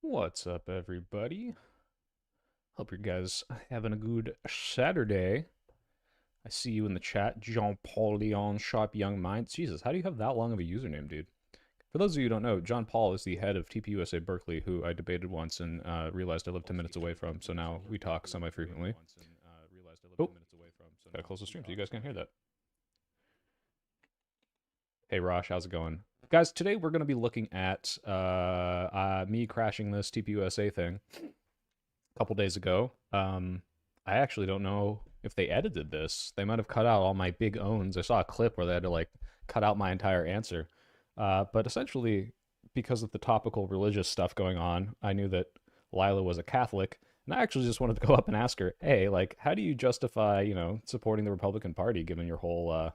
What's up, everybody? Hope you guys having a good Saturday. I see you in the chat, Jean-Paul Leon, Sharp Young Minds. Jesus, how do you have that long of a username, dude? For those of you who don't know, John Paul is the head of TPUSA Berkeley, who I debated once and realized I live 10 minutes away from, so now we talk semi-frequently. Oh, gotta close the stream so you guys can't hear that. Hey, Rosh, how's it going? Guys, today we're going to be looking at me crashing this TPUSA thing a couple days ago. I actually don't know if they edited this. They might have cut out all my big owns. I saw a clip where they had to like cut out my entire answer. But essentially, because of the topical religious stuff going on, I knew that Lila was a Catholic, and I actually just wanted to go up and ask her, "Hey, like, how do you justify, supporting the Republican Party given your whole,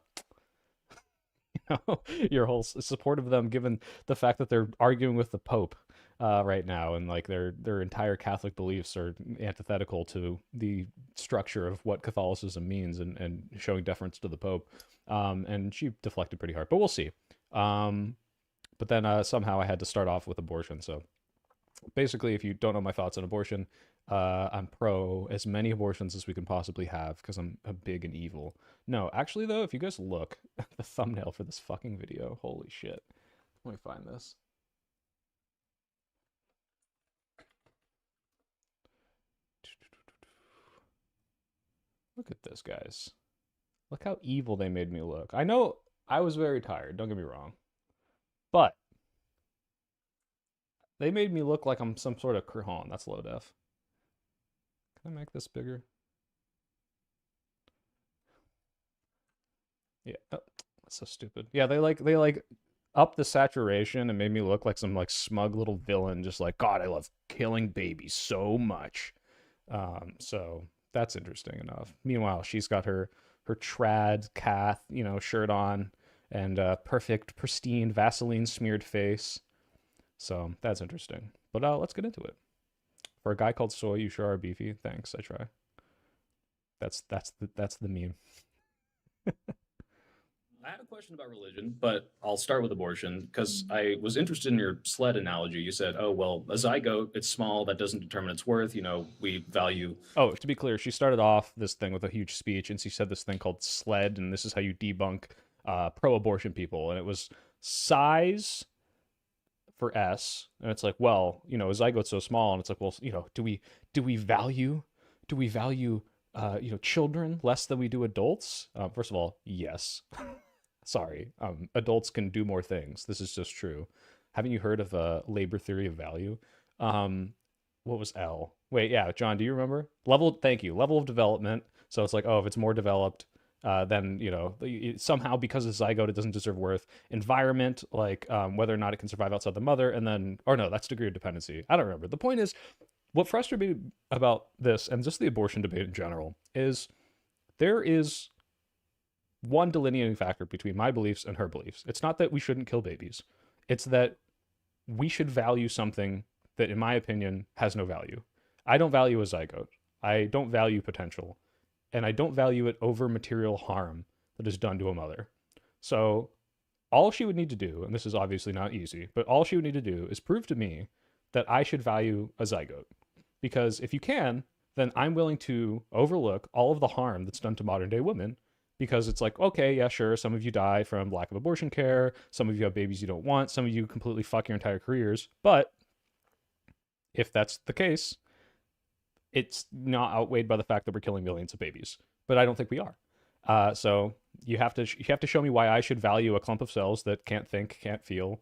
your whole support of them, given the fact that they're arguing with the Pope right now, and like their entire Catholic beliefs are antithetical to the structure of what Catholicism means, and showing deference to the Pope." And she deflected pretty hard, but we'll see. But then somehow I had to start off with abortion. So basically, if you don't know my thoughts on abortion, I'm pro as many abortions as we can possibly have because I'm a big and evil. No, actually, though, if you guys look at the thumbnail for this fucking video, holy shit. Let me find this. Look at this, guys. Look how evil they made me look. I know I was very tired, don't get me wrong. But they made me look like I'm some sort of Krahan. That's low def. Can I make this bigger? Yeah. Oh, that's so stupid. Yeah, they like up the saturation and made me look like some like smug little villain, just like, God, I love killing babies so much. So that's interesting enough. Meanwhile, she's got her trad cath, shirt on, and perfect, pristine Vaseline smeared face. So that's interesting. But let's get into it. For a guy called Soy, you sure are beefy. Thanks, I try. That's the meme. I had a question about religion, but I'll start with abortion because I was interested in your sled analogy. You said, oh, well, a zygote, it's small, that doesn't determine its worth. We value. Oh, to be clear, she started off this thing with a huge speech, and she said this thing called SLED, and this is how you debunk pro-abortion people, and it was size for S, and it's like, well, a zygote's so small, and it's like, well, do we value children less than we do adults? First of all, yes. Sorry, adults can do more things. This is just true. Haven't you heard of labor theory of value? Um, what was L? Wait, yeah, John, do you remember? Thank you. Level of development. So it's like, oh, if it's more developed, then, somehow because it's zygote, it doesn't deserve worth. Environment, like whether or not it can survive outside the mother, and then, or no, that's degree of dependency. I don't remember. The point is, what frustrated me about this and just the abortion debate in general is there is one delineating factor between my beliefs and her beliefs. It's not that we shouldn't kill babies, it's that we should value something that, in my opinion, has no value. I don't value a zygote. I don't value potential. And I don't value it over material harm that is done to a mother. So, all she would need to do, and this is obviously not easy, but all she would need to do is prove to me that I should value a zygote. Because if you can, then I'm willing to overlook all of the harm that's done to modern day women, because it's like, okay, yeah, sure, some of you die from lack of abortion care, some of you have babies you don't want, some of you completely fuck your entire careers, but if that's the case, it's not outweighed by the fact that we're killing millions of babies. But I don't think we are. So you have to show me why I should value a clump of cells that can't think, can't feel,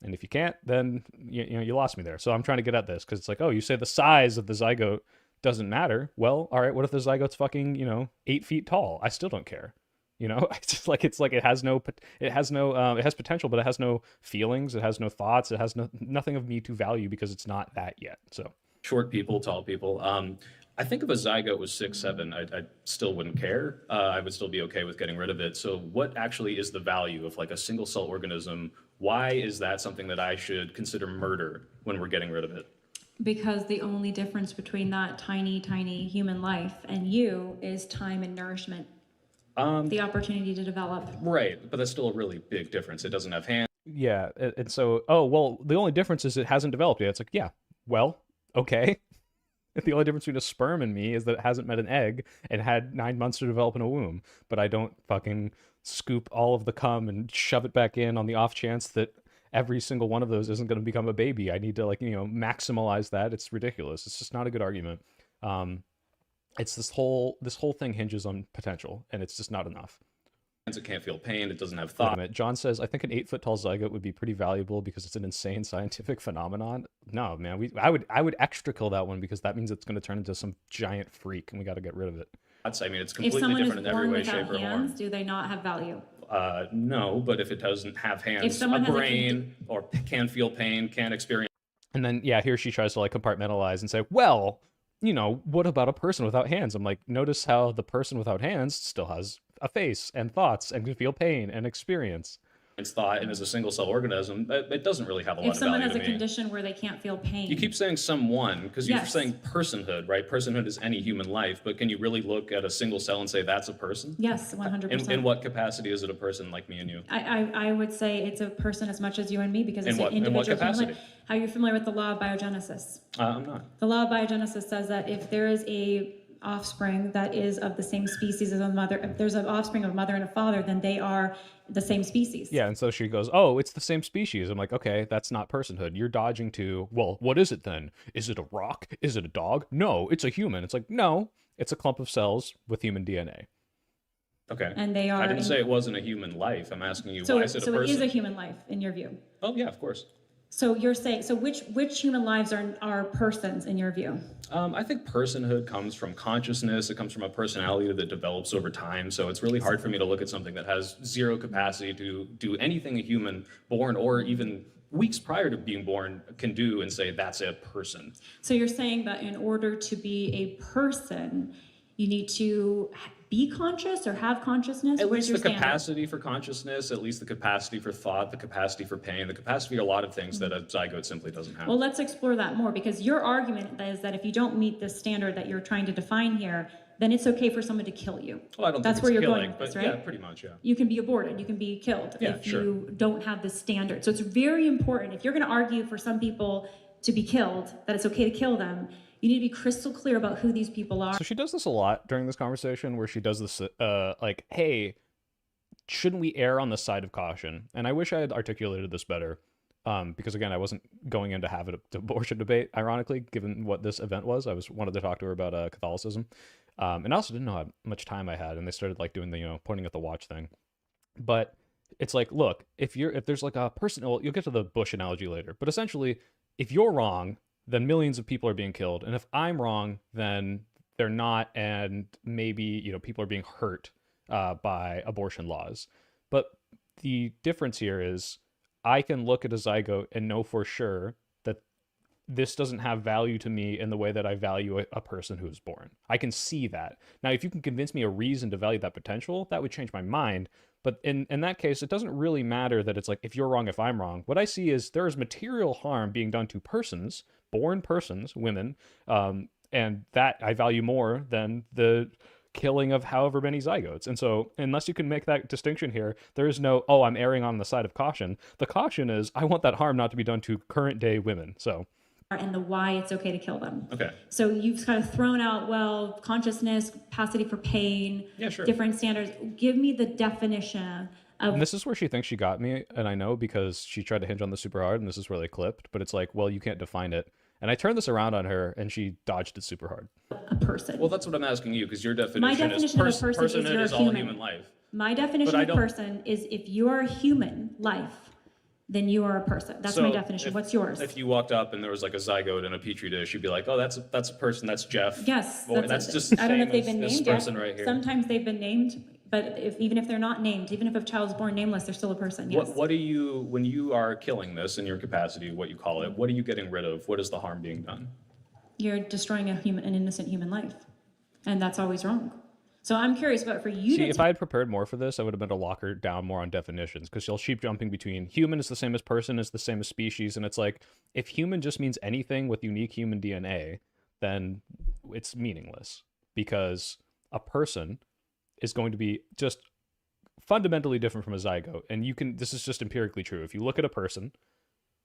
and if you can't, then you lost me there. So I'm trying to get at this because it's like, oh, you say the size of the zygote doesn't matter. Well, all right, what if the zygote's fucking 8 feet tall? I still don't care. It's like it has potential, but it has no feelings. It has no thoughts. It has nothing of me to value because it's not that yet. So Short people, tall people. I think if a zygote was 6'7", I still wouldn't care. I would still be okay with getting rid of it. So, what actually is the value of like a single cell organism? Why is that something that I should consider murder when we're getting rid of it? Because the only difference between that tiny, tiny human life and you is time and nourishment, the opportunity to develop. Right, but that's still a really big difference. It doesn't have hands. yeah, and so, oh well, the only difference is it hasn't developed yet. It's like, yeah, well, okay. The only difference between a sperm and me is that it hasn't met an egg and had 9 months to develop in a womb. But I don't fucking scoop all of the cum and shove it back in on the off chance that every single one of those isn't going to become a baby. I need to like, maximize that. It's ridiculous. It's just not a good argument. Um, it's this whole thing hinges on potential, and it's just not enough. It can't feel pain. It doesn't have Wait a thought. minute. John says, I think an 8 foot tall zygote would be pretty valuable because it's an insane scientific phenomenon. No, man, I would extra kill that one because that means it's going to turn into some giant freak and we got to get rid of it. I mean, it's If completely someone is different in every born way, shape, without or hands, form. do they not have value? No, but if it doesn't have If hands, a someone has brain, or can feel pain, can experience. And then, yeah, here she tries to like compartmentalize and say, well, what about a person without hands? I'm like, notice how the person without hands still has a face and thoughts and can feel pain and experience. Thought and as a single cell organism, it doesn't really have a lot If of someone value has a to me. condition where they can't feel pain. You keep saying someone because you're Yes. saying personhood, right? Personhood is any human life, but can you really look at a single cell and say that's a person? Yes, 100%. In what capacity is it a person like me and you? I would say it's a person as much as you and me because it's In an what individual human capacity? life. Are you familiar with the law of biogenesis? I'm not. The law of biogenesis says that if there is a offspring that is of the same species as a mother, if there's an offspring of a mother and a father, then they are the same species. Yeah, and so she goes, oh, it's the same species. I'm like, okay, that's not personhood. You're dodging to, well, what is it then? Is it a rock? Is it a dog? No, it's a human. It's like, no, it's a clump of cells with human DNA. Okay. And they are. I didn't say it wasn't a human life. I'm asking you, So, why is it a so it person? is a human life in your view. Oh yeah, of course. So you're saying, so which human lives are persons in your view? I think personhood comes from consciousness. It comes from a personality that develops over time. So it's really hard for me to look at something that has zero capacity to do anything a human born or even weeks prior to being born can do and say that's a person. So you're saying that in order to be a person, you need to be conscious or have consciousness? At Where's least your the standard? capacity for consciousness, at least the capacity for thought, the capacity for pain, the capacity for a lot of things that a zygote simply doesn't have. Well, let's explore that more because your argument is that if you don't meet the standard that you're trying to define here, then it's okay for someone to kill you. Well, I don't That's think where it's you're killing, going with but this, right? yeah, pretty much, yeah. You can be aborted, you can be killed Yeah, if sure. you don't have the standard. So it's very important. If you're going to argue for some people to be killed, that it's okay to kill them, you need to be crystal clear about who these people are. So she does this a lot during this conversation where she does this, like, hey, shouldn't we err on the side of caution? And I wish I had articulated this better. Because again, I wasn't going in to have an abortion debate, ironically, given what this event was. I wanted to talk to her about Catholicism. And I also didn't know how much time I had, and they started like doing the, pointing at the watch thing. But it's like, look, if there's like a person, well, you'll get to the Bush analogy later, but essentially, if you're wrong, then millions of people are being killed. And if I'm wrong, then they're not, and maybe, people are being hurt by abortion laws. But the difference here is I can look at a zygote and know for sure that this doesn't have value to me in the way that I value a person who is born. I can see that. Now, if you can convince me a reason to value that potential, that would change my mind. But in that case, it doesn't really matter that it's like, if you're wrong, if I'm wrong. What I see is there is material harm being done to persons, born persons, women, and that I value more than the killing of however many zygotes. And so unless you can make that distinction here, there is no, oh, I'm erring on the side of caution. The caution is I want that harm not to be done to current day women. So And the why it's okay to kill them. Okay. So you've kind of thrown out, well, consciousness, capacity for pain, Yeah, sure. different standards. Give me the definition of and this is where she thinks she got me, and I know because she tried to hinge on this super hard, and this is where they clipped, but it's like, well, you can't define it. And I turned this around on her, and she dodged it super hard. a person. Well, that's what I'm asking you, because your definition, My definition of a person is personhood you're a is all human. human life. My definition But I of don't- person is if you are a human life, then you are a person. That's my So definition. if- What's yours? If you walked up and there was like a zygote in a petri dish, you'd be like, "Oh, that's a person. That's Jeff." Yes, Or that's just I don't know if they've same been as named this person yet. right here. Sometimes they've been named, but even if they're not named, even if a child's born nameless, they're still a person. Yes. What do you, when you are killing this in your capacity, what you call it? What are you getting rid of? What is the harm being done? You're destroying an innocent human life, and that's always wrong. So I'm curious about for you See, to if I had prepared more for this, I would have been to lock her down more on definitions, because she'll keep jumping between human is the same as person is the same as species, and it's like, if human just means anything with unique human DNA, then it's meaningless, because a person is going to be just fundamentally different from a zygote. And this is just empirically true. If you look at a person,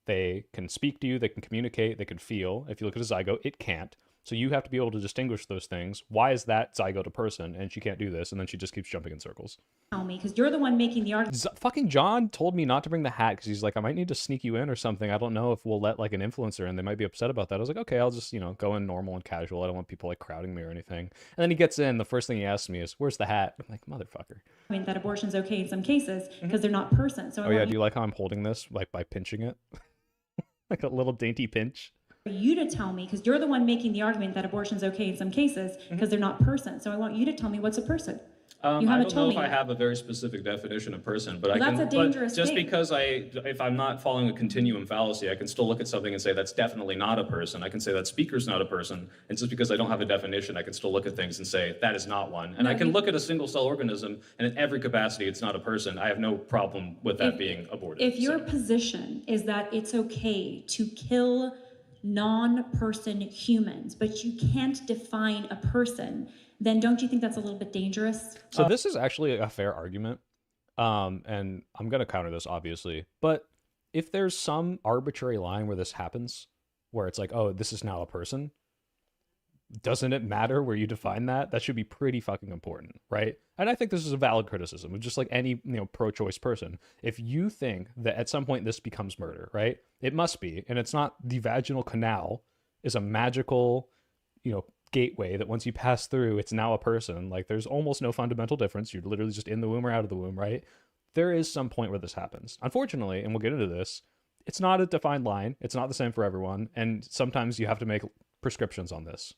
They can speak to you, they can communicate, they can feel. If you look at a zygote, it can't. So you have to be able to distinguish those things. Why is that zygote a person and she can't do this? And then she just keeps jumping in circles. Tell me, because you're the one making the argument. Fucking John told me not to bring the hat because he's like, I might need to sneak you in or something. I don't know if we'll let like an influencer in. They might be upset about that. I was like, okay, I'll just, go in normal and casual. I don't want people like crowding me or anything. And then he gets in. The first thing he asks me is, where's the hat? I'm like, motherfucker. I mean, that abortion's okay in some cases because they're not persons. So Oh yeah, do you like how I'm holding this like by pinching it? Like a little dainty pinch. for you to tell me, because you're the one making the argument that abortion's okay in some cases because they're not persons. So I want you to tell me what's a person. You I haven't don't know told if me I yet. have a very specific definition of person, but I Well, can. that's a dangerous Just thing. because if I'm not following a continuum fallacy, I can still look at something and say that's definitely not a person. I can say that speaker's not a person, and just because I don't have a definition, I can still look at things and say that is not one. And No, I can you- look at a single cell organism, and in every capacity, it's not a person. I have no problem with that being aborted. If your So- position is that it's okay to kill non-person humans, but you can't define a person, then don't you think that's a little bit dangerous? So this is actually a fair argument. And I'm going to counter this, obviously. But if there's some arbitrary line where this happens, where it's like, oh, this is now a person, doesn't it matter where you define that? That should be pretty fucking important, right? And I think this is a valid criticism. Just like any, pro-choice person. If you think that at some point this becomes murder, right? It must be. And it's not. The vaginal canal is a magical, gateway that once you pass through, it's now a person. Like there's almost no fundamental difference. You're literally just in the womb or out of the womb, right? There is some point where this happens. Unfortunately, and we'll get into this, it's not a defined line. It's not the same for everyone. And sometimes you have to make prescriptions on this.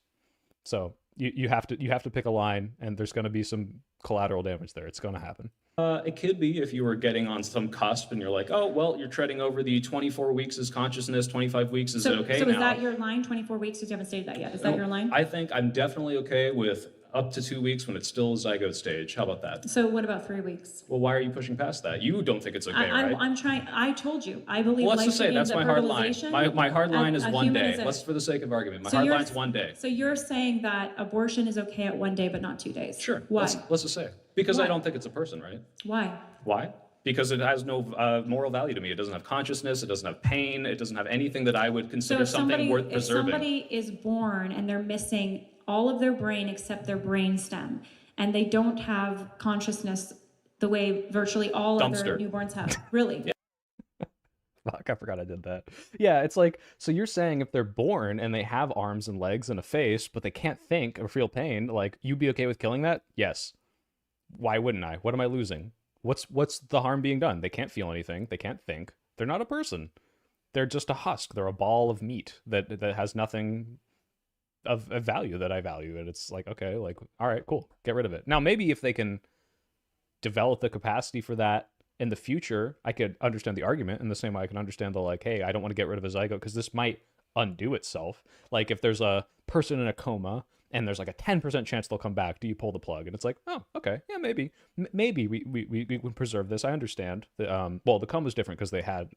So you have to pick a line, and there's going to be some collateral damage there. It's going to happen. It could be if you were getting on some cusp and you're like, oh, well, you're treading over the 24 weeks is consciousness, 25 weeks is it okay so now? is that your line, 24 weeks? Because you haven't stated that yet. Is that your line? I think I'm definitely okay with up to 2 weeks when it's still zygote stage. How about that? So what about 3 weeks? Well, why are you pushing past that? You don't think it's okay, right? I'm trying. I told you. I believe. Well, let's life just say begins that's at my hard line. fertilization. My hard line is A 1 human day. is a- Let's, for the sake of argument, my So hard you're- line's 1 day. So you're saying that abortion is okay at 1 day, but not 2 days? Sure. Why? Let's just say because I Why? don't think it's a person, right? Why? Why? Because it has no moral value to me. It doesn't have consciousness. It doesn't have pain. It doesn't have anything that I would consider something worth if preserving. somebody is born and they're missing all of their brain except their brain stem, and they don't have consciousness the way virtually all Dumpster. other newborns have, really? Fuck, I forgot I did that. Yeah, it's like, so you're saying if they're born and they have arms and legs and a face, but they can't think or feel pain, like, you'd be okay with killing that? Yes. Why wouldn't I? What am I losing? What's the harm being done? They can't feel anything. They can't think. They're not a person. They're just a husk. They're a ball of meat that has nothing of value that I value. And it's like, okay, like, all right, cool. Get rid of it. Now, maybe if they can develop the capacity for that in the future, I could understand the argument in the same way I can understand the, like, hey, I don't want to get rid of a zygote because this might undo itself. Like if there's a person in a coma and there's like a 10% chance they'll come back, do you pull the plug? And it's like, oh, okay, yeah, maybe we can preserve this. I understand. Well, the coma's different because they had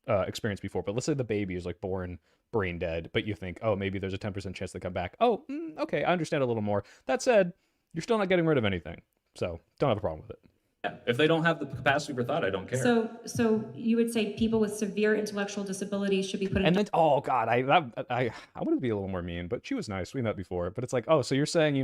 experience before, but let's say the baby is like born brain dead, but you think, oh, maybe there's a 10% chance they come back. Oh, okay, I understand a little more. That said, you're still not getting rid of anything, so don't have a problem with it. Yeah. If they don't have the capacity for thought, I don't care. So you would say people with severe intellectual disabilities should be put in. And then, oh god, I wanted to be a little more mean, but she was nice. We met before, but it's like, oh, so you're saying,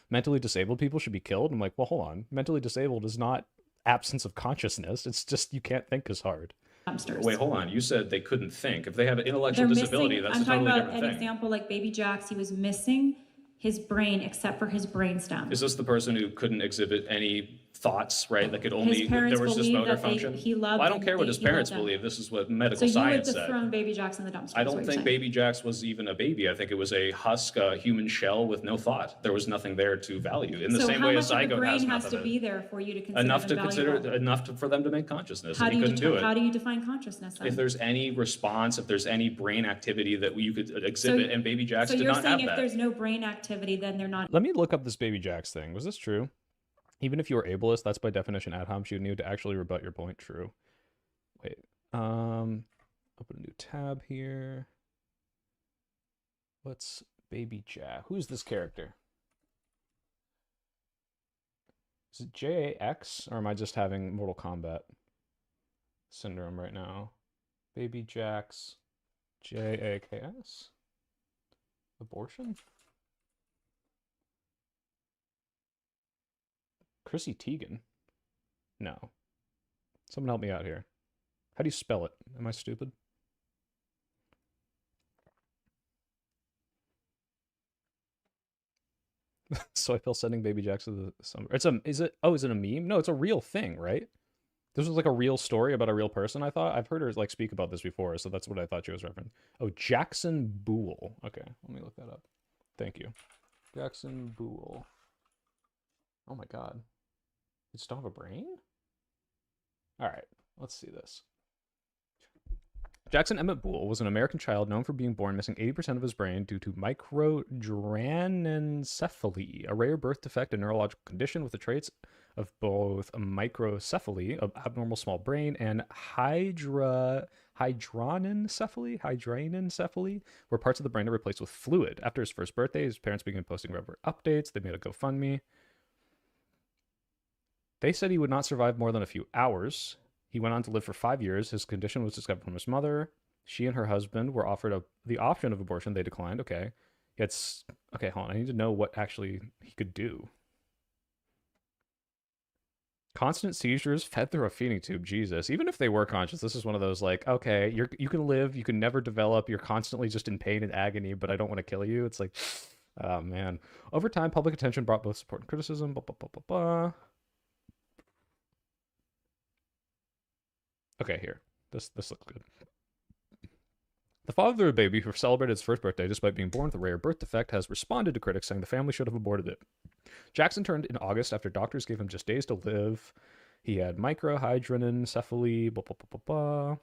mentally disabled people should be killed? I'm like, well, hold on. Mentally disabled is not absence of consciousness. It's just you can't think as hard. Dumpsters. Wait, hold on. You said they couldn't think. If they have an intellectual They're disability, missing, that's I'm a talking totally about different an thing. example like Baby Jax. He was missing his brain except for his brain stem. Is this the person who couldn't exhibit any thoughts, right? That could only, His parents there was just believe motor that function? he loved Well, I don't them, care what his he loved parents them. believe. This is what So medical you would science said. dethrone Baby Jax in the dumpster. I is what don't you're think saying. Baby Jax was even a baby. I think it was a husk, a human shell with no thought. There was nothing there to value. In the So same how way a much of the zygote brain has has nothing. to be there for you to consider Enough to them consider, valuable? enough for them to make consciousness, How and do he you couldn't do it. how do you define consciousness then? If there's any response, if there's any brain activity that you could exhibit, and Baby Jax so did you're not saying have if that. there's no brain activity, then they're not. Let me look up this Baby Jax thing. Was this true? Even if you were ableist, that's by definition ad hominem. You need to actually rebut your point. True. Wait. Open a new tab here. What's Baby Jax? Who's this character? Is it JAX, or am I just having Mortal Kombat syndrome right now? Baby Jax, JAKS. Abortion? Chrissy Teigen? No. Someone help me out here. How do you spell it? Am I stupid? Soy pill sending baby Jax to the summer. Is it a meme? No, it's a real thing, right? This was like a real story about a real person, I thought. I've heard her like speak about this before, so that's what I thought she was referencing. Oh, Jackson Boole. Okay, let me look that up. Thank you. Jackson Boole. Oh my god. You just don't have a brain? Alright, let's see this. Jackson Emmett Boole was an American child known for being born missing 80% of his brain due to microdranencephaly, a rare birth defect and neurological condition with the traits of both microcephaly, an abnormal small brain, and hydranencephaly, where parts of the brain are replaced with fluid. After his first birthday, his parents began posting regular updates. They made a GoFundMe. They said he would not survive more than a few hours. He went on to live for 5 years. His condition was discovered from his mother. She and her husband were offered the option of abortion. They declined. Okay. Okay, hold on. I need to know what actually he could do. Constant seizures fed through a feeding tube. Jesus. Even if they were conscious, this is one of those like, okay, you can live, you can never develop, you're constantly just in pain and agony, but I don't want to kill you. It's like, oh man. Over time, public attention brought both support and criticism. Blah, blah, blah, blah, blah. Okay, here. This looks good. The father of the baby, who celebrated his first birthday despite being born with a rare birth defect, has responded to critics saying the family should have aborted it. Jackson turned in August after doctors gave him just days to live. He had microhydranencephaly, blah, blah, blah, blah, blah.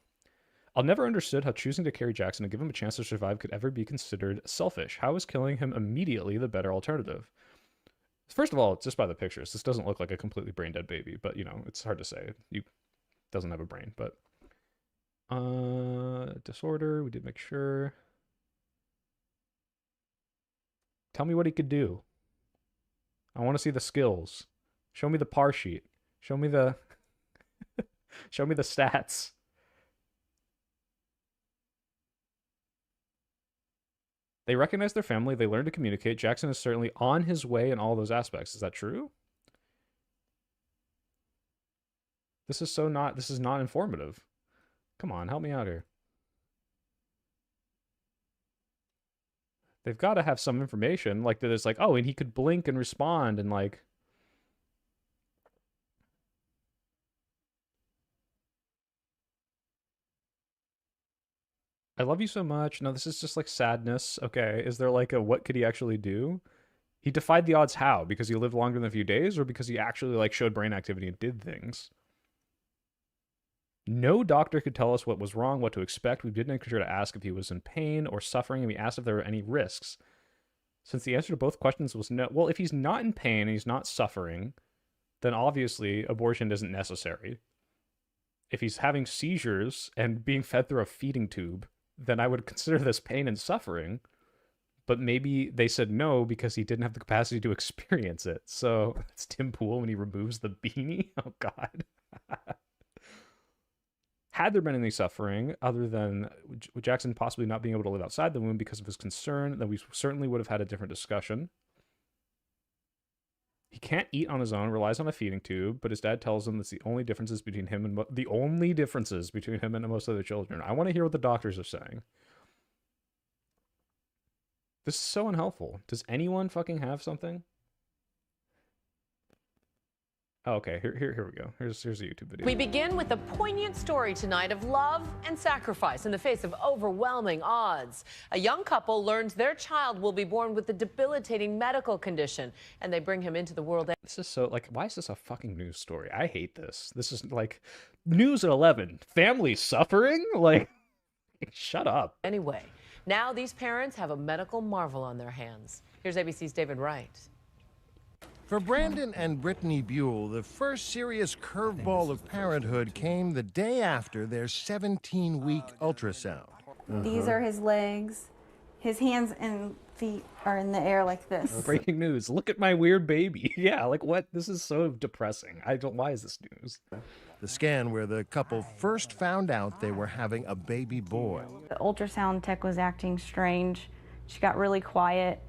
I'll never understood how choosing to carry Jackson and give him a chance to survive could ever be considered selfish. How is killing him immediately the better alternative? First of all, just by the pictures, this doesn't look like a completely brain-dead baby, but, you know, it's hard to say. He doesn't have a brain, but... disorder, we did make sure. Tell me what he could do. I want to see the skills. Show me the par sheet. Show me the... Show me the stats. They recognize their family. They learn to communicate. Jackson is certainly on his way in all those aspects. Is that true? This is not informative. Come on, help me out here. They've got to have some information, like that it's like, oh, and he could blink and respond and like... I love you so much. No, this is just like sadness. Okay, is there like a what could he actually do? He defied the odds how? Because he lived longer than a few days or because he actually like showed brain activity and did things? No doctor could tell us what was wrong, what to expect. We didn't make sure to ask if he was in pain or suffering, and we asked if there were any risks. Since the answer to both questions was no, well, if he's not in pain and he's not suffering, then obviously abortion isn't necessary. If he's having seizures and being fed through a feeding tube, then I would consider this pain and suffering. But maybe they said no because he didn't have the capacity to experience it. So it's Tim Pool when he removes the beanie. Oh, God. Had there been any suffering other than Jackson possibly not being able to live outside the womb because of his concern, then we certainly would have had a different discussion. He can't eat on his own, relies on a feeding tube, but his dad tells him that's the only differences between him and most other children. I want to hear what the doctors are saying. This is so unhelpful. Does anyone fucking have something? Oh, okay, here we go. Here's a YouTube video. We begin with a poignant story tonight of love and sacrifice in the face of overwhelming odds. A young couple learns their child will be born with a debilitating medical condition, and they bring him into the world. This is so, like, why is this a fucking news story? I hate this. This is, like, news at 11. Family suffering? Like, shut up. Anyway, now these parents have a medical marvel on their hands. Here's ABC's David Wright. For Brandon and Brittany Buell, the first serious curveball of parenthood came the day after their 17-week ultrasound. These are his legs. His hands and feet are in the air like this. Breaking news. Look at my weird baby. Yeah, like what? This is so depressing. Why is this news? the scan where the couple first found out they were having a baby boy. The ultrasound tech was acting strange. She got really quiet,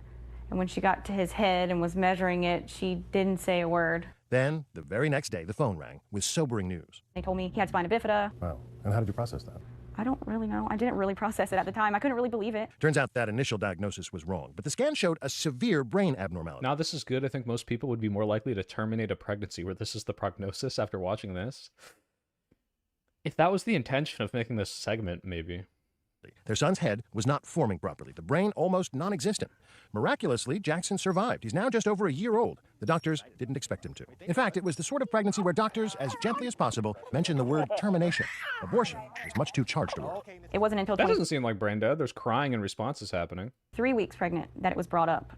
and when she got to his head and was measuring it, she didn't say a word. Then, the very next day, the phone rang with sobering news. They told me he had spina bifida. Wow. And how did you process that? I don't really know. I didn't really process it at the time. I couldn't really believe it. Turns out that initial diagnosis was wrong, but the scan showed a severe brain abnormality. Now, this is good. I think most people would be more likely to terminate a pregnancy where this is the prognosis after watching this. If that was the intention of making this segment, maybe. Their son's head was not forming properly, the brain almost non-existent. Miraculously, Jackson survived. He's now just over a year old. The doctors didn't expect him to. In fact, it was the sort of pregnancy where doctors, as gently as possible, mention the word termination. Abortion is much too charged a word. It wasn't until That doesn't seem like brain dead. There's crying and responses happening. 3 weeks pregnant that it was brought up.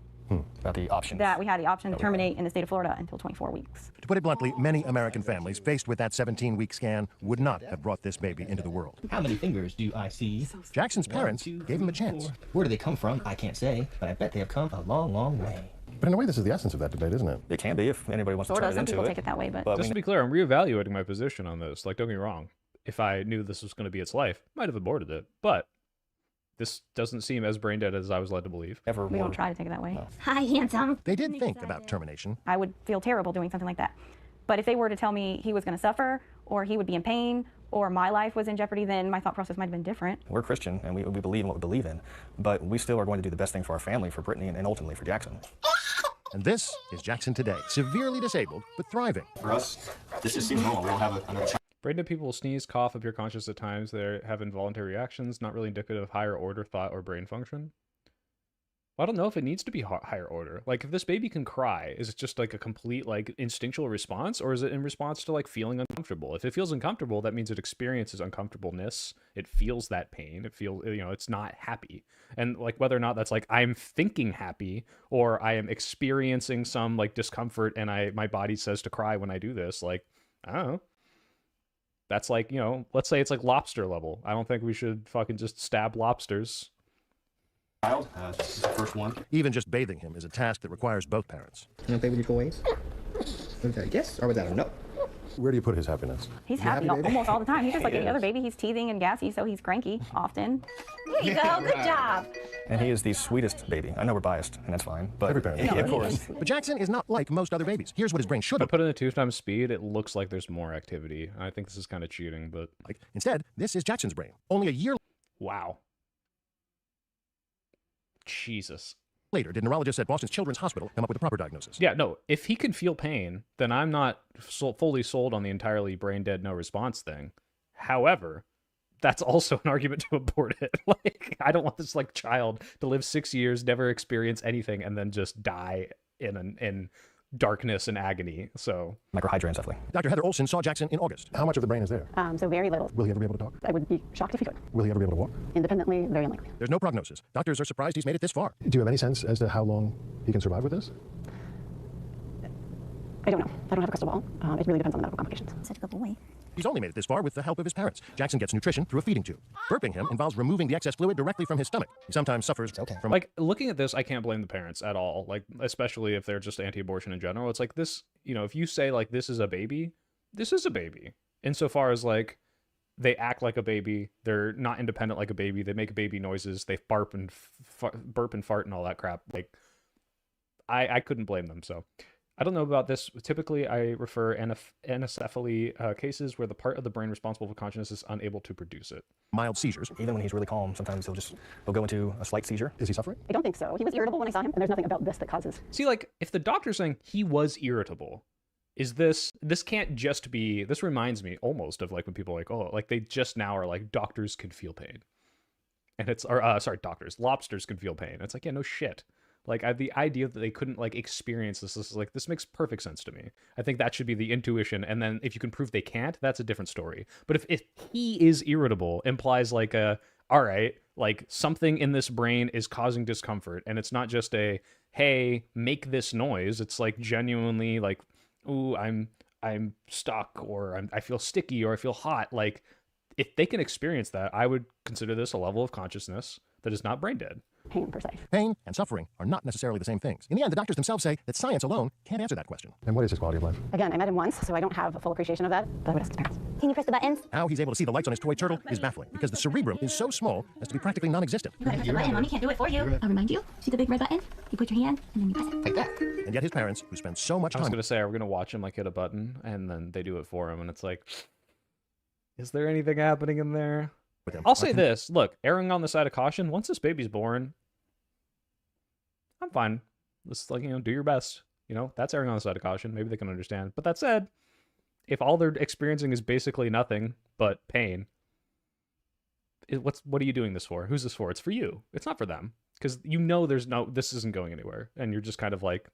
About the options. That we had the option to terminate in the state of Florida until 24 weeks. To put it bluntly, many American families faced with that 17-week scan would not have brought this baby into the world. How many fingers do I see? Jackson's parents gave him a chance. Where do they come from? I can't say, but I bet they have come a long, long way. But in a way, this is the essence of that debate, isn't it? It can be if anybody wants to Sort turn of. it Some into people it. take it that way, but Just to be clear, I'm reevaluating my position on this. Like, don't get me wrong. If I knew this was going to be its life, might have aborted it. But this doesn't seem as brain dead as I was led to believe. Ever we more. don't try to take it that way. Hi, handsome. They did think about termination. I would feel terrible doing something like that. But if they were to tell me he was going to suffer, or he would be in pain, or my life was in jeopardy, then my thought process might have been different. We're Christian and we believe in what we believe in, but we still are going to do the best thing for our family, for Brittany, and ultimately for Jackson. And this is Jackson today, severely disabled, but thriving. For us, this just seems normal. We don't have another child. Brain dead people sneeze, cough, appear conscious at times. They have involuntary reactions, not really indicative of higher order thought or brain function. I don't know if it needs to be higher order. Like, if this baby can cry, is it just like a complete like instinctual response, or is it in response to like feeling uncomfortable? If it feels uncomfortable, that means it experiences uncomfortableness. It feels that pain. It feels, you know, it's not happy. And like whether or not that's like I'm thinking happy or I am experiencing some like discomfort and my body says to cry when I do this, like, I don't know. That's like, you know, let's say it's like lobster level. I don't think we should fucking just stab lobsters. This is the first one. Even just bathing him is a task that requires both parents. You want to play with your toys? Was that a yes or was that a no? Where do you put his happiness? He's Is he happy baby? almost all the time. He's just like He any other is. baby. He's teething and gassy, so he's cranky often. There you go. Good job. And he is the sweetest baby. I know we're biased, and that's fine, but Every parent. yeah, of course. But Jackson is not like most other babies. Here's what his brain should But have. put in a 2 times speed, it looks like there's more activity. I think this is kind of cheating, but Like. Instead, this is Jackson's brain. Only a year wow. Jesus. later did neurologists at Boston's Children's Hospital come up with a proper diagnosis. Yeah, no, if he can feel pain, then I'm not fully sold on the entirely brain dead, no response thing. However, that's also an argument to abort it. Like, I don't want this like child to live 6 years, never experience anything, and then just die in darkness and agony. So Microhydra and stuff. Dr. Heather Olson saw Jackson in August. How much of the brain is there? So very little. Will he ever be able to talk? I would be shocked if he could. Will he ever be able to walk? Independently, very unlikely. There's no prognosis. Doctors are surprised he's made it this far. Do you have any sense as to how long he can survive with this? I don't know. I don't have a crystal ball. It really depends on the medical complications. Such a good boy. He's only made it this far with the help of his parents. Jackson gets nutrition through a feeding tube. Burping him involves removing the excess fluid directly from his stomach. He sometimes suffers from like looking at this, I can't blame the parents at all. Like, especially if they're just anti-abortion in general. It's like this, you know, if you say like this is a baby, this is a baby. Insofar as like they act like a baby, they're not independent like a baby. They make baby noises. They burp and fart and all that crap. Like, I couldn't blame them. So I don't know about this. Typically, I refer anencephaly cases where the part of the brain responsible for consciousness is unable to produce it. mild seizures. Even when he's really calm, sometimes he'll go into a slight seizure. Is he suffering? I don't think so. He was irritable when I saw him, and there's nothing about this that causes. See, like, if the doctor's saying he was irritable, is this can't just be, this reminds me almost of like when people are like, oh, like they just now are like, doctors can feel pain. And it's, or sorry, lobsters can feel pain. It's like, yeah, no shit. Like, the idea that they couldn't like experience this is like, this makes perfect sense to me. I think that should be the intuition. And then if you can prove they can't, that's a different story. But if he is irritable, implies like all right, like something in this brain is causing discomfort. And it's not just a, hey, make this noise. It's like genuinely like, ooh, I'm stuck, or I feel sticky, or I feel hot. Like, if they can experience that, I would consider this a level of consciousness that is not brain dead. pain per se. Pain and suffering are not necessarily the same things. In the end, the doctors themselves say that science alone can't answer that question. And what is his quality of life? Again, I met him once, so I don't have a full appreciation of that, but I would ask his parents. Can you press the buttons? How he's able to see the lights on his toy turtle is baffling because the cerebrum is so small as to be practically non-existent. You gotta press the button. Mommy can't do it for you. I'll remind you. See the big red button? You put your hand and then you press it. Like that. And yet his parents, who spend so much I was time gonna say, are we gonna watch him like hit a button and then they do it for him, and it's like, is there anything happening in there? with him, I'll say this: look, erring on the side of caution. Once this baby's born, I'm fine. Just like, do your best. That's erring on the side of caution. Maybe they can understand. But that said, if all they're experiencing is basically nothing but pain, what are you doing this for? Who's this for? It's for you. It's not for them, because this isn't going anywhere, and you're just kind of like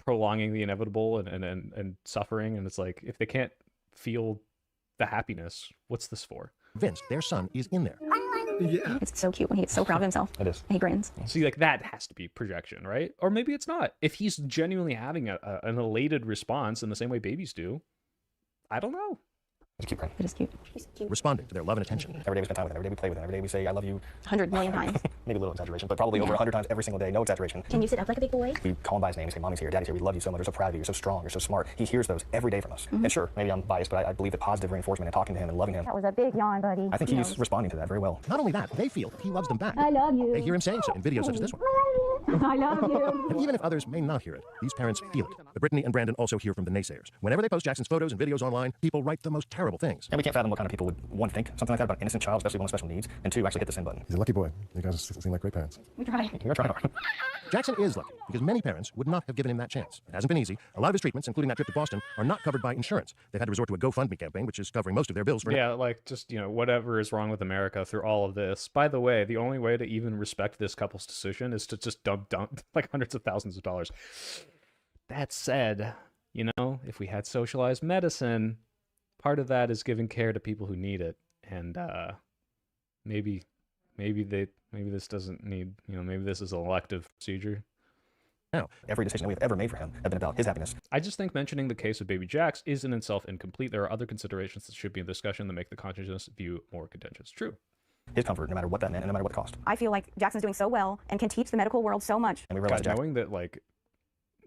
prolonging the inevitable and suffering. And it's like, if they can't feel the happiness, what's this for? convinced their son is in there. Yeah. It's so cute when he's so proud of himself. It is. He grins. See, like, that has to be projection, right? Or maybe it's not. If he's genuinely having an elated response in the same way babies do, I don't know. It's cute, right? It is cute. Responding to their love and attention. Every day we spend time with him. Every day we play with him. Every day we say, I love you. 100 million times. Maybe a little exaggeration, but probably over 100 times every single day. No exaggeration. Can you sit up like a big boy? We call him by his name. We say, Mommy's here, Daddy's here. We love you so much. We're so proud of you. You're so strong. You're so smart. He hears those every day from us. And sure, maybe I'm biased, but I believe that positive reinforcement and talking to him and loving him. That was a big yawn, buddy. I think he's responding to that very well. Not only that, they feel he loves them back. I love you. They hear him saying so in videos such as this one. I love you. And even if others may not hear it, these parents feel it. But Brittany and Brandon also hear from the naysayers. Whenever they post Jackson's photos and videos online, people write the most terrible things. And we can't fathom what kind of people would, one, think something like that about an innocent child, especially one with special needs, and two, actually hit the send button. He's a lucky boy. You guys seem like great parents. We try. You're trying hard. Jackson is lucky because many parents would not have given him that chance. It hasn't been easy. A lot of his treatments, including that trip to Boston, are not covered by insurance. They've had to resort to a GoFundMe campaign, which is covering most of their bills for Yeah, like, just, whatever is wrong with America through all of this. By the way, the only way to even respect this couple's decision is to just dump like hundreds of thousands of dollars. That said, if we had socialized medicine, part of that is giving care to people who need it. And maybe this doesn't need, maybe this is an elective procedure. Now, every decision that we've ever made for him have been about his happiness. I just think mentioning the case of baby Jax is in itself incomplete. There are other considerations that should be in discussion that make the consciousness view more contentious. True. His comfort, no matter what that meant and no matter what it cost. I feel like Jackson's doing so well and can teach the medical world so much. And we realized God, knowing that, like,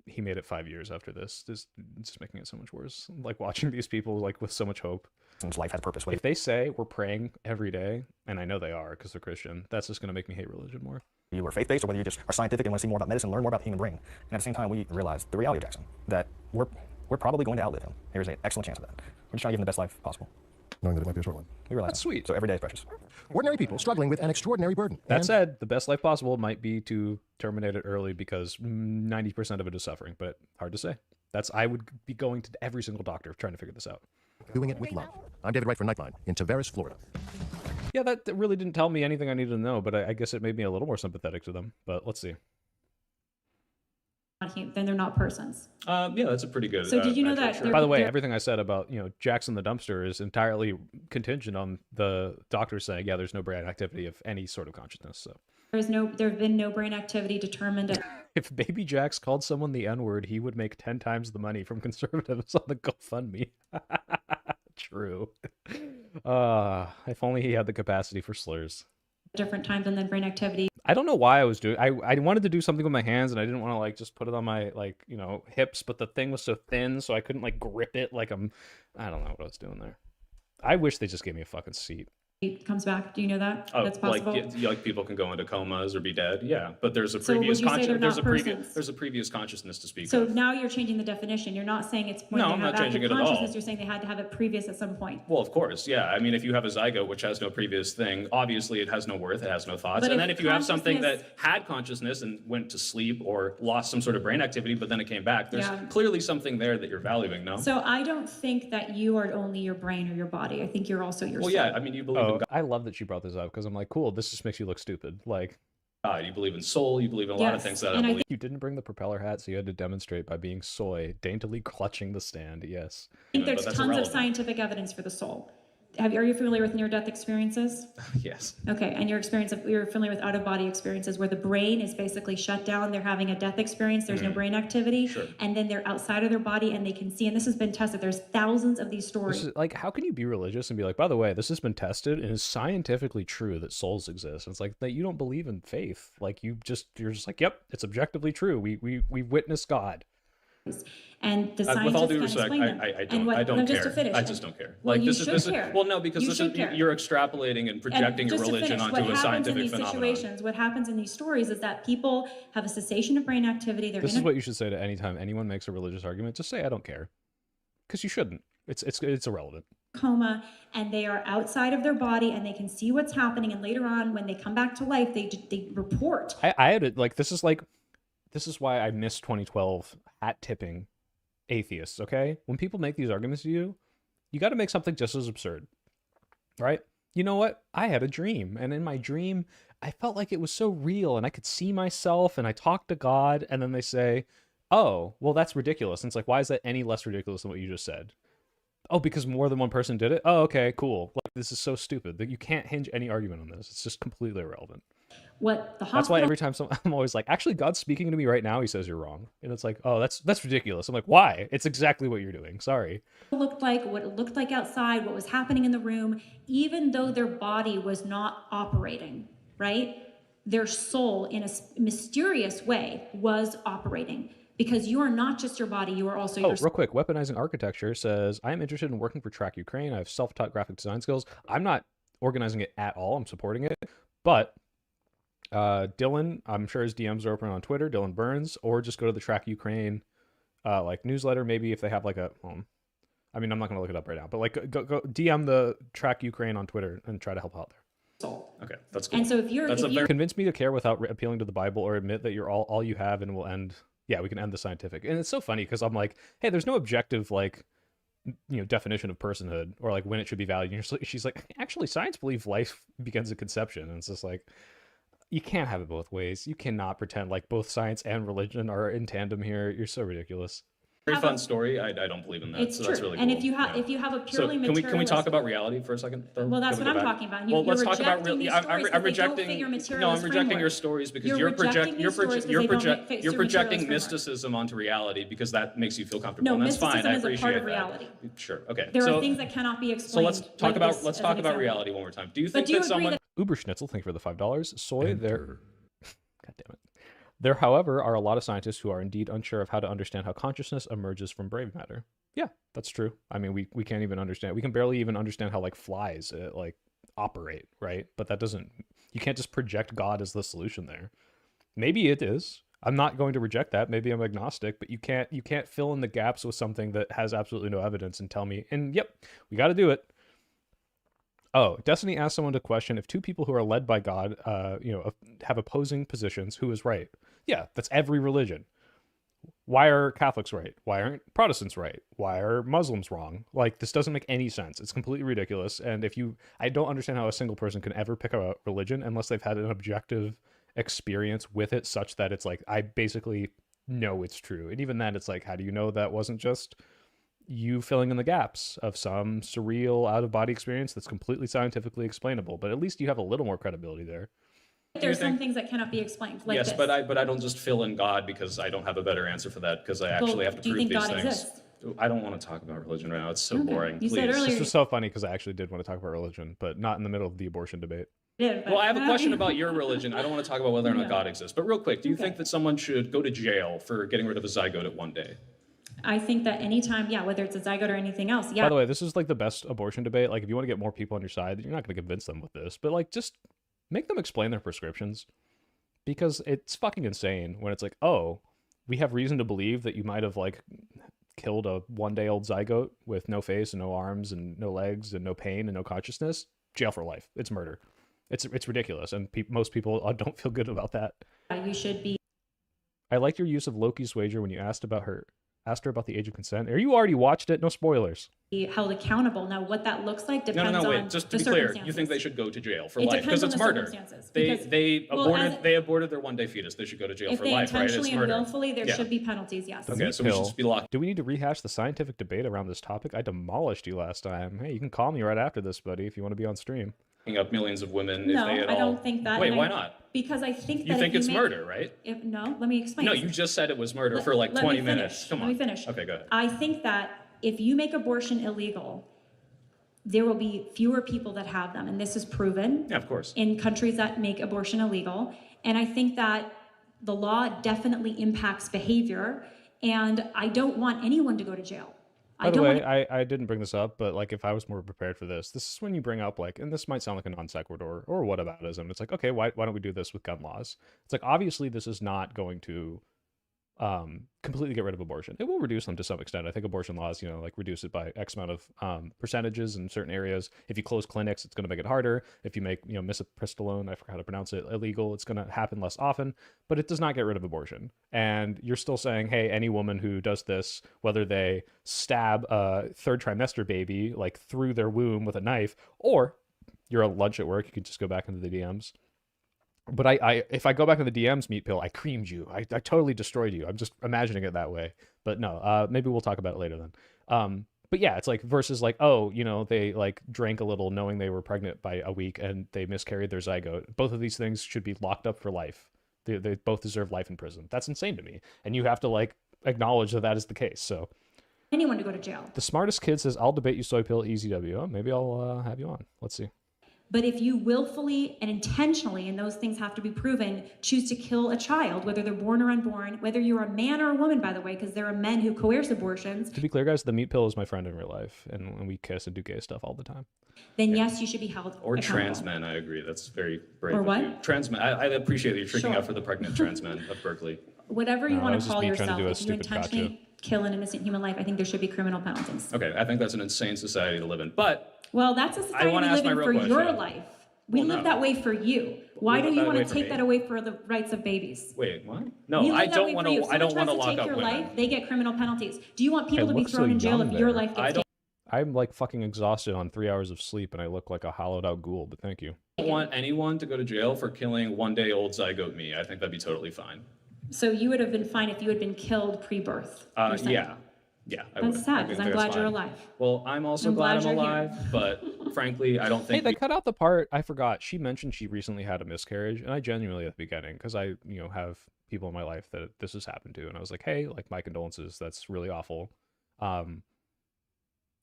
he made it 5 years after this is just making it so much worse. Like, watching these people, like, with so much hope. Since life has purpose. If they say we're praying every day, and I know they are because they're Christian, that's just going to make me hate religion more. You are faith-based or whether you just are scientific and want to see more about medicine, learn more about the human brain. And at the same time, we realize the reality of Jackson, that we're probably going to outlive him. There's an excellent chance of that. We're just trying to give him the best life possible. Knowing that it might be a short one. We realize That's sweet. So every day is precious. Ordinary people struggling with an extraordinary burden. That said, the best life possible might be to terminate it early because 90% of it is suffering, but hard to say. I would be going to every single doctor trying to figure this out. Doing it with love. I'm David Wright for Nightline in Tavares, Florida. Yeah, that really didn't tell me anything I needed to know, but I guess it made me a little more sympathetic to them. But let's see. Then they're not persons. Yeah, that's a pretty good. So did you know that? By the way, everything I said about Jackson the dumpster is entirely contingent on the doctor saying, yeah, there's no brain activity of any sort of consciousness. So there have been no brain activity determined. If Baby Jax called someone the N-word, he would make 10 times the money from conservatives on the GoFundMe. True. If only he had the capacity for slurs. Different times and then brain activity. I don't know why I was doing. I wanted to do something with my hands, and I didn't want to like just put it on my hips, but the thing was so thin, so I couldn't like grip it like I don't know what I was doing there. I wish they just gave me a fucking seat. It comes back. Do you know that? Oh, that's possible. Like people can go into comas or be dead. Yeah, but there's a So previous would you say they're not there's a previous consciousness to speak So of. now you're changing the definition. You're not saying it's when No, they I'm have not changing active it at all. consciousness. You're saying they had to have it previous at some point. Well, of course, yeah. I mean, if you have a zygote which has no previous thing, obviously it has no worth, it has no thoughts. But And if then if you have something that consciousness- had consciousness and went to sleep or lost some sort of brain activity, but then it came back, there's Yeah. clearly something there that you're valuing, no? So I don't think that you are only your brain or your body. I think you're also your Well, soul. yeah, I mean, you believe in God, I love that she brought this up because I'm like, cool, this just makes you look stupid. Like, you believe in soul, you believe in a lot of Yes, things that I and I believe. you didn't bring the propeller hat, so you had to demonstrate by being soy, daintily clutching the stand. Yes. I think But there's that's tons irrelevant. of scientific evidence for the soul. Are you familiar with near-death experiences? Yes. Okay, and you're familiar with out-of-body experiences where the brain is basically shut down, they're having a death experience, there's no brain activity, Sure. and then they're outside of their body and they can see, and this has been tested, there's thousands of these stories. This is, like, how can you be religious and be like, by the way, this has been tested and is scientifically true that souls exist? And it's like that you don't believe in faith. Like you're just like, yep, it's objectively true. We witnessed God. And the scientists with all due can't respect, explain them. I don't just care. to finish, I just don't care. Well, Like you this should is care. well, no, because You this should is care. you're extrapolating and projecting and your religion onto a scientific phenomenon. What happens in these stories is that people have a cessation of brain activity. This is what you should say to any time anyone makes a religious argument. Just say, I don't care. Because you shouldn't. It's irrelevant. Coma, and they are outside of their body and they can see what's happening, and later on when they come back to life they report. I had it like this is why I missed 2012 hat tipping atheists. Okay, when people make these arguments to you, you got to make something just as absurd, right? You know what? I had a dream, and in my dream I felt like it was so real and I could see myself, and I talked to God, and then they say, oh, well, that's ridiculous. And it's like, why is that any less ridiculous than what you just said? Oh, because more than one person did it? Oh, okay, cool. Like, this is so stupid that you can't hinge any argument on this. It's just completely irrelevant. What the hospital... That's why every time I'm always like, actually, God's speaking to me right now. He says you're wrong. And it's like, oh, that's ridiculous. I'm like, why? It's exactly what you're doing. Sorry. What it looked like outside, what was happening in the room, even though their body was not operating, right? Their soul, in a mysterious way, was operating. Because you are not just your body, you are also your... real quick, Weaponizing Architecture says, I am interested in working for Track Ukraine. I have self-taught graphic design skills. I'm not organizing it at all. I'm supporting it. But Dylan, I'm sure his DMs are open on Twitter, Dylan Burns, or just go to the Track Ukraine like newsletter. Maybe if they have like a... I mean, I'm not going to look it up right now. But like go DM the Track Ukraine on Twitter and try to help out there. Okay, that's cool. And so if you're... Convince me to care without appealing to the Bible, or admit that you're all you have, and we'll end... Yeah, we can end the scientific. And it's so funny because I'm like, hey, there's no objective, like, definition of personhood or like when it should be valued. And she's like, actually, science believes life begins at conception. And it's just like, you can't have it both ways. You cannot pretend like both science and religion are in tandem here. You're so ridiculous. Very fun story. I don't believe in that. It's so true. That's really cool. And if you have a purely materialist... Can we talk about reality for a second? Though? Well, that's what I'm talking about. You're let's talk about rejecting these stories because they don't fit your materialist No, I'm rejecting framework. your stories because You're projecting mysticism onto reality because that makes you feel comfortable. And that's fine. I appreciate part of that. reality. Sure. Okay. There are things that cannot be explained. So let's talk about reality one more time. Do you think that someone... Uber Schnitzel, thank you for the $5. Soy, there... God damn it. There, however, are a lot of scientists who are indeed unsure of how to understand how consciousness emerges from brain matter. Yeah, that's true. I mean, we can't even understand. We can barely even understand how like flies like operate, right? But that doesn't... You can't just project God as the solution there. Maybe it is. I'm not going to reject that. Maybe I'm agnostic, but you can't fill in the gaps with something that has absolutely no evidence and tell me, and yep, we got to do it. Oh, Destiny asked someone to question if two people who are led by God, have opposing positions, who is right? Yeah, that's every religion. Why are Catholics right? Why aren't Protestants right? Why are Muslims wrong? Like, this doesn't make any sense. It's completely ridiculous. And I don't understand how a single person can ever pick a religion unless they've had an objective experience with it such that it's like, I basically know it's true. And even then, it's like, how do you know that wasn't just you filling in the gaps of some surreal out-of-body experience that's completely scientifically explainable? But at least you have a little more credibility there. There's some things that cannot be explained. Like yes, this. but I don't just fill in God because I don't have a better answer for that because I actually have to prove these things. Exists? I don't want to talk about religion right now. It's so boring. You said earlier. This was so funny because I actually did want to talk about religion, but not in the middle of the abortion debate. Well, I have a question about your religion. I don't want to talk about whether or not God exists. But real quick, do you think that someone should go to jail for getting rid of a zygote at one day? I think that anytime, whether it's a zygote or anything else, By the way, this is like the best abortion debate. Like, if you want to get more people on your side, you're not going to convince them with this, but like, just make them explain their prescriptions, because it's fucking insane when it's like, oh, we have reason to believe that you might have like killed a one-day-old zygote with no face and no arms and no legs and no pain and no consciousness. Jail for life. It's murder. It's ridiculous, and most people don't feel good about that. You should be. I liked your use of Loki's wager when you asked about her asked her about the age of consent. Or you already watched it? No spoilers. Be held accountable. Now, what that looks like No, depends wait. on Just to the be clear, circumstances. you think they should go to jail for It life depends because on it's the murder. circumstances, They aborted their one-day fetus. They should go to jail If for they life, right? It's intentionally and murder. willfully, there Yeah. should be penalties, yes. Okay, so we should just be locked. Do we need to rehash the scientific debate around this topic? I demolished you last time. Hey, you can call me right after this, buddy, if you want to be on stream. Up millions of women No, if they at I all. don't think that. Wait, and why not? Because I think that You think if it's make- murder, right? No, let me explain. No, you just said it was murder for like Let 20 me finish. minutes. Come on. Let me finish. Okay, go ahead. I think that if you make abortion illegal, there will be fewer people that have them, and this is proven. Yeah, of course. In countries that make abortion illegal, and I think that the law definitely impacts behavior, and I don't want anyone to go to jail. By the way, I didn't bring this up, but like if I was more prepared for this, this is when you bring up like, and this might sound like a non sequitur or whataboutism. It's like, okay, why don't we do this with gun laws? It's like, obviously this is not going to completely get rid of abortion. It will reduce them to some extent. I think abortion laws, you know, like reduce it by X amount of percentages in certain areas. If you close clinics, it's going to make it harder. If you make, you know, misoprostolone, I forgot how to pronounce it, illegal, it's going to happen less often, but it does not get rid of abortion. And you're still saying, hey, any woman who does this, whether they stab a third trimester baby like through their womb with a knife, or you're at lunch at work, you could just go back into the DMs. But if I go back in the DMs, Meat Pill, I creamed you. I totally destroyed you. I'm just imagining it that way. But no, maybe we'll talk about it later then. But yeah, it's like versus like, oh, you know, they like drank a little knowing they were pregnant by a week and they miscarried their zygote. Both of these things should be locked up for life. They both deserve life in prison. That's insane to me. And you have to like acknowledge that that is the case. So anyone to go to jail. The Smartest Kid says, I'll debate you, Soy Pill, EZW. Oh, maybe I'll have you on. Let's see. But if you willfully and intentionally, and those things have to be proven, choose to kill a child, whether they're born or unborn, whether you're a man or a woman, by the way, because there are men who coerce abortions. To be clear, guys, the Meat Pill is my friend in real life, and we kiss and do gay stuff all the time. Then yes, you should be held Or accountable. trans men, I agree. That's very brave Or of what? you. Trans men, I appreciate that you're freaking Sure. out for the pregnant trans men of Berkeley. Whatever you No, that want was to just call me trying to yourself, do a if you stupid intentionally kill an innocent human life, I think there should be criminal penalties. Okay, I think that's an insane society to live in. But Well, that's a I society wanna we ask live my in real for your question. life. We Well, live no. that way for you. Why live do that you way want for to take me. that away for the rights of babies? wait, what? No, We live I that don't way want for you. to. If I don't someone want to tries to lock take up your women. life, they get criminal penalties. Do you want people I to be look so thrown in jail young if your there. life I gets don't. I'm like fucking exhausted on 3 hours of sleep, and I look like a hollowed out ghoul, but thank you. I don't want anyone to go to jail for killing one-day-old zygote me. I think that'd be totally fine. So you would have been fine if you had been killed pre-birth. you're saying. Yeah, I That's would. sad, I 'cause think I'm that's glad you're fine. alive. Well, I'm also I'm glad glad I'm you're here. alive, but frankly, I don't Hey, think. they cut out the part I forgot. She mentioned she recently had a miscarriage, and I genuinely at the beginning, because I, you know, have people in my life that this has happened to, and I was like, hey, like my condolences. That's really awful.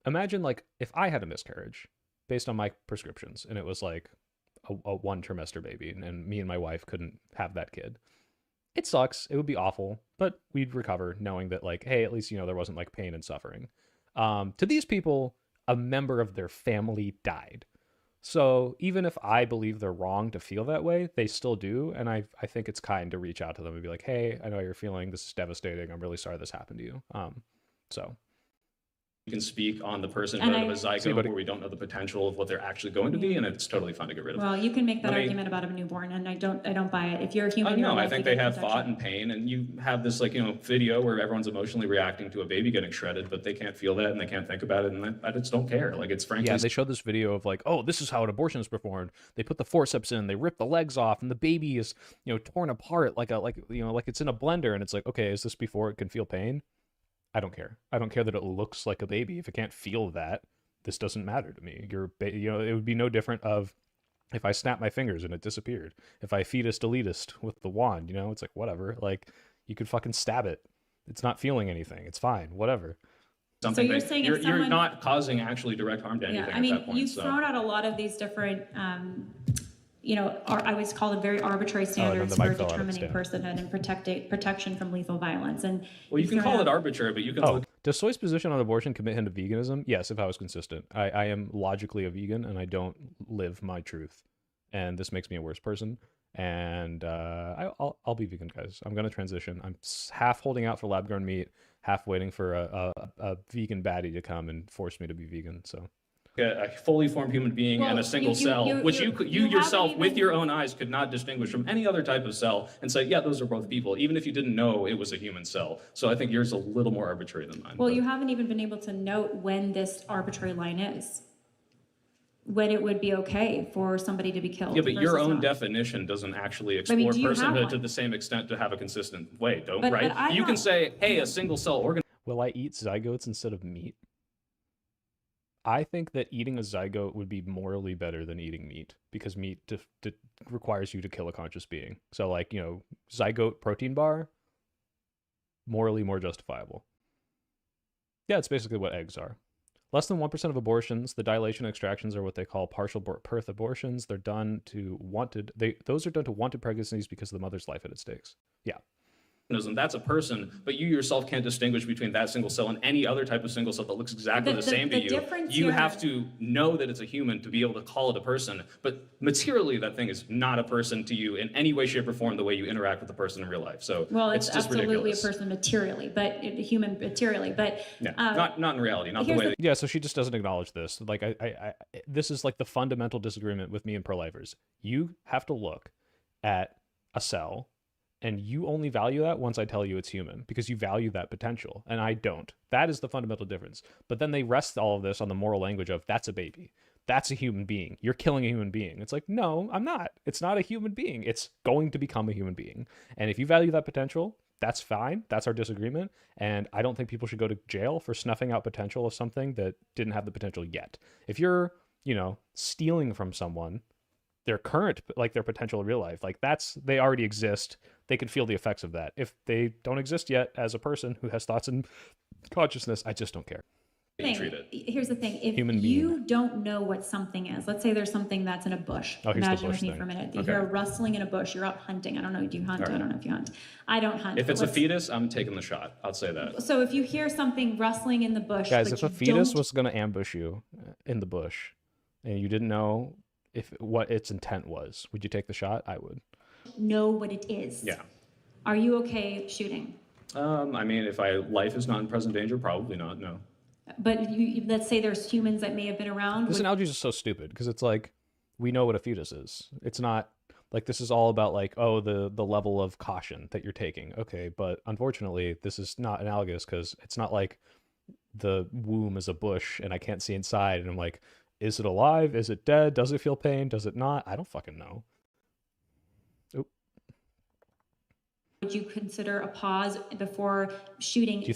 Imagine like if I had a miscarriage based on my prescriptions, and it was like a one trimester baby, and me and my wife couldn't have that kid. It sucks. It would be awful, but we'd recover knowing that like, hey, at least, you know, there wasn't like pain and suffering. To these people, a member of their family died. So even if I believe they're wrong to feel that way, they still do. And I think it's kind to reach out to them and be like, hey, I know how you're feeling. This is devastating. I'm really sorry this happened to you. So we can speak on the personhood And of a I- zygote where we don't know the potential of what they're actually going to be, and it's totally fine to get rid of. Well, you can make that Let me- argument about a newborn, and I don't buy it. If you're a human, you're No, I alive, think you they get have protection. thought and pain, and you have this like, you know, video where everyone's emotionally reacting to a baby getting shredded, but they can't feel that and they can't think about it, and I just don't care. Like, it's frankly. yeah, they showed this video of like, oh, this is how an abortion is performed. They put the forceps in, they rip the legs off, and the baby is, you know, torn apart like it's in a blender. And it's like, okay, is this before it can feel pain? I don't care. I don't care that it looks like a baby. If it can't feel that, this doesn't matter to me. You know, it would be no different of if I snap my fingers and it disappeared. If I fetus deletist with the wand, you know, it's like whatever. Like you could fucking stab it. It's not feeling anything. It's fine. Whatever. something So you're that saying if you're someone- not causing actually direct harm to anything Yeah, I at mean, that point. you've so. thrown out a lot of these different, you know, I would call them very arbitrary standards the mic for fell out of its determining stand. personhood and protection from lethal violence. And Well, you you've can thrown call it out- arbitrary, but you can Oh, look. does Soy's position on abortion commit him to veganism? Yes, if I was consistent. I am logically a vegan, and I don't live my truth. And this makes me a worse person. And I'll be vegan, guys. I'm going to transition. I'm half holding out for lab-grown meat, half waiting for a vegan baddie to come and force me to be vegan. So a fully formed human being and a single cell, which you yourself with your own eyes could not distinguish from any other type of cell and say, yeah, those are both people, even if you didn't know it was a human cell. So I think yours is a little more arbitrary than mine. Well, you haven't even been able to note when this arbitrary line is. When it would be okay for somebody to be killed. Yeah, but your own not. definition doesn't actually explore personhood to the same extent to have a consistent way, right? You can say, hey, a single cell organ. Will I eat zygotes instead of meat? I think that eating a zygote would be morally better than eating meat, because meat requires you to kill a conscious being. So, like, you know, zygote protein bar, morally more justifiable. Yeah, it's basically what eggs are. Less than 1% of abortions, the dilation extractions are what they call partial birth abortions. They're done to those are done to wanted pregnancies because of the mother's life at stakes. Yeah. That's a person, but you yourself can't distinguish between that single cell and any other type of single cell that looks exactly the same to you. You have to know that it's a human to be able to call it a person, but materially that thing is not a person to you in any way, shape, or form the way you interact with the person in real life. So well, it's just absolutely ridiculous. A person materially, but a human materially, but yeah, not in reality, not the way. Yeah, so she just doesn't acknowledge this. Like this is like the fundamental disagreement with me and pro-lifers. You have to look at a cell, and you only value that once I tell you it's human, because you value that potential, and I don't. That is the fundamental difference. But then they rest all of this on the moral language of, that's a baby. That's a human being. You're killing a human being. It's like, no, I'm not. It's not a human being. It's going to become a human being. And if you value that potential, that's fine. That's our disagreement. And I don't think people should go to jail for snuffing out potential of something that didn't have the potential yet. If you're, you know, stealing from someone, their current, like their potential in real life, like they already exist. They can feel the effects of that. If they don't exist yet as a person who has thoughts and consciousness, I just don't care. Here's the thing. If you don't know what something is, let's say there's something that's in a bush. Imagine with me for a minute. You hear a rustling in a bush. You're out hunting. I don't know. Do you hunt? Right. I don't know if you hunt. I don't hunt. If it's a fetus, I'm taking the shot. I'll say that. So if you hear something rustling in the bush, guys, if a fetus was going to ambush you in the bush and you didn't know what its intent was, would you take the shot? I would. Know what it is. Yeah. Are you okay shooting? I mean, if life is not in present danger, probably not. No. But let's say there's humans that may have been around. This analogy is just so stupid, because it's like, we know what a fetus is. It's not like, this is all about like, oh, the level of caution that you're taking. Okay, but unfortunately, this is not analogous, because it's not like the womb is a bush and I can't see inside and I'm like, is it alive? Is it dead? Does it feel pain? Does it not? I don't fucking know. Oop. Would you consider a pause before shooting? Do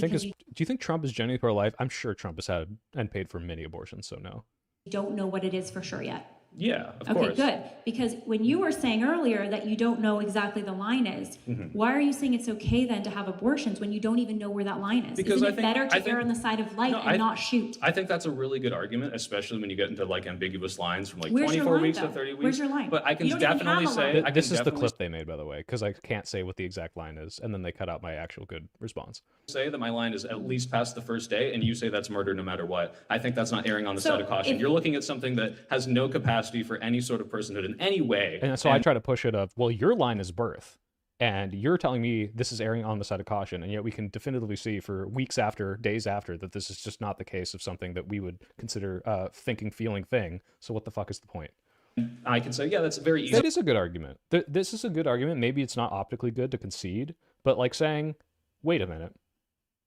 you think Trump is genuinely pro-life? I'm sure Trump has had and paid for many abortions, so no. You don't know what it is for sure yet. Yeah, of course. Okay, good. Because when you were saying earlier that you don't know exactly the line is, why are you saying it's okay then to have abortions when you don't even know where that line is? Because Isn't it better to err on the side of life and not shoot? I think that's a really good argument, especially when you get into like ambiguous lines from like Where's 24 line, weeks though? to 30 weeks. Where's your line? But I can definitely say this is the clip they made, by the way, because I can't say what the exact line is, and then they cut out my actual good response. Say that my line is at least past the first day, and you say that's murder no matter what. I think that's not erring on the side of caution. You're looking at something that has no capacity for any sort of personhood in any way. And so I try to push it of, well, your line is birth, and you're telling me this is erring on the side of caution, and yet we can definitively see for weeks after, days after, that this is just not the case of something that we would consider a thinking, feeling thing. So what the fuck is the point? I can say, yeah, that's very easy. That is a good argument. This is a good argument. Maybe it's not optically good to concede, but like saying, wait a minute,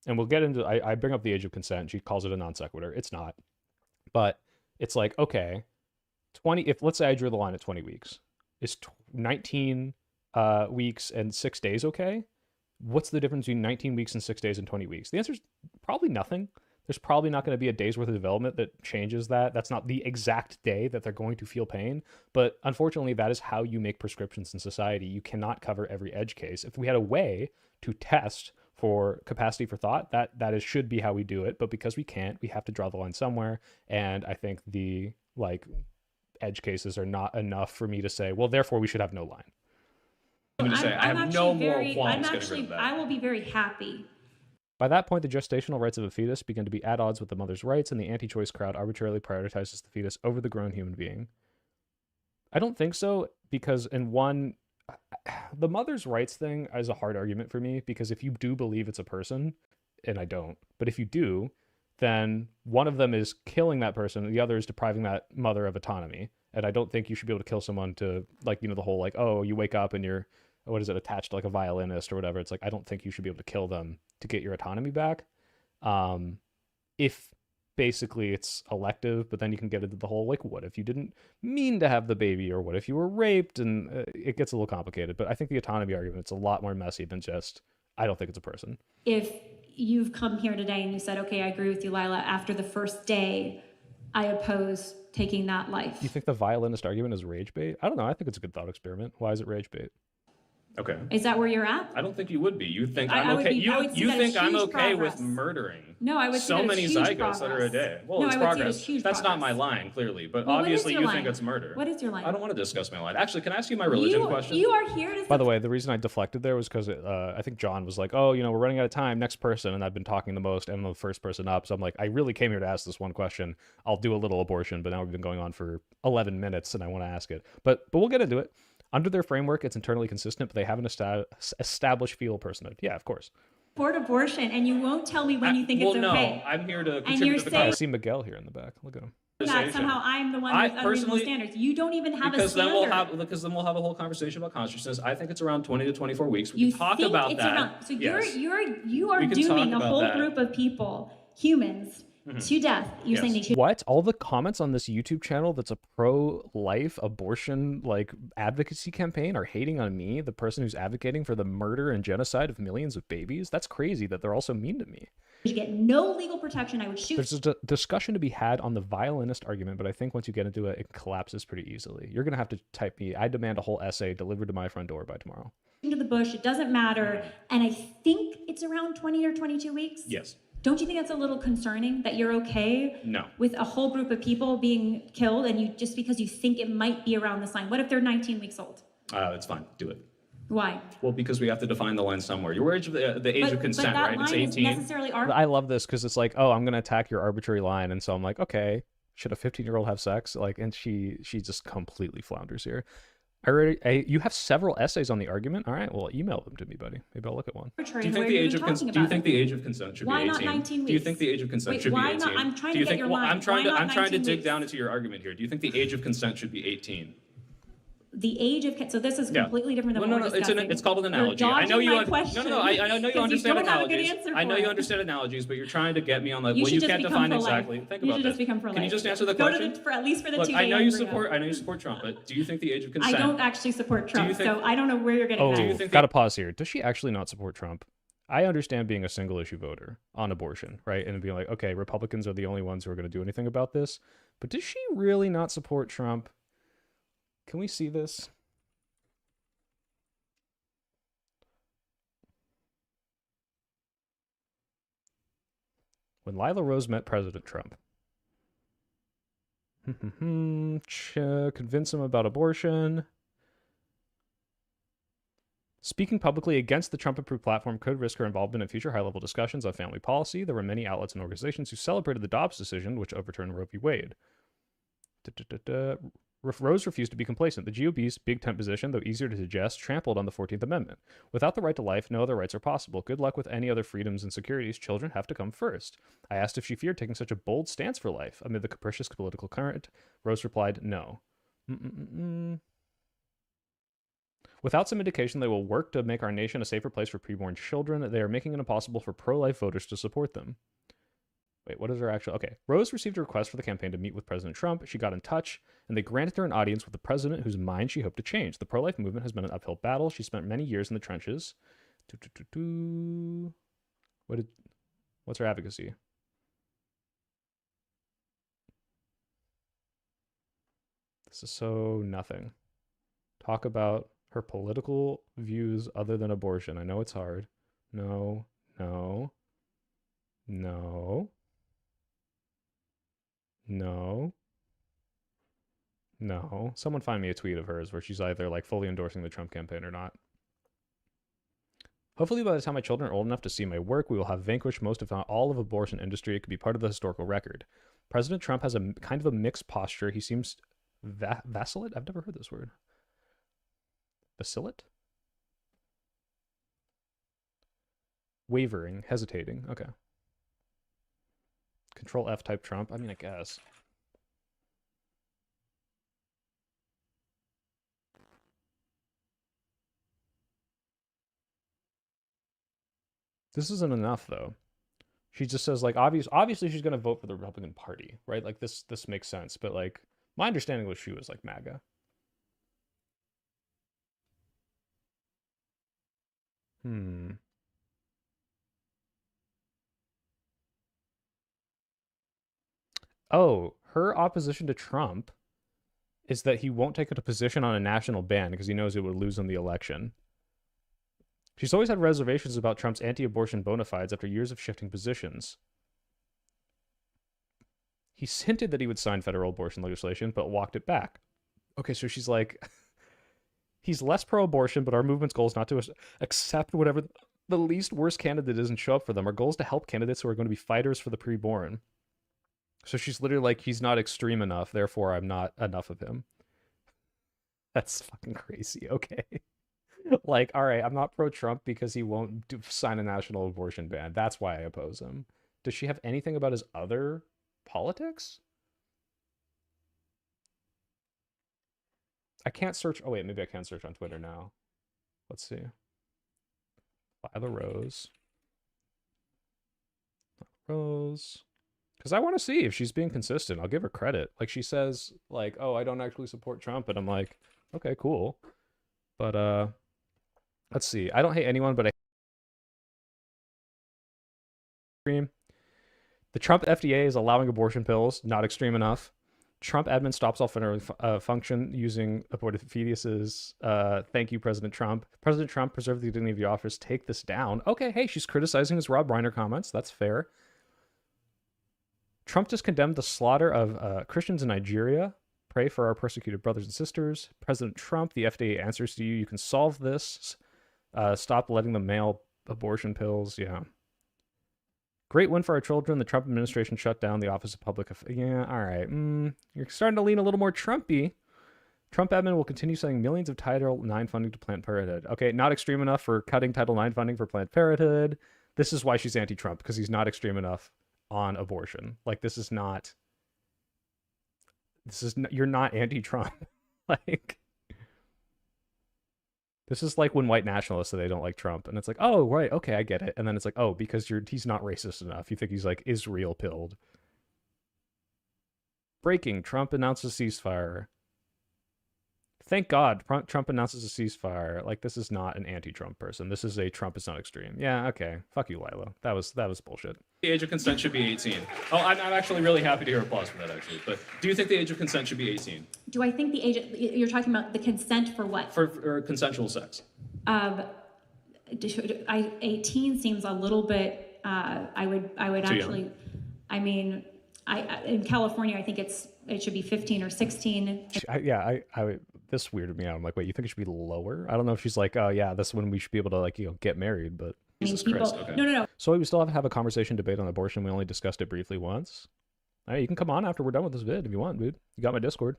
and we'll get into, I bring up the age of consent. She calls it a non sequitur. It's not. But it's like, okay, if let's say I drew the line at 20 weeks, is 19 weeks and 6 days okay? What's the difference between 19 weeks and 6 days and 20 weeks? The answer is probably nothing. There's probably not going to be a day's worth of development that changes that. That's not the exact day that they're going to feel pain. But unfortunately, that is how you make prescriptions in society. You cannot cover every edge case. If we had a way to test for capacity for thought, that should be how we do it. But because we can't, we have to draw the line somewhere. And I think the edge cases are not enough for me to say, well, therefore we should have no line. I have no moral qualms getting rid of that. I will be very happy. By that point, the gestational rights of a fetus begin to be at odds with the mother's rights, and the anti-choice crowd arbitrarily prioritizes the fetus over the grown human being. I don't think so, because the mother's rights thing is a hard argument for me, because if you do believe it's a person, and I don't, but if you do, then one of them is killing that person, and the other is depriving that mother of autonomy. And I don't think you should be able to kill someone to, like, you know, the whole, like, oh, you wake up and you're, what is it, attached to like a violinist or whatever. It's like, I don't think you should be able to kill them to get your autonomy back. If basically it's elective, but then you can get into the whole, like, what if you didn't mean to have the baby, or what if you were raped, and it gets a little complicated. But I think the autonomy argument's a lot more messy than just, I don't think it's a person. If you've come here today and you said, okay, I agree with you, Lila, after the first day, I oppose taking that life. You think the violinist argument is rage bait? I don't know. I think it's a good thought experiment. Why is it rage bait? Okay. Is that where you're at? I don't think you would be. You think I I'm would okay. be- I would see You that as think I'm huge okay progress. with murdering? No, I would see so that as many huge zygotes that are a progress. day. Well, No, it's I would see it progress. as huge That's not progress. my line, clearly, but Well, what is obviously your you line? think it's murder. What is your line? I don't want to discuss my line. Actually, can I ask you my religion question? You are here to. By the way, the reason I deflected there was because I think John was like, oh, you know, we're running out of time. Next person. And I've been talking the most, and I'm the first person up. So I'm like, I really came here to ask this one question. I'll do a little abortion, but now we've been going on for 11 minutes, and I want to ask it. But we'll get into it. Under their framework, it's internally consistent, but they have an established fetal personhood. Yeah, of course. Support abortion, and you won't tell me when you think well, it's okay. no, I'm here to you're contribute to the saying- I conversation. see Miguel here in the back. Look at him. That somehow I'm the one with unreasonable standards. You don't even have a standard. Because then we'll have a whole conversation about consciousness. I think it's around 20 to 24 weeks. We You can talk think about it's that. around, so Yes. you are We can dooming talk a about whole that. group of people, humans, to death. You're saying they should. What? All the comments on this YouTube channel that's a pro-life abortion like advocacy campaign are hating on me, the person who's advocating for the murder and genocide of millions of babies? That's crazy that they're also mean to me. You get no legal protection. I would shoot. There's a discussion to be had on the violinist argument, but I think once you get into it, it collapses pretty easily. You're going to have to type me, I demand a whole essay delivered to my front door by tomorrow. Into the bush. It doesn't matter. And I think it's around 20 or 22 weeks. Yes. Don't you think that's a little concerning that you're okay No. with a whole group of people being killed, and you just because you think it might be around this line? What if they're 19 weeks old? It's fine. Do it. Why? Well, because we have to define the line somewhere. Your age of the age of consent, but that right? It's line 18. is necessarily I love this because it's like, oh, I'm going to attack your arbitrary line. And so I'm like, okay, should a 15-year-old have sex? Like, and she just completely flounders here. You have several essays on the argument. All right, well, email them to me, buddy. Maybe I'll look at one. Do you think the age of consent? Do you think the age of consent should Why be 18? not 19 weeks? Do you think the age of consent should be 18? Not? I'm trying Do to you get think? your Well, line. I'm trying Why to not dig 19 weeks? down into your argument here. Do you think the age of consent should be 18? The age of so this is completely different than Well, what we're discussing. it's called an analogy. You're I know you. dodging my question I know you because understand don't have a good analogies. answer I know for you it. understand analogies, but you're trying to get me on like, You well, should you just can't become define pro-life. exactly. Think You about should just this. become pro-life. Can you just answer the Go to question? for at least for the Look, 2 I know you days, support. I know you support Trump, but do you think the age of consent? I don't actually support Trump, think- so I don't know where you're getting Oh, that. gotta pause here. Does she actually not support Trump? I understand being a single issue voter on abortion, right? And being like, okay, Republicans are the only ones who are going to do anything about this. But does she really not support Trump? Can we see this? When Lila Rose met President Trump. Convince him about abortion. Speaking publicly against the Trump-approved platform could risk her involvement in future high-level discussions on family policy. There were many outlets and organizations who celebrated the Dobbs decision, which overturned Roe v. Wade. Rose refused to be complacent. The GOP's big tent position, though easier to digest, trampled on the 14th Amendment. Without the right to life, no other rights are possible. Good luck with any other freedoms and securities. Children have to come first. I asked if she feared taking such a bold stance for life amid the capricious political current. Rose replied, no. Without some indication they will work to make our nation a safer place for preborn children, they are making it impossible for pro-life voters to support them. Wait, what is her actual... Okay. Rose received a request for the campaign to meet with President Trump. She got in touch, and they granted her an audience with the president whose mind she hoped to change. The pro-life movement has been an uphill battle. She spent many years in the trenches. What's her advocacy? This is so nothing. Talk about her political views other than abortion. I know it's hard. No. Someone find me a tweet of hers where she's either like fully endorsing the Trump campaign or not. Hopefully by the time my children are old enough to see my work, we will have vanquished most, if not all, of abortion industry. It could be part of the historical record. President Trump has a kind of a mixed posture. He seems vacillate? I've never heard this word. Vacillate? Wavering, hesitating. Okay. Control F type Trump. I mean, I guess. This isn't enough though. She just says like obviously she's gonna vote for the Republican Party, right? Like this makes sense. But like my understanding was she was like MAGA. Oh, her opposition to Trump is that he won't take a position on a national ban because he knows it would lose in the election. She's always had reservations about Trump's anti-abortion bona fides after years of shifting positions. He hinted that he would sign federal abortion legislation, but walked it back. Okay, so she's like, he's less pro-abortion, but our movement's goal is not to accept whatever the least worst candidate is and show up for them. Our goal is to help candidates who are going to be fighters for the preborn. So she's literally like, he's not extreme enough, therefore I'm not enough of him. That's fucking crazy. Okay. Like, all right, I'm not pro-Trump because he won't sign a national abortion ban. That's why I oppose him. Does she have anything about his other politics? I can't search. Oh, wait, maybe I can search on Twitter now. Let's see. Lila Rose. Rose. Because I want to see if she's being consistent. I'll give her credit. Like, she says, like, oh, I don't actually support Trump. And I'm like, okay, cool. But, let's see. I don't hate anyone, but I hate the Trump FDA is allowing abortion pills, not extreme enough. Trump admin stops all function using aborted fetuses. Thank you, President Trump. President Trump, preserve the dignity of your office. Take this down. Okay, hey, she's criticizing his Rob Reiner comments. That's fair. Trump just condemned the slaughter of Christians in Nigeria. Pray for our persecuted brothers and sisters. President Trump, the FDA answers to you. You can solve this. Stop letting them mail abortion pills. Yeah. Great win for our children. The Trump administration shut down the Office of Public Affairs. Yeah, all right. You're starting to lean a little more Trumpy. Trump admin will continue sending millions of Title IX funding to Planned Parenthood. Okay, not extreme enough for cutting Title IX funding for Planned Parenthood. This is why she's anti-Trump, because he's not extreme enough on abortion. Like, this is not, you're not anti-Trump. Like, this is like when white nationalists say they don't like Trump, and it's like, oh, right, okay, I get it. And then it's like, oh, because he's not racist enough. You think he's like Israel pilled. Breaking, Trump announces ceasefire. Thank God, Trump announces a ceasefire. Like, this is not an anti-Trump person. This is a Trump is not extreme. Yeah, okay. Fuck you, Lila. That was bullshit. The age of consent should be 18. Oh, I'm actually really happy to hear applause for that, actually. But do you think the age of consent should be 18? Do I think the age, you're talking about the consent for what? For consensual sex. 18 seems a little bit, I would actually, young. I mean, in California, I think it should be 15 or 16. This weirded me out. I'm like, wait, you think it should be lower? I don't know if she's like, oh yeah, this is when we should be able to, like, you know, get married, but Jesus Christ. Okay. No. So we still have to have a conversation debate on abortion. We only discussed it briefly once. All right, you can come on after we're done with this vid if you want, dude. You got my Discord.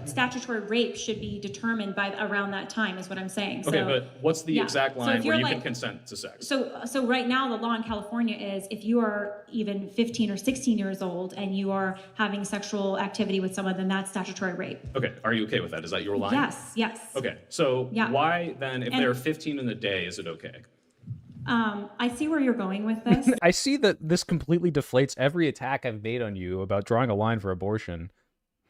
Statutory rape should be determined by around that time, is what I'm saying. Okay, but what's the exact line where you can consent to sex? So right now, the law in California is if you are even 15 or 16 years old and you are having sexual activity with someone, then that's statutory rape. Okay, are you okay with that? Is that your line? Yes. Okay, so why then, if they're 15 in the day, is it okay? I see where you're going with this. I see that this completely deflates every attack I've made on you about drawing a line for abortion.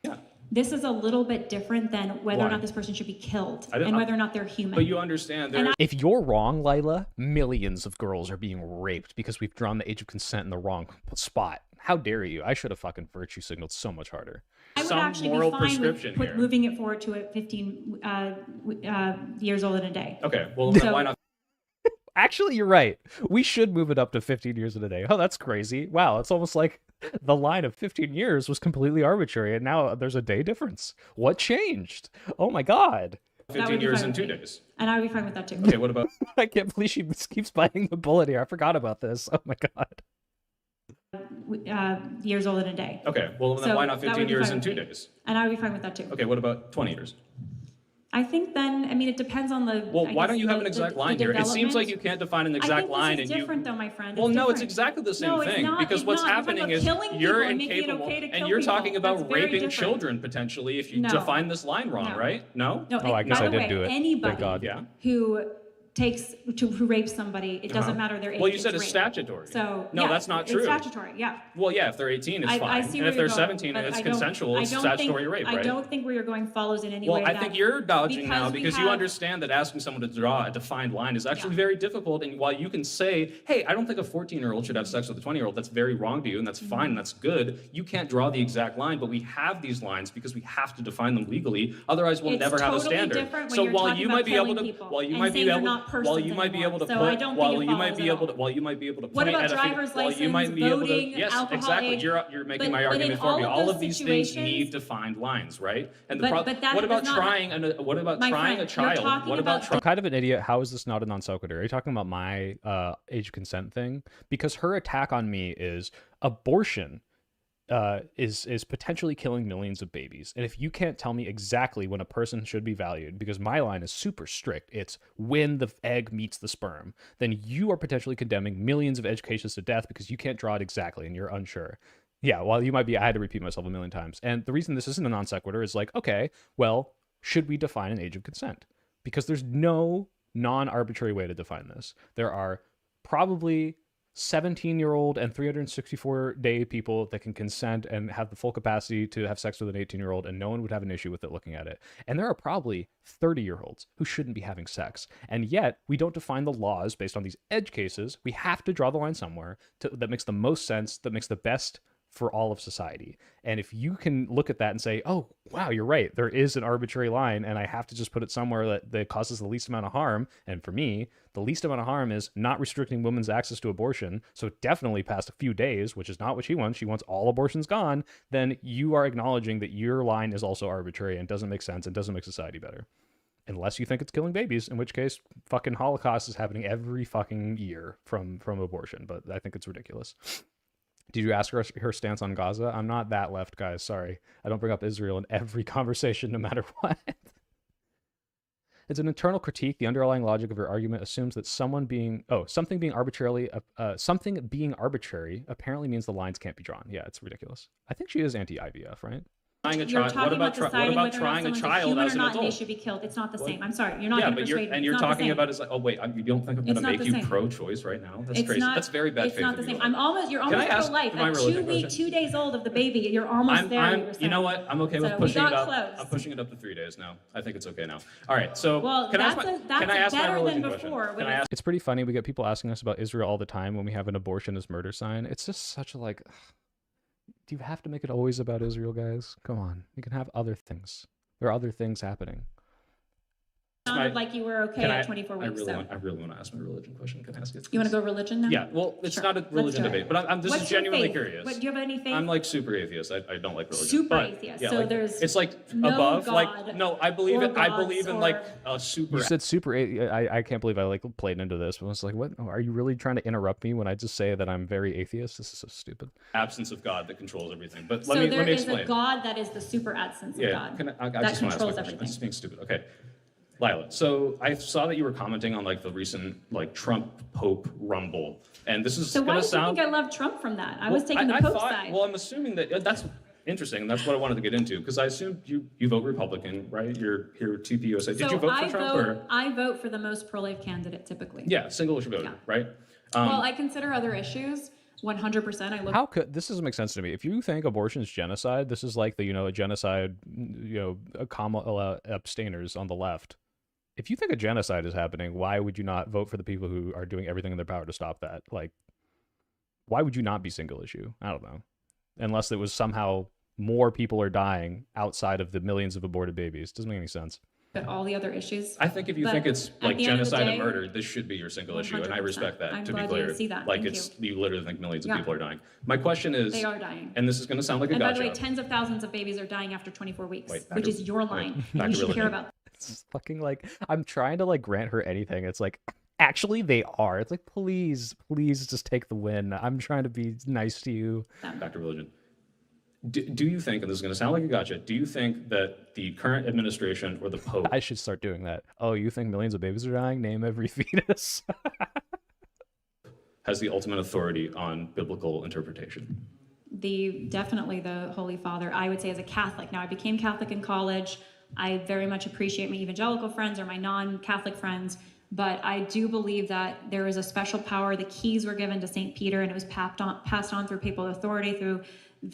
Yeah. This is a little bit different than whether or not this person should be killed and whether or not they're human. But you understand if you're wrong, Lila, millions of girls are being raped because we've drawn the age of consent in the wrong spot. How dare you? I should have fucking virtue signaled so much harder. I would actually be fine with moving it forward to a 15 years old in a day. Okay, well, then why not? Actually, you're right. We should move it up to 15 years in a day. Oh, that's crazy. Wow, it's almost like the line of 15 years was completely arbitrary, and now there's a day difference. What changed? Oh my God. 15 years and 2 days. And I would be fine with that too. Okay, what about? I can't believe she keeps biting the bullet here. I forgot about this. Oh my God. Years old in a day. Okay, well, then why not 15 years and 2 days? And I would be fine with that too. Okay, what about 20 years? I think then, I mean, it depends on the. Well, I why guess don't you have an the exact line here? It seems like you can't define an exact line, this is different, though, my friend. Well, It's no, it's different. exactly the same No, it's thing. not. Because It's what's not. We're talking happening about is killing you're people and making it incapable, okay to and kill you're people. talking about That's very raping different. children potentially if you No. define this line wrong, No. right? No. No, Oh, I guess by I the did way, do it. Thank anybody God. Yeah. who who rapes somebody, it doesn't matter their age. Well, you said it's it's rape. statutory. So no, yeah, that's not true. It's statutory, yeah. Well, yeah, if they're 18, it's I fine. see And where if they're you're going, 17 and but it's I don't- consensual, it's I don't statutory think, rape, I right? don't think where you're going follows in any way. Well, I think you're dodging now because you have- understand that asking someone to draw a defined line is actually very difficult. And while you can say, hey, I don't think a 14-year-old should have sex with a 20-year-old, that's very wrong to you, and that's fine, and that's good. You can't draw the exact line, but we have these lines because we have to define them legally. Otherwise, we'll never have a totally standard. different when So you're while talking you about might be able killing to, people while you and might be saying they're able, not while persons you might be able to anymore. So I put, don't while think it you might follows be at able to, all. while you might be able to What point about at a driver's while you might license, be able to, voting, yes, alcohol exactly. age? You're making my But argument in for all me. of All those of these things situations- need defined lines, right? And the But- problem. but that What about does not- trying? What about My trying friend, a you're child? talking What about about trying? I'm kind of an idiot. How is this not a non sequitur? Are you talking about my age of consent thing? Because her attack on me is abortion is potentially killing millions of babies. And if you can't tell me exactly when a person should be valued, because my line is super strict, it's when the egg meets the sperm, then you are potentially condemning millions of edge cases to death because you can't draw it exactly and you're unsure. Yeah, well, you might be, I had to repeat myself a million times. And the reason this isn't a non sequitur is like, okay, well, should we define an age of consent? Because there's no non-arbitrary way to define this. There are probably 17-year-old and 364-day people that can consent and have the full capacity to have sex with an 18-year-old, and no one would have an issue with it looking at it. And there are probably 30-year-olds who shouldn't be having sex. And yet, we don't define the laws based on these edge cases. We have to draw the line somewhere that makes the most sense, that makes the best for all of society. And if you can look at that and say, oh, wow, you're right, there is an arbitrary line, and I have to just put it somewhere that causes the least amount of harm. And for me, the least amount of harm is not restricting women's access to abortion. So definitely past a few days, which is not what she wants. She wants all abortions gone. Then you are acknowledging that your line is also arbitrary and doesn't make sense and doesn't make society better. Unless you think it's killing babies, in which case fucking Holocaust is happening every fucking year from abortion. But I think it's ridiculous. Did you ask her stance on Gaza? I'm not that left, guys. Sorry. I don't bring up Israel in every conversation, no matter what. It's an internal critique. The underlying logic of your argument assumes that something being arbitrary apparently means the lines can't be drawn. Yeah, it's ridiculous. I think she is anti-IVF, right? You're talking about deciding whether or not trying a someone's child human as or an not and they adult? should be killed. It's not the same. I'm sorry. You're not going to but persuade me. you're It's not the talking same. about is like, oh wait, you don't think I'm going It's to not make the you same. pro-choice right now? That's It's crazy. not. That's very bad It's faith not the of you. same. You're Can I almost ask pro-life. my At religion question? 2 days old of the baby, you're almost there. You were You know saying. what? I'm okay So with we pushing it got up. close. I'm pushing it up to 3 days now. I think it's okay now. All right. So Well, can I ask that's my, can I ask my better religion than question? before. Can when I ask? It's pretty funny. We get people asking us about Israel all the time when we have an abortion as murder sign. It's just such a like, do you have to make it always about Israel, guys? Come on. You can have other things. There are other things happening. Sounded like you were okay at 24 weeks. I really want to ask my religion question. Can I ask it? You want to go religion now? Yeah. Well, it's Sure. not a Let's religion do it. debate, but I'm this What's is your genuinely faith? curious. What, do you have any faith? I'm like super atheist. I don't like religion. Super but, atheist. Yeah, So like, there's it's like no above. God Like no, I believe or it. I gods believe in or- like a super. You said super. I can't believe I like played into this. But I was like, what? Are you really trying to interrupt me when I just say that I'm very atheist? This is so stupid. Absence of God that controls everything. But So let me there is explain. a God that is the super absence of Yeah, God. I that just want to ask my controls question. everything. I'm just being stupid. Okay. Lila, so I saw that you were commenting on like the recent like Trump Pope rumble, and this is So why gonna did you sound. think I love Trump from that? I was taking the I Pope thought, side. Well, I'm assuming that that's interesting, and that's what I wanted to get into because I assumed you vote Republican, right? You're here TPUSA. Did you vote for Trump? I vote for the most pro-life candidate typically. Yeah, single issue voter, Yeah. right? Well, I consider other issues 100%. I look. How could this doesn't make sense to me? If you think abortion is genocide, this is like the a genocide, Kamala abstainers on the left. If you think a genocide is happening, why would you not vote for the people who are doing everything in their power to stop that? Like, why would you not be single issue? I don't know. Unless it was somehow more people are dying outside of the millions of aborted babies. Doesn't make any sense. But all the other issues. I think if you But think it's at like the end of the genocide and day, murder, this should be your single issue, and I 100%. respect that. I'm To be glad clear, you see that. like Thank you literally think millions of Yeah. people are dying. My question is, They are dying. and this is going to sound like a And by gotcha. the way, tens of thousands of babies are dying after 24 weeks, Wait, which is your line. back You to should care religion. about. It's fucking like I'm trying to like grant her anything. It's like actually they are. It's like please just take the win. I'm trying to be nice to you. Back to religion. Do you think, and this is going to sound like a gotcha, do you think that the current administration or the Pope I should start doing that. Oh, you think millions of babies are dying? Name every fetus. has the ultimate authority on biblical interpretation? Definitely the Holy Father, I would say, as a Catholic. Now, I became Catholic in college. I very much appreciate my evangelical friends or my non-Catholic friends, but I do believe that there is a special power. The keys were given to St. Peter, and it was passed on through papal authority, through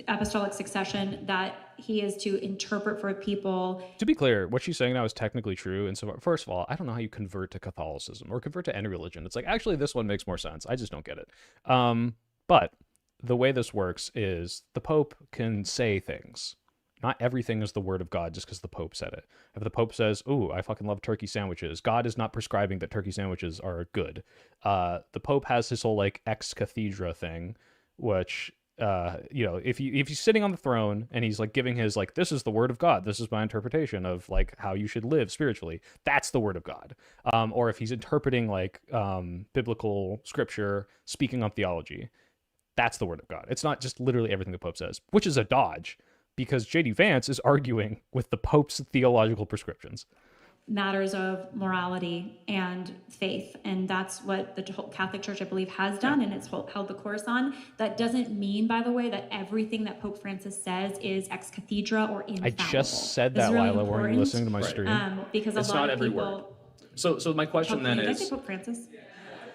apostolic succession, that he is to interpret for people. To be clear, what she's saying now is technically true. And so, first of all, I don't know how you convert to Catholicism or convert to any religion. It's like, actually, this one makes more sense. I just don't get it. But the way this works is the Pope can say things. Not everything is the word of God just because the Pope said it. If the Pope says, "Ooh, I fucking love turkey sandwiches," God is not prescribing that turkey sandwiches are good. The Pope has his whole like ex cathedra thing, which if he's sitting on the throne and he's like giving his like, "This is the word of God. This is my interpretation of like how you should live spiritually." That's the word of God. Or if he's interpreting like biblical scripture, speaking on theology, that's the word of God. It's not just literally everything the Pope says, which is a dodge, because J.D. Vance is arguing with the Pope's theological prescriptions. Matters of morality and faith, and that's what the Catholic Church, I believe, has done, and it's held the course on. That doesn't mean, by the way, that everything that Pope Francis says is ex cathedra or infallible. I just said that, really Lila, weren't you listening to my stream? Because it's a lot not of every people. word. So my question then Did I is, say Pope Francis?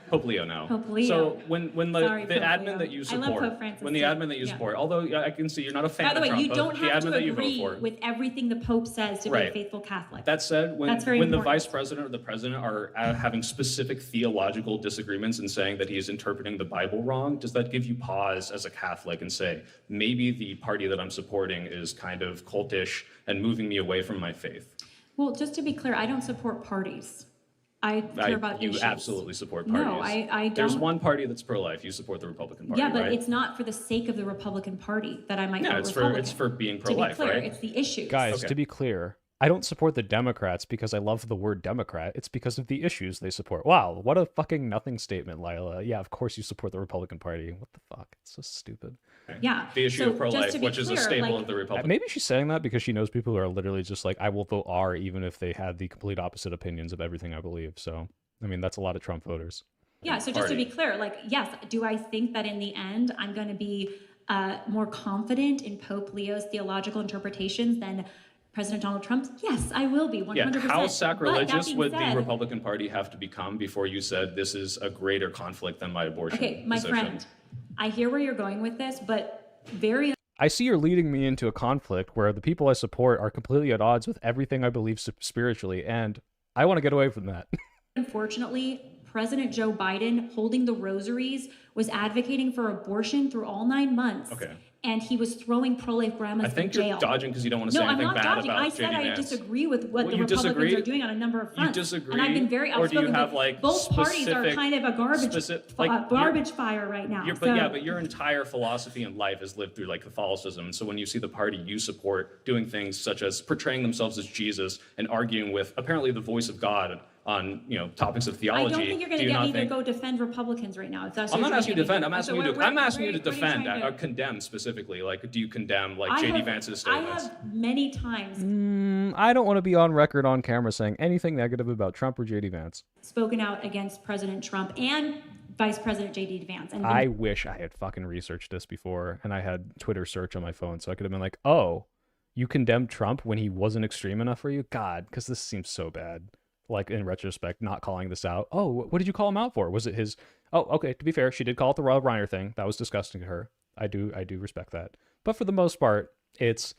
Pope Leo now. Pope Leo. So when Sorry, the Pope admin Leo. that you I love support, Pope Francis when the too. admin that you Yeah. support, although I can see you're not a fan By the of way, Trump, you don't the have admin to that you vote agree for. with everything the Pope says to be a Right. faithful Catholic. That said, when That's very the important. vice president or the president are having specific theological disagreements and saying that he is interpreting the Bible wrong, does that give you pause as a Catholic and say, maybe the party that I'm supporting is kind of cultish and moving me away from my faith? Well, just to be clear, I don't support parties. I care about you issues. absolutely support parties. No, I don't. There's one party that's pro-life. You support the Republican Party, Yeah, but right? it's not for the sake of the Republican Party that I might vote it's Republican. for being To pro-life, be clear, right? it's the issues. Guys, Okay. to be clear, I don't support the Democrats because I love the word Democrat. It's because of the issues they support. Wow, what a fucking nothing statement, Lila. Yeah, of course you support the Republican Party. What the fuck? It's so stupid. Yeah. The issue so of pro-life, just to be which is a clear, staple like, of the Republican. Maybe she's saying that because she knows people who are literally just like, I will vote R even if they had the complete opposite opinions of everything I believe. So, I mean, that's a lot of Trump voters. Yeah, so just to be clear, like, yes, do I think that in the end I'm going to be more confident in Pope Leo's theological interpretations than President Donald Trump's? Yes, I will be, 100%. Yeah, how sacrilegious But that being would said, the Republican Party have to become before you said this is a greater conflict than my abortion Okay, my position? friend, I hear where you're going with this, but very I see you're leading me into a conflict where the people I support are completely at odds with everything I believe spiritually, and I want to get away from that. unfortunately, President Joe Biden, holding the rosaries, was advocating for abortion through all 9 months. Okay. And he was throwing pro-life grandmas I think in jail. you're dodging because you don't want to No, say I'm anything not bad dodging. about I said JD I Vance. disagree with what Well, the you Republicans disagree? are doing on a number of fronts. You disagree? And I've been very Or do you outspoken. have, but like, both parties are specific- kind of a garbage fire right now. But your entire philosophy in life is lived through like Catholicism. And so when you see the party you support doing things such as portraying themselves as Jesus and arguing with apparently the voice of God on topics of theology, I don't think you're going to do you get not me to think- go defend Republicans right now. If that's I'm what not you're asking you to thinking. defend. I'm asking So you to. where- I'm asking you where- to what are defend, trying to- condemn specifically. Like, do you condemn like I JD have- Vance's I statements? have many times I don't want to be on record on camera saying anything negative about Trump or JD Vance. spoken out against President Trump and Vice President JD Vance. And I wish I had fucking researched this before and I had Twitter search on my phone so I could have been like, oh, you condemned Trump when he wasn't extreme enough for you? God, because this seems so bad. Like, in retrospect, not calling this out. Oh, what did you call him out for? Was it his... Oh, okay, to be fair, she did call it the Rob Reiner thing. That was disgusting to her. I do respect that. But for the most part, it's...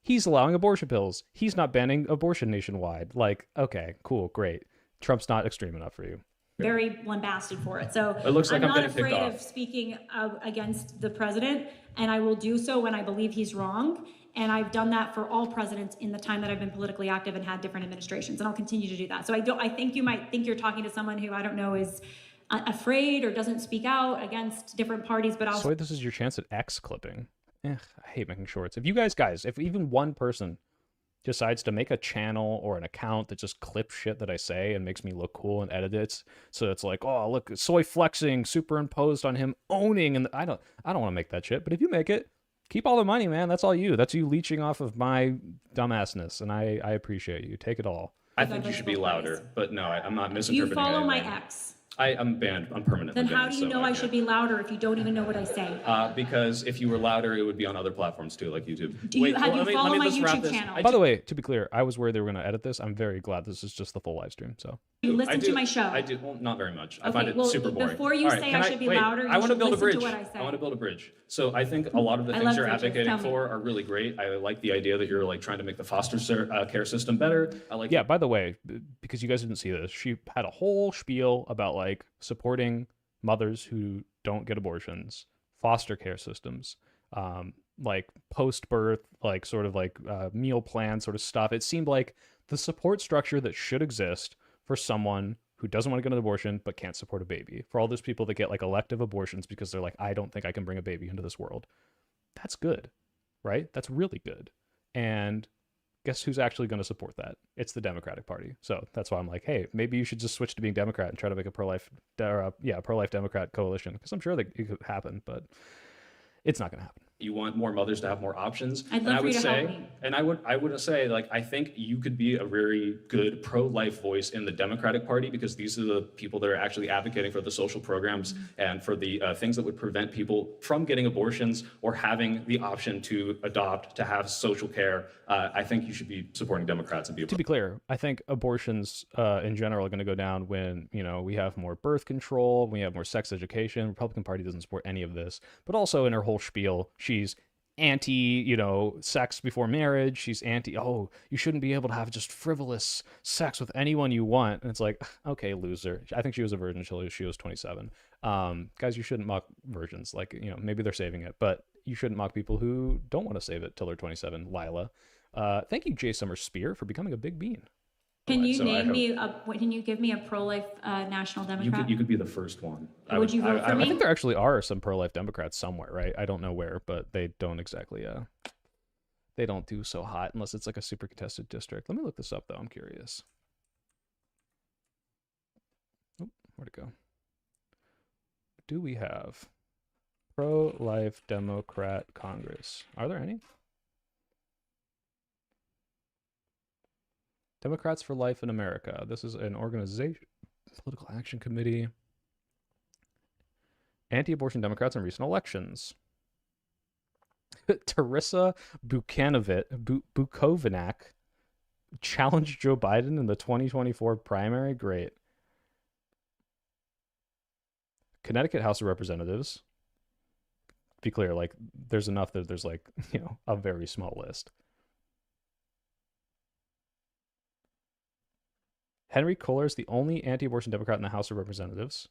He's allowing abortion pills. He's not banning abortion nationwide. Like, okay, cool, great. Trump's not extreme enough for you. very lambasted for it. So It looks like I'm not getting kicked afraid off. of speaking against the president, and I will do so when I believe he's wrong. And I've done that for all presidents in the time that I've been politically active and had different administrations, and I'll continue to do that. So I think you might think you're talking to someone who I don't know is afraid or doesn't speak out against different parties, but I'll. So this is your chance at X clipping. I hate making shorts. If you guys, if even one person decides to make a channel or an account that just clips shit that I say and makes me look cool and edit it, so it's like, oh, look, soy flexing superimposed on him owning, and I don't want to make that shit. But if you make it, Keep all the money, man. That's all you. That's you leeching off of my dumbassness, and I appreciate you. Take it all. I think you should be louder, but no, I'm not You misinterpreting follow my anything. ex. I'm banned. I'm permanently Then banned. how do you know I should be louder if you don't even know what I say? Because if you were louder, it would be on other platforms too, like YouTube. Have you follow my YouTube channel? By the way, to be clear, I was worried they were going to edit this. I'm very glad this is just the full live stream. So you listen to my show. I do. Well, not very much. I Okay, find it well, super boring. before you say I should be louder, you should build a listen bridge. to what I say. I want to build a bridge. So I think a lot of the I things love you're bridges. advocating Tell me. for are really great. I like the idea that you're like trying to make the foster care system better. I like. Yeah. By the way, because you guys didn't see this, she had a whole spiel about like supporting mothers who don't get abortions, foster care systems, like post-birth, like sort of like meal plan sort of stuff. It seemed like the support structure that should exist for someone who doesn't want to get an abortion but can't support a baby. For all those people that get like elective abortions because they're like, I don't think I can bring a baby into this world. That's good, right? That's really good. And guess who's actually going to support that? It's the Democratic Party. So that's why I'm like, hey, maybe you should just switch to being Democrat and try to make a pro-life Democrat coalition, because I'm sure that it could happen, but it's not going to happen. You want more mothers to have more options. I'd love for you to help me. And I would say, like, I think you could be a very good pro-life voice in the Democratic Party, because these are the people that are actually advocating for the social programs and for the things that would prevent people from getting abortions or having the option to adopt, to have social care. I think you should be supporting Democrats and be. To be clear, I think abortions in general are going to go down when, you know, we have more birth control, we have more sex education. Republican Party doesn't support any of this, but also in her whole spiel, she's anti, you know, sex before marriage. She's anti, oh, you shouldn't be able to have just frivolous sex with anyone you want. And it's like, okay, loser. I think she was a virgin until she was 27. Guys, you shouldn't mock virgins. Like, you know, maybe they're saving it, but you shouldn't mock people who don't want to save it till they're 27. Lila. Thank you, Jay Summer Spear, for becoming a big bean. Can you Can you give me a pro-life national Democrat? You could be the first one. Would you vote for me? I think there actually are some pro-life Democrats somewhere, right? I don't know where, but they don't exactly, they don't do so hot unless it's like a super contested district. Let me look this up, though. I'm curious. Oh, where'd it go? Do we have pro-life Democrat Congress? Are there any? Democrats for Life in America. This is an organization, political action committee. Anti-abortion Democrats in recent elections. Teresa Bukovinak challenged Joe Biden in the 2024 primary. Great. Connecticut House of Representatives. To be clear, like, there's enough that there's like, you know, a very small list. Henry Kohler is the only anti-abortion Democrat in the House of Representatives.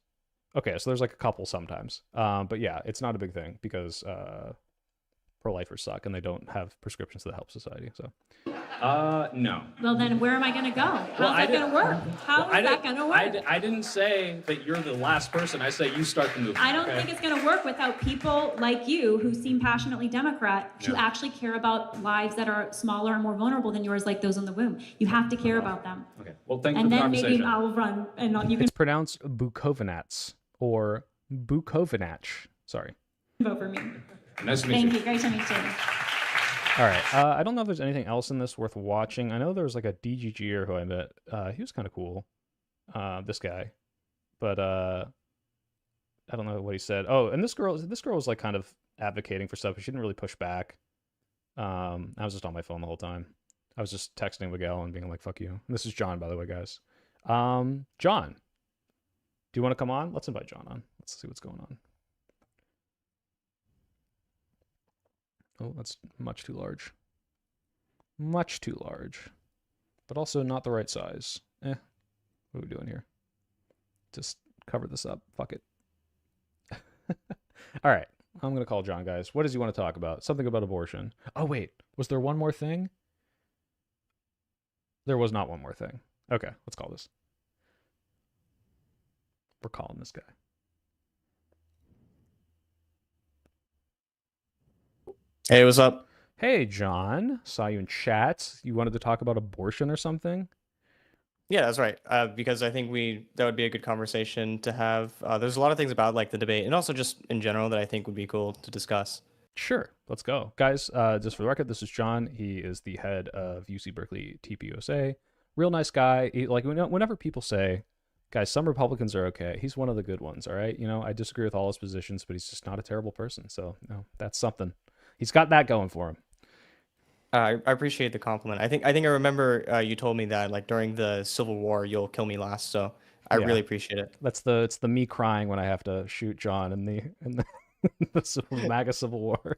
Okay, so there's like a couple sometimes. But yeah, it's not a big thing because pro-lifers suck and they don't have prescriptions to the Help Society. So. No. Well, then where am I going to go? How's that going to work? How is that going to work? I didn't say that you're the last person. I say you start the movement. I don't think it's going to work without people like you who seem passionately Democrat to actually care about lives that are smaller and more vulnerable than yours, like those in the womb. You have to care about them. Okay. Well, thank you for the conversation. And then maybe I'll run and you can It's pronounced Bukovinats or Bukovinach. Sorry. vote for me. Nice to meet you. Thank you. Great to meet you. All right. I don't know if there's anything else in this worth watching. I know there was like a DGGer who I met. He was kind of cool. This guy, but I don't know what he said. Oh, and this girl was like kind of advocating for stuff, but she didn't really push back. I was just on my phone the whole time. I was just texting Miguel and being like, "Fuck you." And this is John, by the way, guys. John, do you want to come on? Let's invite John on. Let's see what's going on. Oh, that's much too large. Much too large. But also not the right size. What are we doing here? Just cover this up. Fuck it. All right. I'm going to call John, guys. What does he want to talk about? Something about abortion. Oh, wait. Was there one more thing? There was not one more thing. Okay, let's call this. We're calling this guy. Hey, what's up? Hey, John. Saw you in chat. You wanted to talk about abortion or something? Yeah, that's right. Because I think that would be a good conversation to have. There's a lot of things about like the debate and also just in general that I think would be cool to discuss. Sure, let's go, guys. Just for the record, this is John. He is the head of UC Berkeley TPUSA. Real nice guy. Like whenever people say, "Guys, some Republicans are okay," he's one of the good ones. All right, I disagree with all his positions, but he's just not a terrible person. So that's something. He's got that going for him. I appreciate the compliment. I think I remember you told me that like during the Civil War you'll kill me last. So I Yeah. really appreciate it. It's the me crying when I have to shoot John in the the MAGA Civil War.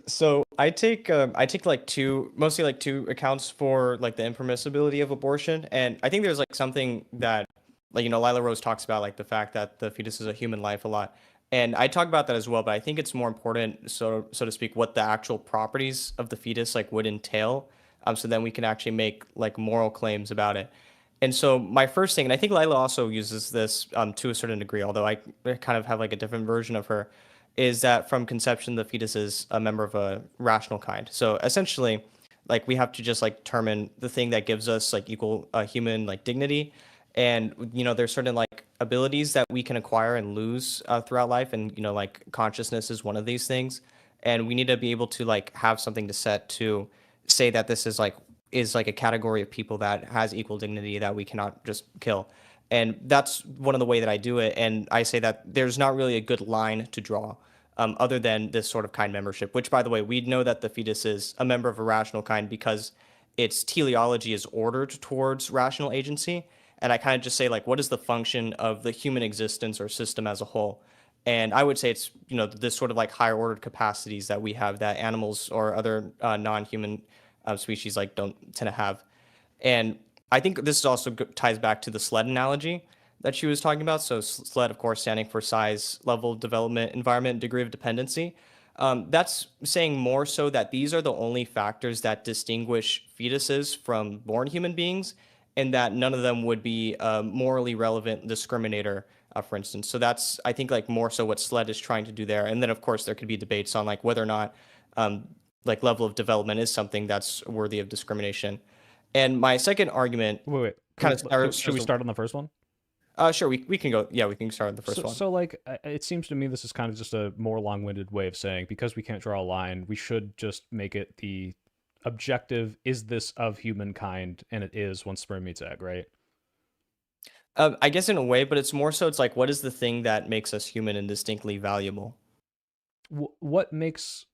So I take mostly like two accounts for like the impermissibility of abortion, and I think there's like something that like Lila Rose talks about like the fact that the fetus is a human life a lot, and I talk about that as well. But I think it's more important, so to speak, what the actual properties of the fetus like would entail, so then we can actually make like moral claims about it. And so my first thing, and I think Lila also uses this to a certain degree, although I kind of have like a different version of her, is that from conception the fetus is a member of a rational kind. So essentially, like we have to just like determine the thing that gives us like equal human like dignity, and there's certain like abilities that we can acquire and lose throughout life, and like consciousness is one of these things, and we need to be able to like have something to set to say that this is like a category of people that has equal dignity that we cannot just kill. And that's one of the way that I do it. And I say that there's not really a good line to draw other than this sort of kind membership, which, by the way, we know that the fetus is a member of a rational kind because its teleology is ordered towards rational agency. And I kind of just say, like, what is the function of the human existence or system as a whole? And I would say it's, this sort of like higher ordered capacities that we have that animals or other non-human species like don't tend to have. And I think this also ties back to the sled analogy that she was talking about. So SLED, of course, standing for size, level, development, environment, degree of dependency. That's saying more so that these are the only factors that distinguish fetuses from born human beings, and that none of them would be a morally relevant discriminator, for instance. So that's, I think, like more so what SLED is trying to do there. And then, of course, there could be debates on like whether or not like level of development is something that's worthy of discrimination. And my second argument Wait. kind of starts. Should we start on the first one? Sure, we can go. Yeah, we can start on the first one. So, like, it seems to me this is kind of just a more long-winded way of saying because we can't draw a line, we should just make it the objective: is this of humankind? And it is once sperm meets egg, right? I guess in a way, but it's more so. It's like, what is the thing that makes us human and distinctly valuable? What makes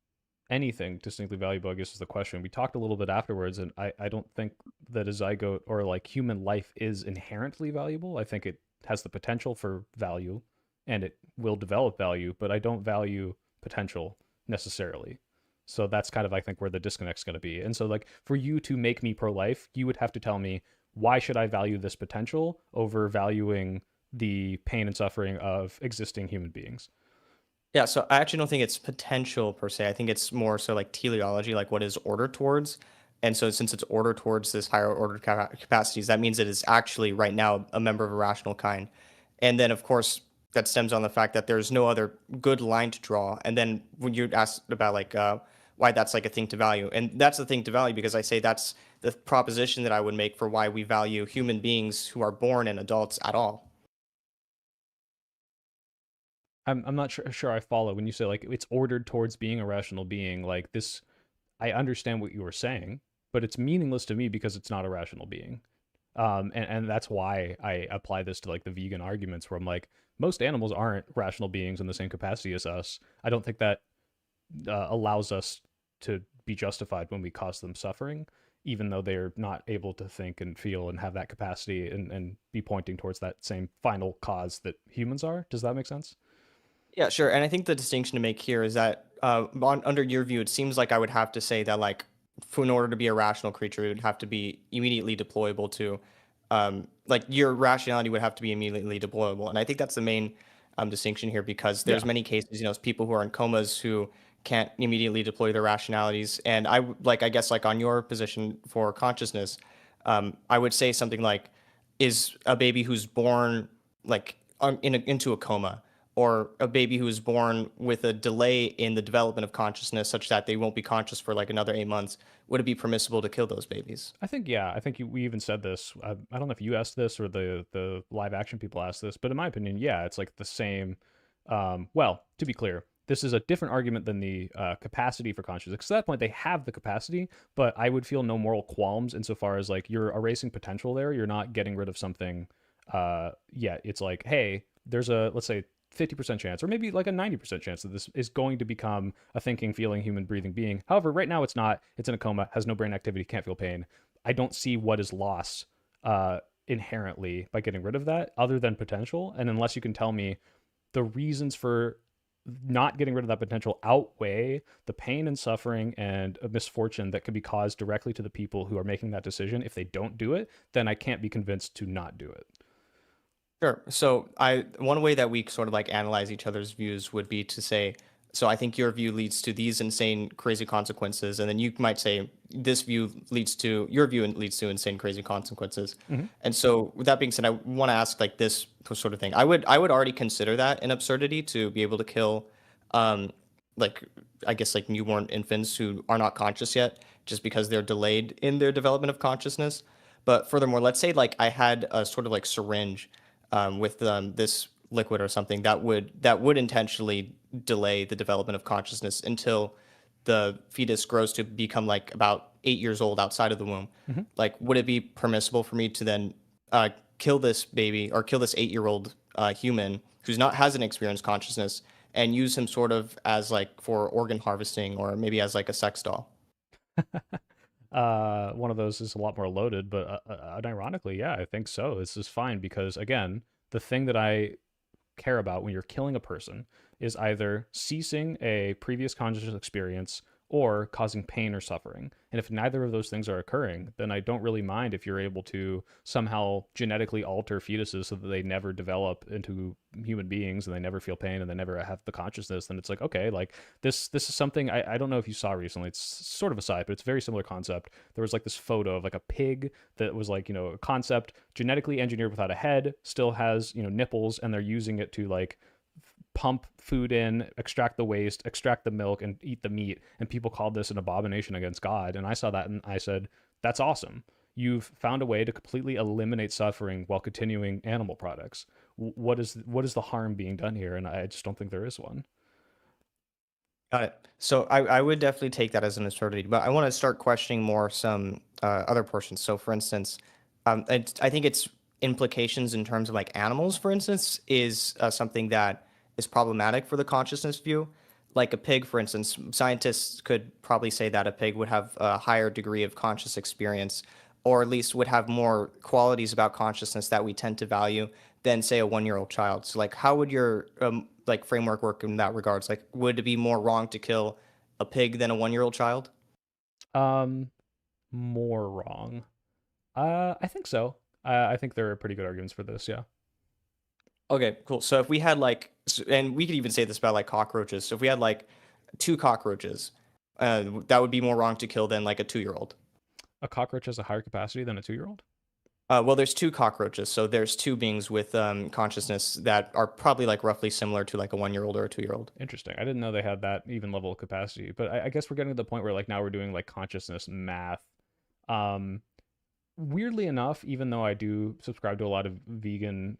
anything distinctly valuable, I guess, is the question. We talked a little bit afterwards, and I don't think that a zygote or like human life is inherently valuable. I think it has the potential for value and it will develop value, but I don't value potential necessarily. So that's kind of, I think, where the disconnect's going to be. And so, like, for you to make me pro-life, you would have to tell me, why should I value this potential over valuing the pain and suffering of existing human beings? Yeah, so I actually don't think it's potential per se. I think it's more so like teleology, like what is ordered towards. And so since it's ordered towards this higher ordered capacities, that means it is actually right now a member of a rational kind. And then, of course, that stems on the fact that there's no other good line to draw. And then when you asked about like why that's like a thing to value, and that's the thing to value because I say that's the proposition that I would make for why we value human beings who are born and adults at all. I'm not sure I follow when you say like it's ordered towards being a rational being. Like this, I understand what you were saying, but it's meaningless to me because it's not a rational being. And that's why I apply this to like the vegan arguments where I'm like, most animals aren't rational beings in the same capacity as us. I don't think that allows us to be justified when we cause them suffering, even though they're not able to think and feel and have that capacity and be pointing towards that same final cause that humans are. Does that make sense? Yeah, sure. And I think the distinction to make here is that under your view, it seems like I would have to say that like in order to be a rational creature, it would have to be immediately deployable to like your rationality would have to be immediately deployable. And I think that's the main distinction here because there's many cases, people who are in comas who can't immediately deploy their rationalities. And I guess like on your position for consciousness, I would say something like, is a baby who's born like into a coma, or a baby who is born with a delay in the development of consciousness such that they won't be conscious for like another 8 months, would it be permissible to kill those babies? I think, yeah. I think we even said this. I don't know if you asked this or the live action people asked this, but in my opinion, yeah, it's like the same. Well, to be clear, this is a different argument than the capacity for consciousness. Because at that point, they have the capacity, but I would feel no moral qualms insofar as like you're erasing potential there. You're not getting rid of something. Yeah, it's like, hey, there's a, let's say, 50% chance, or maybe like a 90% chance that this is going to become a thinking, feeling, human, breathing being. However, right now it's not. It's in a coma, has no brain activity, can't feel pain. I don't see what is lost inherently by getting rid of that other than potential. And unless you can tell me the reasons for not getting rid of that potential outweigh the pain and suffering and a misfortune that could be caused directly to the people who are making that decision if they don't do it, then I can't be convinced to not do it. Sure. So one way that we sort of like analyze each other's views would be to say, so I think your view leads to these insane, crazy consequences, and then you might say this view leads to your view and leads to insane, crazy consequences. And so with that being said, I want to ask like this sort of thing. I would already consider that an absurdity to be able to kill, like I guess like newborn infants who are not conscious yet, just because they're delayed in their development of consciousness. But furthermore, let's say like I had a sort of like syringe with this liquid or something that would intentionally delay the development of consciousness until the fetus grows to become like about 8 years old outside of the womb. Like, would it be permissible for me to then kill this baby or kill this 8-year-old human who's not hasn't experienced consciousness and use him sort of as like for organ harvesting or maybe as like a sex doll? One of those is a lot more loaded, but unironically, yeah, I think so. This is fine because, again, the thing that I care about when you're killing a person is either ceasing a previous conscious experience or causing pain or suffering. And if neither of those things are occurring, then I don't really mind if you're able to somehow genetically alter fetuses so that they never develop into human beings and they never feel pain and they never have the consciousness. Then it's like, okay, like this is something I don't know if you saw recently. It's sort of a side, but it's a very similar concept. There was like this photo of like a pig that was like, a concept genetically engineered without a head, still has, nipples, and they're using it to like pump food in, extract the waste, extract the milk, and eat the meat. And people called this an abomination against God. And I saw that and I said, that's awesome. You've found a way to completely eliminate suffering while continuing animal products. What is the harm being done here? And I just don't think there is one. Got it. So I would definitely take that as an absurdity, but I want to start questioning more some other portions. So for instance, I think its implications in terms of like animals, for instance, is something that is problematic for the consciousness view. Like a pig, for instance, scientists could probably say that a pig would have a higher degree of conscious experience, or at least would have more qualities about consciousness that we tend to value than, say, a 1-year-old child. So, like, how would your like framework work in that regards? Like, would it be more wrong to kill a pig than a 1-year-old child? More wrong. I think so. I think there are pretty good arguments for this. Yeah. Okay, cool. So if we had like, and we could even say this about like cockroaches. So if we had like 2 cockroaches, that would be more wrong to kill than like a 2-year-old. A cockroach has a higher capacity than a 2-year-old? Well, there's 2 cockroaches. So there's 2 beings with consciousness that are probably like roughly similar to like a 1-year-old or a 2-year-old. Interesting. I didn't know they had that even level of capacity. But I guess we're getting to the point where like now we're doing like consciousness math. Weirdly enough, even though I do subscribe to a lot of vegan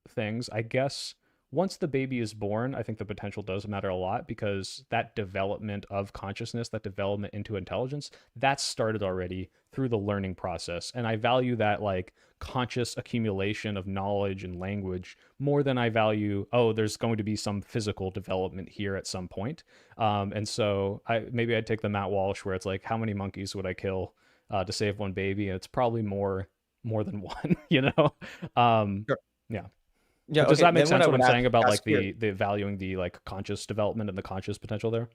things, I guess once the baby is born, I think the potential does matter a lot because that development of consciousness, that development into intelligence, that's started already through the learning process. And I value that like conscious accumulation of knowledge and language more than I value, oh, there's going to be some physical development here at some point. And so maybe I'd take the Matt Walsh where it's like, how many monkeys would I kill to save one baby? And it's probably more than one, Sure. Yeah. Yeah, Does okay, that make then what sense I what I'm would saying about like ask here- the valuing the like conscious development and the conscious potential there?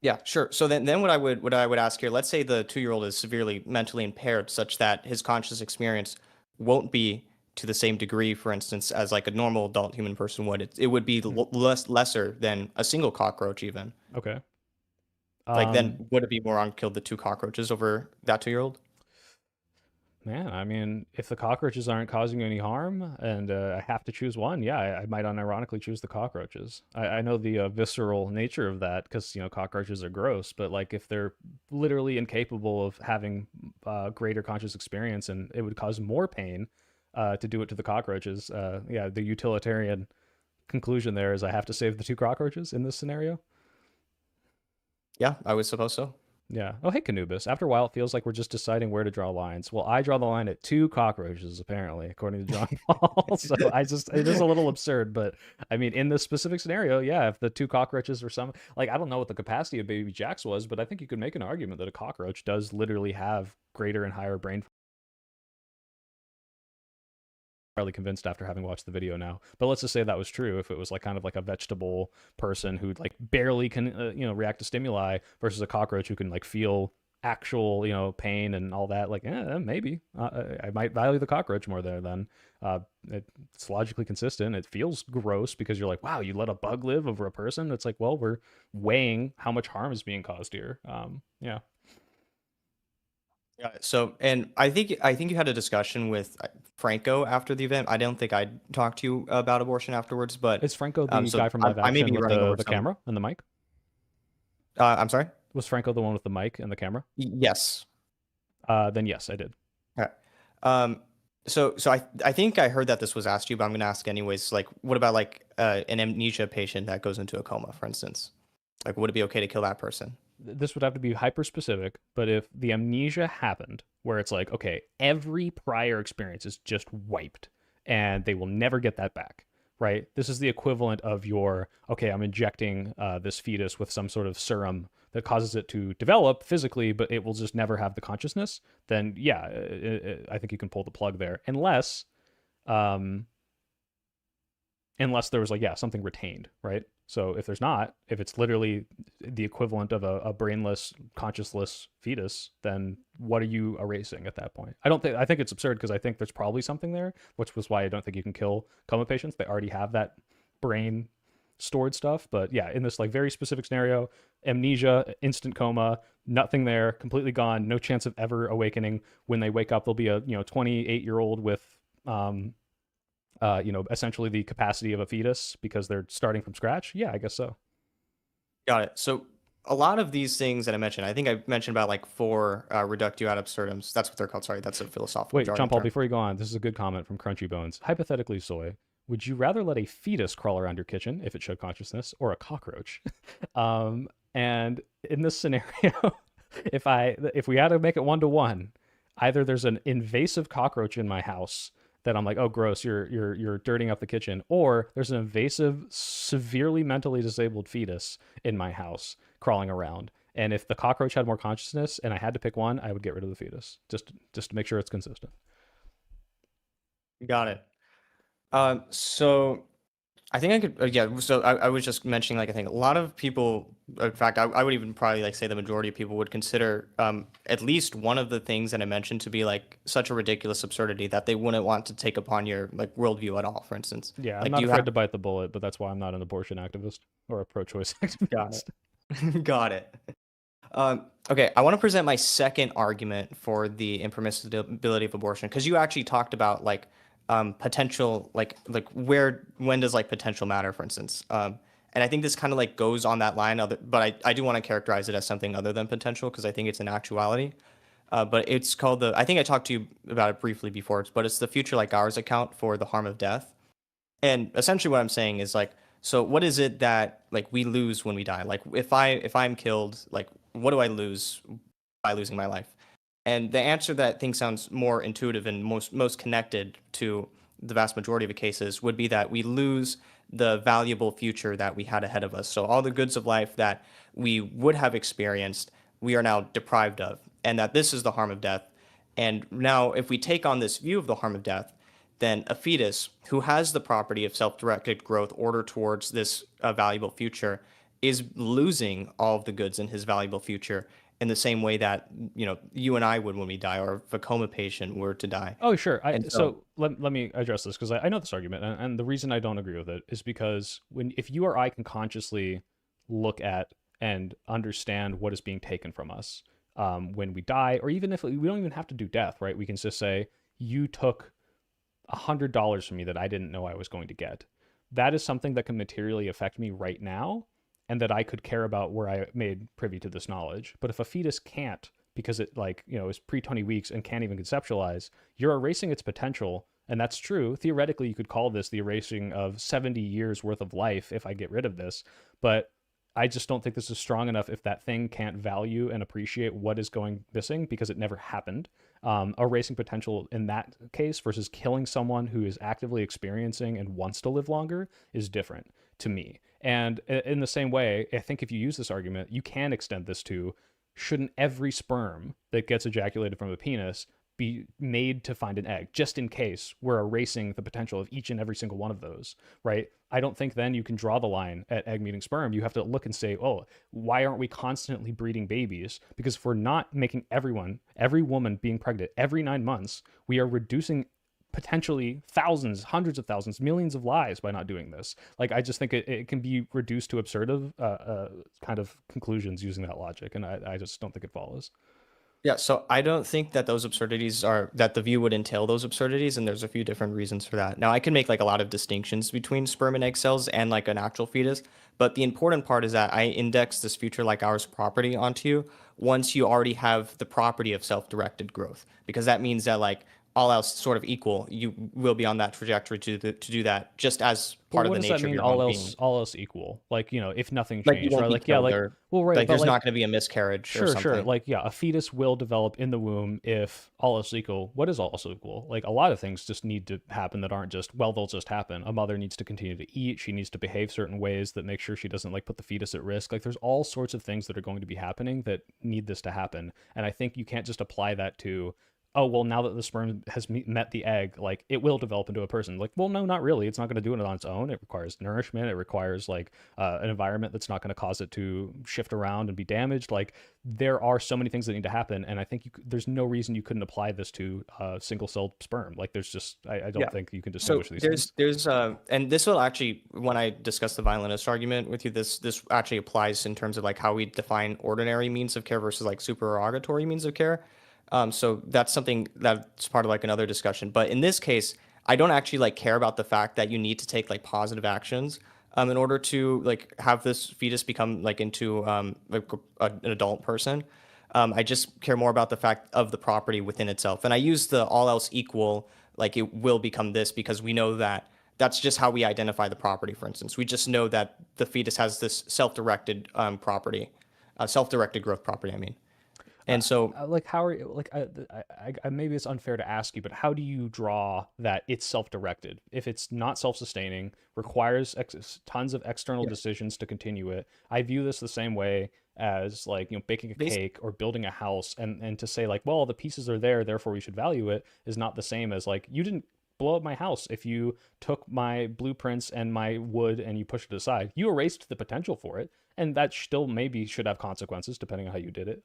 Yeah, sure. So then what I would ask here, let's say the 2-year-old is severely mentally impaired such that his conscious experience won't be to the same degree, for instance, as like a normal adult human person would. It would be lesser than a single cockroach even. Okay. Like then would it be more wrong to kill the 2 cockroaches over that 2-year-old? Man, I mean, if the cockroaches aren't causing you any harm and I have to choose one, yeah, I might unironically choose the cockroaches. I know the visceral nature of that because, cockroaches are gross, but like if they're literally incapable of having greater conscious experience and it would cause more pain to do it to the cockroaches, yeah, the utilitarian conclusion there is I have to save the 2 cockroaches in this scenario. Yeah, I would suppose so. Yeah. Oh, hey, Canubis. After a while, it feels like we're just deciding where to draw lines. Well, I draw the line at 2 cockroaches, apparently, according to John Paul. So it is a little absurd, but I mean, in this specific scenario, yeah, if the 2 cockroaches were like, I don't know what the capacity of baby Jax was, but I think you could make an argument that a cockroach does literally have greater and higher brain. Fairly convinced after having watched the video now, but let's just say that was true. If it was like kind of like a vegetable person who like barely can react to stimuli versus a cockroach who can like feel actual pain and all that, like maybe I might value the cockroach more there. Then it's logically consistent. It feels gross because you're like, wow, you let a bug live over a person. It's like, well, we're weighing how much harm is being caused here. Yeah. Yeah. So, and I think you had a discussion with Franco after the event. I don't think I talked to you about abortion afterwards, but Is Franco the guy from live I may action be with running over the some. camera and the mic? I'm sorry. Was Franco the one with the mic and the camera? Yes. Then yes, I did. Okay. So I think I heard that this was asked you, but I'm going to ask anyways. Like, what about like an amnesia patient that goes into a coma, for instance? Like, would it be okay to kill that person? This would have to be hyper specific, but if the amnesia happened where it's like, okay, every prior experience is just wiped and they will never get that back, right? This is the equivalent of okay, I'm injecting this fetus with some sort of serum that causes it to develop physically, but it will just never have the consciousness. Then yeah, I think you can pull the plug there, unless there was like, yeah, something retained, right? So if it's literally the equivalent of a brainless, consciousless fetus, then what are you erasing at that point? I think it's absurd because I think there's probably something there, which was why I don't think you can kill coma patients. They already have that brain stored stuff. But yeah, in this like very specific scenario, amnesia, instant coma, nothing there, completely gone, no chance of ever awakening. When they wake up, they'll be a 28-year-old with essentially the capacity of a fetus because they're starting from scratch. Yeah, I guess so. Got it. So a lot of these things that I mentioned, I think I mentioned about like 4 reductio ad absurdums. That's what they're called. Sorry, that's a philosophical Wait, jargon John Paul, term. before you go on, this is a good comment from Crunchy Bones. Hypothetically, Soy, would you rather let a fetus crawl around your kitchen if it showed consciousness or a cockroach? And in this scenario, if we had to make it 1-to-1, either there's an invasive cockroach in my house that I'm like, oh, gross, you're dirtying up the kitchen, or there's an invasive, severely mentally disabled fetus in my house crawling around. And if the cockroach had more consciousness and I had to pick one, I would get rid of the fetus, just to make sure it's consistent. Got it. So I think I could, yeah. So I was just mentioning, like, I think a lot of people, in fact, I would even probably like say the majority of people would consider at least one of the things that I mentioned to be like such a ridiculous absurdity that they wouldn't want to take upon your like worldview at all, for instance. Yeah, like, I'm not afraid to bite the bullet, but that's why I'm not an abortion activist or a pro-choice activist. Got it. Got it. Okay, I want to present my second argument for the impermissibility of abortion because you actually talked about like potential, like when does like potential matter, for instance. And I think this kind of like goes on that line, but I do want to characterize it as something other than potential because I think it's an actuality. But it's called I think I talked to you about it briefly before, but it's the Future Like Ours account for the harm of death. And essentially what I'm saying is like, so what is it that like we lose when we die? Like if I'm killed, like what do I lose by losing my life? And the answer that I think sounds more intuitive and most connected to the vast majority of the cases would be that we lose the valuable future that we had ahead of us. So all the goods of life that we would have experienced, we are now deprived of, and that this is the harm of death. And now if we take on this view of the harm of death, then a fetus who has the property of self-directed growth ordered towards this valuable future is losing all of the goods in his valuable future in the same way that, you and I would when we die, or if a coma patient were to die. Oh, sure. So let me address this because I know this argument, and the reason I don't agree with it is because if you or I can consciously look at and understand what is being taken from us when we die, or even if we don't even have to do death, right? We can just say, you took $100 from me that I didn't know I was going to get. That is something that can materially affect me right now, and that I could care about were I made privy to this knowledge. But if a fetus can't, because it is pre-20 weeks and can't even conceptualize, you're erasing its potential And that's true. Theoretically, you could call this the erasing of 70 years worth of life if I get rid of this. But I just don't think this is strong enough if that thing can't value and appreciate what is going missing because it never happened. Erasing potential in that case versus killing someone who is actively experiencing and wants to live longer is different to me. And in the same way, I think if you use this argument, you can extend this to, shouldn't every sperm that gets ejaculated from a penis be made to find an egg, just in case we're erasing the potential of each and every single one of those, right? I don't think then you can draw the line at egg meeting sperm. You have to look and say, oh, why aren't we constantly breeding babies? Because if we're not making every woman being pregnant every 9 months, we are reducing potentially thousands, hundreds of thousands, millions of lives by not doing this. Like, I just think it can be reduced to absurd kind of conclusions using that logic. And I just don't think it follows. Yeah, so I don't think that those absurdities are that the view would entail those absurdities, and there's a few different reasons for that. Now, I can make like a lot of distinctions between sperm and egg cells and like an actual fetus, but the important part is that I index this future like ours property onto you once you already have the property of self-directed growth, because that means that like all else sort of equal, you will be on that trajectory to do that just as part of the nature of your own being. All else equal? Like, if nothing Like you changed, won't right? be Like, yeah, killed like, or well, right, like but there's like, not going to be a miscarriage or sure, something. like, yeah, a fetus will develop in the womb if all else equal. What is all else equal? Like, a lot of things just need to happen that aren't just, well, they'll just happen. A mother needs to continue to eat. She needs to behave certain ways that make sure she doesn't like put the fetus at risk. Like, there's all sorts of things that are going to be happening that need this to happen. And I think you can't just apply that to, oh, well, now that the sperm has met the egg, like, it will develop into a person. Like, well, no, not really. It's not going to do it on its own. It requires nourishment. It requires like an environment that's not going to cause it to shift around and be damaged. Like, there are so many things that need to happen, and I think there's no reason you couldn't apply this to single-celled sperm. Like, there's just I don't think you can distinguish these things. There's and this will actually, when I discuss the violinist argument with you, this actually applies in terms of like how we define ordinary means of care versus like supererogatory means of care. So that's something that's part of like another discussion. But in this case, I don't actually like care about the fact that you need to take like positive actions in order to like have this fetus become like into like an adult person. I just care more about the fact of the property within itself. And I use the all else equal, like it will become this, because we know that that's just how we identify the property. For instance, we just know that the fetus has this self-directed property, self-directed growth property, I mean. And so, like, how are you, like, I maybe it's unfair to ask you, but how do you draw that it's self-directed if it's not self-sustaining, requires tons of external decisions to continue it? I view this the same way as like, baking a cake or building a house, and to say like, well, the pieces are there, therefore we should value it, is not the same as like, you didn't blow up my house if you took my blueprints and my wood and you pushed it aside. You erased the potential for it, and that still maybe should have consequences depending on how you did it.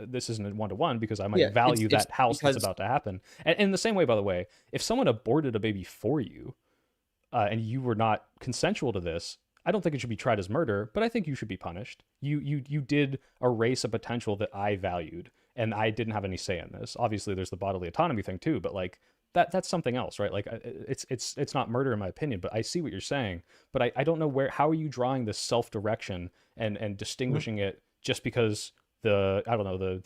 This isn't a one-to-one because I might value that house that's about to happen. And in the same way, by the way, if someone aborted a baby for you and you were not consensual to this, I don't think it should be tried as murder, but I think you should be punished. You did erase a potential that I valued, and I didn't have any say in this. Obviously, there's the bodily autonomy thing too, but like that's something else, right? Like it's not murder in my opinion, but I see what you're saying. But I don't know how are you drawing this self-direction and distinguishing it just because the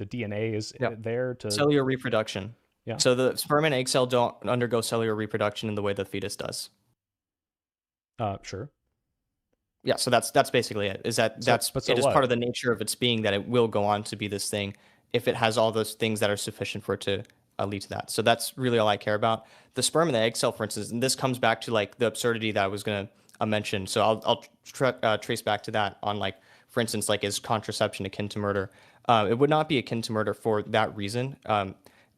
DNA is there to cellular reproduction. Yeah. So the sperm and egg cell don't undergo cellular reproduction in the way the fetus does. Sure. Yeah, so that's basically it. Is that it is part of the nature of its being that it will go on to be this thing if it has all those things that are sufficient for it to lead to that. So that's really all I care about. The sperm and the egg cell, for instance, and this comes back to like the absurdity that I was going to mention. So I'll trace back to that on like, for instance, like, is contraception akin to murder? It would not be akin to murder for that reason,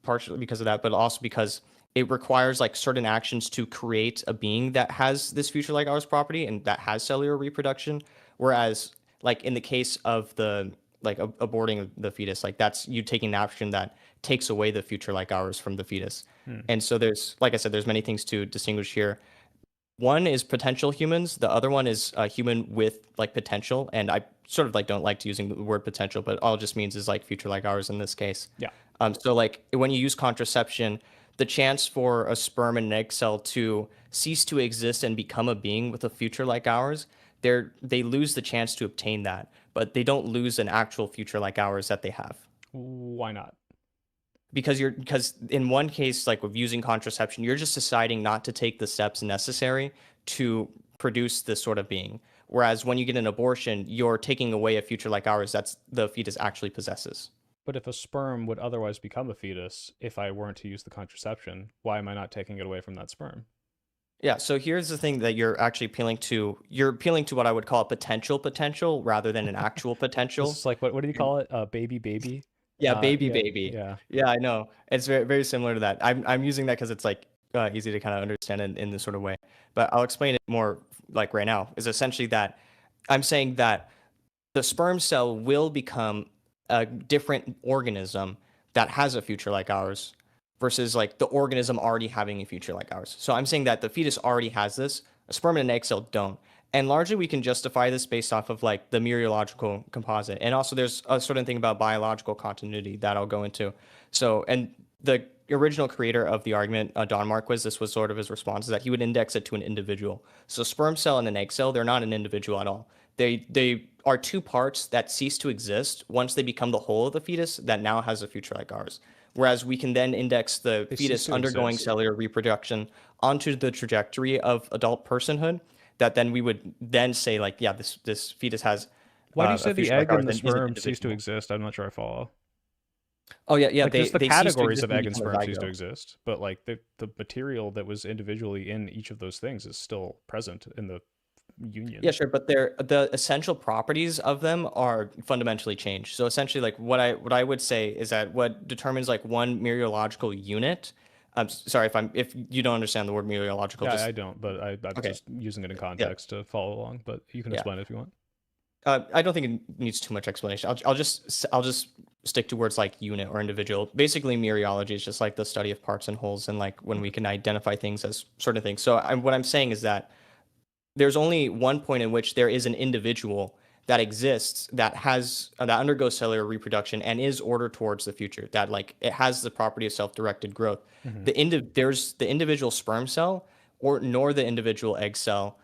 partially because of that, but also because it requires like certain actions to create a being that has this future like ours property and that has cellular reproduction. Whereas like in the case of the like aborting the fetus, like that's you taking an action that takes away the future like ours from the fetus. And so there's, like I said, there's many things to distinguish here. One is potential humans. The other one is a human with like potential. And I sort of like don't like to using the word potential, but all it just means is like future like ours in this case. Yeah. So like when you use contraception, the chance for a sperm and an egg cell to cease to exist and become a being with a future like ours, they lose the chance to obtain that, but they don't lose an actual future like ours that they have. Why not? because in one case, like with using contraception, you're just deciding not to take the steps necessary to produce this sort of being. Whereas when you get an abortion, you're taking away a future like ours that's the fetus actually possesses. But if a sperm would otherwise become a fetus if I weren't to use the contraception, why am I not taking it away from that sperm? Yeah, so here's the thing that you're actually appealing to. You're appealing to what I would call a potential rather than an actual potential. This is like what do you call it? Baby? Yeah, baby, Yeah, baby. yeah. Yeah, I know. It's very similar to that. I'm using that because it's like easy to kind of understand in this sort of way. But I'll explain it more like right now. Is essentially that I'm saying that the sperm cell will become a different organism that has a future like ours versus like the organism already having a future like ours. So I'm saying that the fetus already has this, a sperm and an egg cell don't. And largely we can justify this based off of like the mereological composite. And also there's a certain thing about biological continuity that I'll go into. So, and the original creator of the argument, Don Marquis, this was sort of his response, is that he would index it to an individual. So sperm cell and an egg cell, they're not an individual at all. They are two parts that cease to exist once they become the whole of the fetus that now has a future like ours. Whereas we can then index the fetus undergoing cellular reproduction onto the trajectory of adult personhood, that then we would then say like, yeah, this fetus has. Why do you say the egg and the then is an sperm cease to individual. exist? I'm not sure I follow. Oh yeah, Like just the they cease to categories exist of when egg you and become a sperm cease to zygote. exist, but like the material that was individually in each of those things is still present in the union. Yeah, sure, but the essential properties of them are fundamentally changed. So essentially, like what I would say is that what determines like one mereological unit. I'm sorry if you don't understand the word mereological. Yeah, just, I don't, but I'm okay. just using it in context to follow along. But you can explain it if you want. I don't think it needs too much explanation. I'll just stick to words like unit or individual. Basically, mereology is just like the study of parts and wholes, and like when we can identify things as certain things. So what I'm saying is that there's only one point in which there is an individual that exists that has that undergoes cellular reproduction and is ordered towards the future. That like it has the property of self-directed growth. There's the individual sperm cell nor the individual egg cell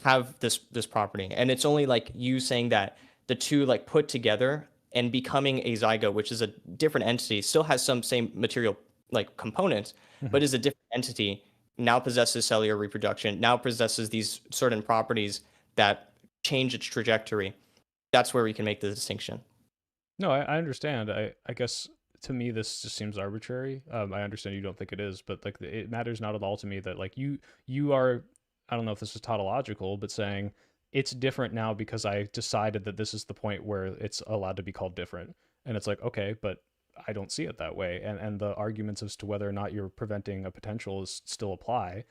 have this property, and it's only like you saying that the two like put together and becoming a zygote, which is a different entity, still has some same material like components, but is a different entity. Now possesses cellular reproduction. Now possesses these certain properties that change its trajectory. That's where we can make the distinction. No, I understand. I guess to me this just seems arbitrary. I understand you don't think it is, but like it matters not at all to me that like you are. I don't know if this is tautological, but saying it's different now because I decided that this is the point where it's allowed to be called different, and it's like okay, but I don't see it that way, and the arguments as to whether or not you're preventing a potential is still apply.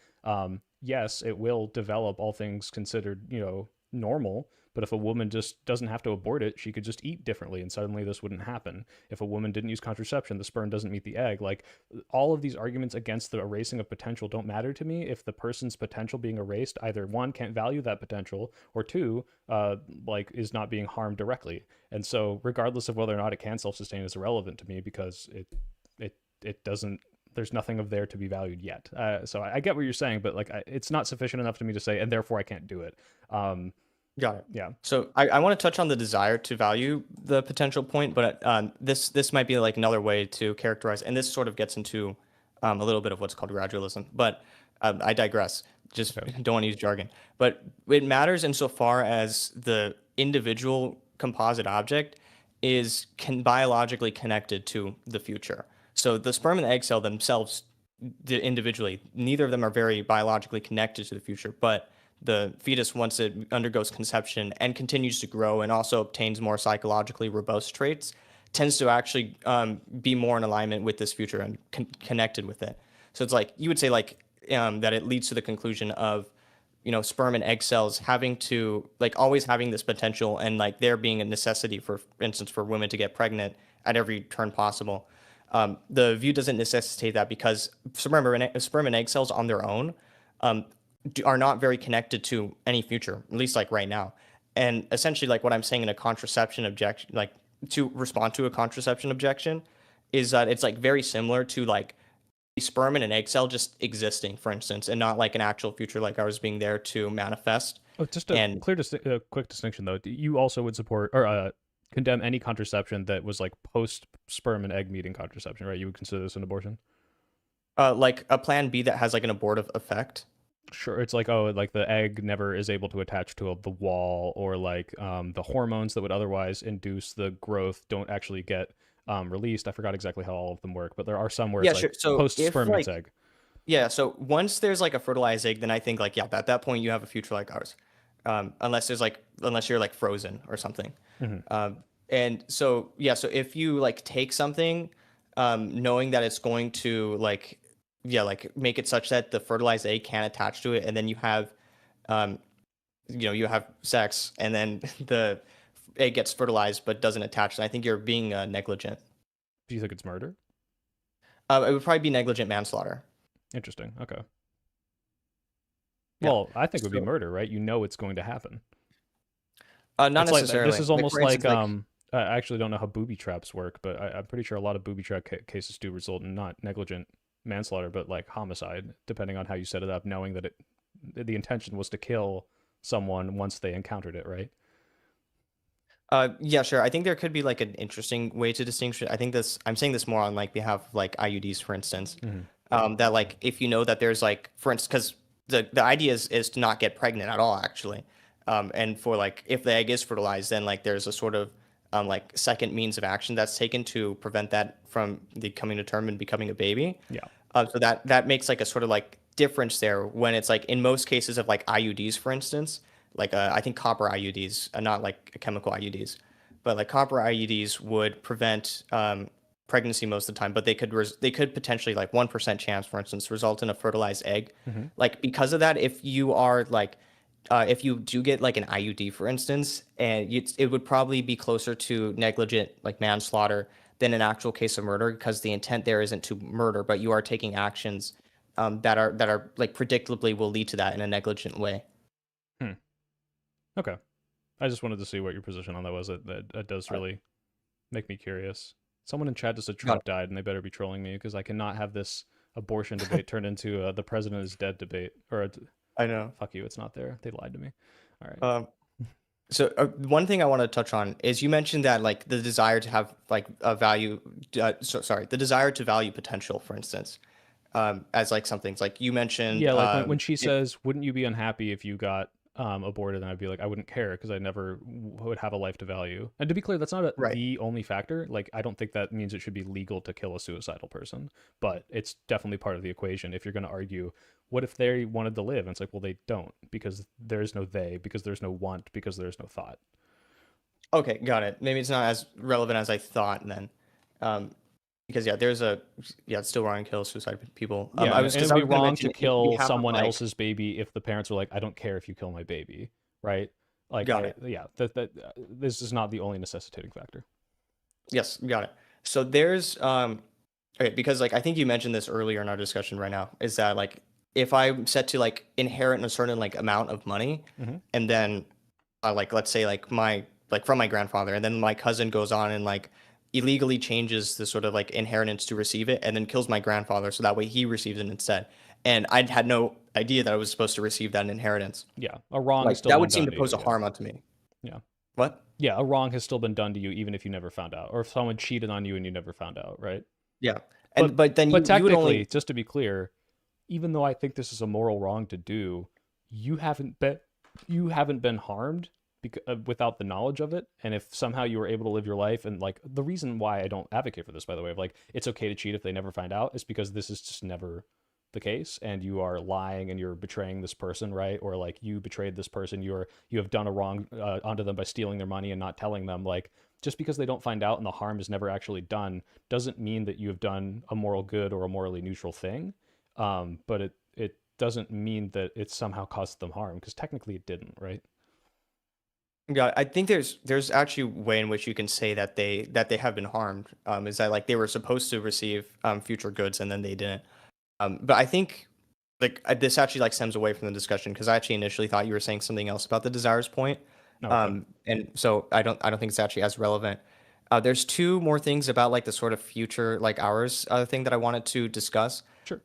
Yes, it will develop, all things considered, normal. But if a woman just doesn't have to abort it, she could just eat differently, and suddenly this wouldn't happen. If a woman didn't use contraception, the sperm doesn't meet the egg. Like all of these arguments against the erasing of potential don't matter to me if the person's potential being erased either one can't value that potential or two like is not being harmed directly. And so regardless of whether or not it can self-sustain is irrelevant to me because it doesn't, there's nothing of there to be valued yet. So I get what you're saying, but like it's not sufficient enough to me to say, and therefore I can't do it. Got it. Yeah. So I want to touch on the desire to value the potential point, but this might be like another way to characterize, and this sort of gets into a little bit of what's called gradualism. But I digress. Just don't want to use jargon. But it matters insofar as the individual composite object is biologically connected to the future. So the sperm and the egg cell themselves, individually, neither of them are very biologically connected to the future, but the fetus, once it undergoes conception and continues to grow and also obtains more psychologically robust traits, tends to actually be more in alignment with this future and connected with it. So it's like you would say like that it leads to the conclusion of sperm and egg cells having to like always having this potential and like there being a necessity for instance for women to get pregnant at every turn possible. The view doesn't necessitate that because sperm and egg cells on their own are not very connected to any future, at least like right now. And essentially like what I'm saying in a contraception objection, like to respond to a contraception objection is that it's like very similar to like a sperm and an egg cell just existing, for instance, and not like an actual future like ours being there to manifest. Oh, just a quick distinction though. You also would support, or condemn any contraception that was like post sperm and egg meeting contraception, right? You would consider this an abortion? Like a plan B that has like an abortive effect. Sure, it's like, oh, like the egg never is able to attach to the wall, or like the hormones that would otherwise induce the growth don't actually get released. I forgot exactly how all of them work, but there are some where Yeah, it's sure. like So post if sperm meets like egg. yeah, so once there's like a fertilized egg, then I think like yeah, at that point you have a future like ours, unless you're like frozen or something. And so yeah, so if you like take something, knowing that it's going to like yeah like make it such that the fertilized egg can't attach to it, and then you have um, you have sex, and then the egg gets fertilized but doesn't attach, and I think you're being negligent. Do you think it's murder? It would probably be negligent manslaughter. Interesting. Okay. Yeah. Well, I think it would be So murder, right? You know it's going to happen. not It's like necessarily. this is Like almost for instance, like like I actually don't know how booby traps work, but I'm pretty sure a lot of booby trap cases do result in not negligent manslaughter, but like homicide, depending on how you set it up, knowing that the intention was to kill someone once they encountered it, right? yeah, sure. I think there could be like an interesting way to distinguish it. I think this, I'm saying this more on like behalf of like IUDs, for instance. That like if you know that there's like, for instance, because the idea is to not get pregnant at all, actually. And for like if the egg is fertilized, then like there's a sort of like second means of action that's taken to prevent that from the coming to term and becoming a baby. Yeah. So that makes like a sort of like difference there when it's like in most cases of like IUDs, for instance, like I think copper IUDs, not like chemical IUDs, but like copper IUDs would prevent pregnancy most of the time, but they could potentially like 1% chance, for instance, result in a fertilized egg. Like because of that, if you are like if you do get like an IUD, for instance, and it would probably be closer to negligent like manslaughter than an actual case of murder, because the intent there isn't to murder, but you are taking actions that are like predictably will lead to that in a negligent way. Okay. I just wanted to see what your position on that was. That does really make me curious. Someone in chat just said Trump died, and they better be trolling me because I cannot have this abortion debate turn into the president is dead debate. I know. Fuck you, it's not there. They lied to me. All right. So one thing I want to touch on is you mentioned that like the desire to have like a value, the desire to value potential, for instance, as like some things like you mentioned. Yeah, like when she says, "Wouldn't you be unhappy if you got aborted?" And I'd be like, "I wouldn't care because I never would have a life to value." And to be clear, that's not the only factor. Like, I don't think that means it should be legal to kill a suicidal person, but it's definitely part of the equation. If you're going to argue, what if they wanted to live? And it's like, well, they don't, because there's no they, because there's no want, because there's no thought. Okay, got it. Maybe it's not as relevant as I thought then. Because yeah, it's still wrong to kill suicide people. Yeah, I was and because it'd I be was gonna wrong mention to if kill you have someone like else's baby if the parents were like, "I don't care if you kill my baby," right? Like, got it. Yeah, this is not the only necessitating factor. Yes, got it. So there's okay, because like I think you mentioned this earlier in our discussion right now, is that like if I'm set to like inherit a certain like amount of money, and then like let's say like from my grandfather, and then my cousin goes on and like illegally changes the sort of like inheritance to receive it, and then kills my grandfather so that way he receives it instead. And I had no idea that I was supposed to receive that inheritance. Yeah, a wrong Like still that been would seem done to to pose you, a harm onto me. Yeah. What? Yeah, a wrong has still been done to you even if you never found out, or if someone cheated on you and you never found out, right? Yeah. And but then but you would technically, only just to be clear, even though I think this is a moral wrong to do, you haven't been harmed without the knowledge of it. And if somehow you were able to live your life, and like the reason why I don't advocate for this, by the way, of like it's okay to cheat if they never find out, is because this is just never the case, and you are lying and you're betraying this person, right? Or like you betrayed this person, you have done a wrong onto them by stealing their money and not telling them. Like, just because they don't find out and the harm is never actually done doesn't mean that you have done a moral good or a morally neutral thing. But it doesn't mean that it somehow caused them harm, because technically it didn't, right? Yeah, I think there's actually a way in which you can say that they have been harmed. Is that like they were supposed to receive future goods and then they didn't. But I think like this actually like stems away from the discussion, because I actually initially thought you were saying something else about the desires point. Okay. And so I don't think it's actually as relevant. There's two more things about like the sort of future like hours thing that I wanted to discuss. Sure.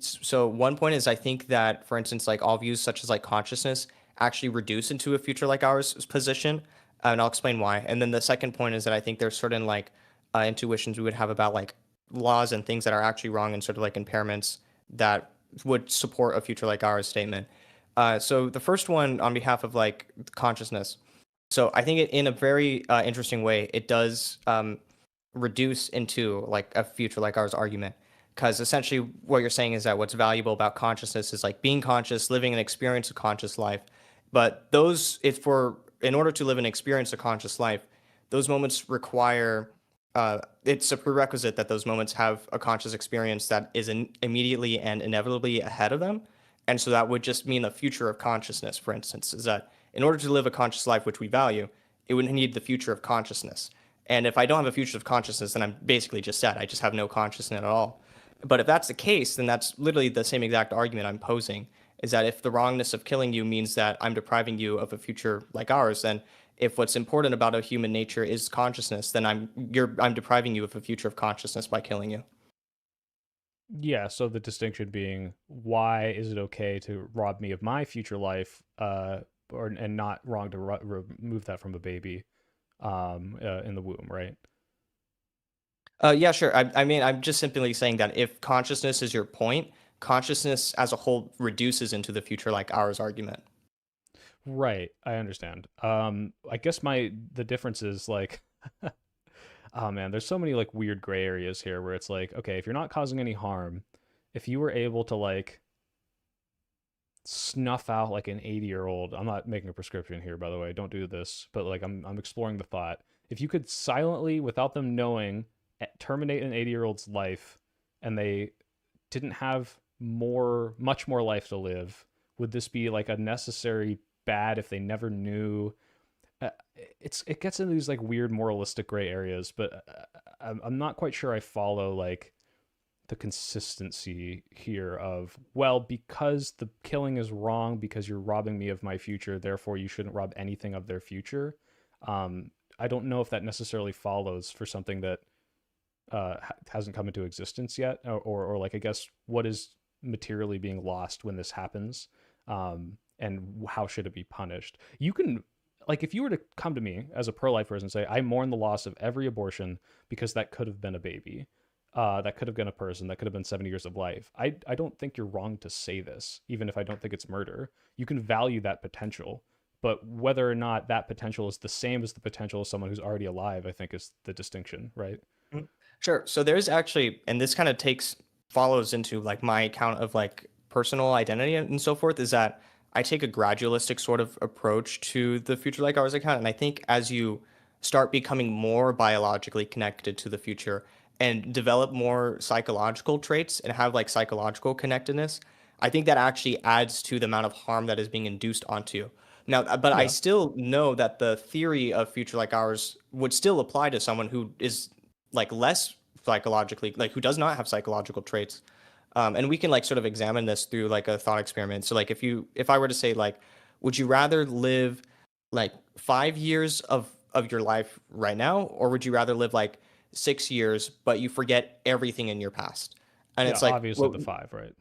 So one point is I think that, for instance, like all views such as like consciousness actually reduce into a future like ours position. and I'll explain why. And then the second point is that I think there's certain like intuitions we would have about like laws and things that are actually wrong and sort of like impairments that would support a future like ours statement. So the first one on behalf of like consciousness. So I think in a very interesting way, it does reduce into like a future like ours argument. Because essentially what you're saying is that what's valuable about consciousness is like being conscious, living an experience of conscious life. But those, if for in order to live and experience a conscious life, those moments require it's a prerequisite that those moments have a conscious experience that is immediately and inevitably ahead of them. And so that would just mean the future of consciousness, for instance, is that in order to live a conscious life, which we value, it would need the future of consciousness. And if I don't have a future of consciousness, then I'm basically just sad. I just have no consciousness at all. But if that's the case, then that's literally the same exact argument I'm posing, is that if the wrongness of killing you means that I'm depriving you of a future like ours, then if what's important about a human nature is consciousness, then I'm depriving you of a future of consciousness by killing you. Yeah, so the distinction being, why is it okay to rob me of my future life, and not wrong to remove that from a baby, in the womb, right? Yeah, sure. I mean, I'm just simply saying that if consciousness is your point, consciousness as a whole reduces into the future like ours argument. Right, I understand. I guess the difference is like, oh man, there's so many like weird gray areas here where it's like, okay, if you're not causing any harm, if you were able to like snuff out like an 80-year-old, I'm not making a prescription here, by the way, don't do this, but like I'm exploring the thought. If you could silently, without them knowing, terminate an 80-year-old's life and they didn't have much more life to live, would this be like a necessary bad if they never knew? It gets into these like weird moralistic gray areas, but I'm not quite sure I follow like the consistency here of, well, because the killing is wrong because you're robbing me of my future, therefore you shouldn't rob anything of their future. I don't know if that necessarily follows for something that hasn't come into existence yet, or like, I guess, what is materially being lost when this happens, and how should it be punished? You can, like, if you were to come to me as a pro-life person and say, I mourn the loss of every abortion because that could have been a baby, that could have been a person, that could have been 70 years of life. I don't think you're wrong to say this, even if I don't think it's murder. You can value that potential, but whether or not that potential is the same as the potential of someone who's already alive, I think is the distinction, right? Sure. So there's actually, and this kind of follows into like my account of like personal identity and so forth, is that I take a gradualistic sort of approach to the future like ours account. And I think as you start becoming more biologically connected to the future and develop more psychological traits and have like psychological connectedness, I think that actually adds to the amount of harm that is being induced onto you. Now, but I Yeah. still know that the theory of future like ours would still apply to someone who is like less psychologically, like who does not have psychological traits. And we can like sort of examine this through like a thought experiment. So like if I were to say like, would you rather live like 5 years of your life right now, or would you rather live like 6 years but you forget everything in your past? And Yeah, it's like, obviously well, the five, right?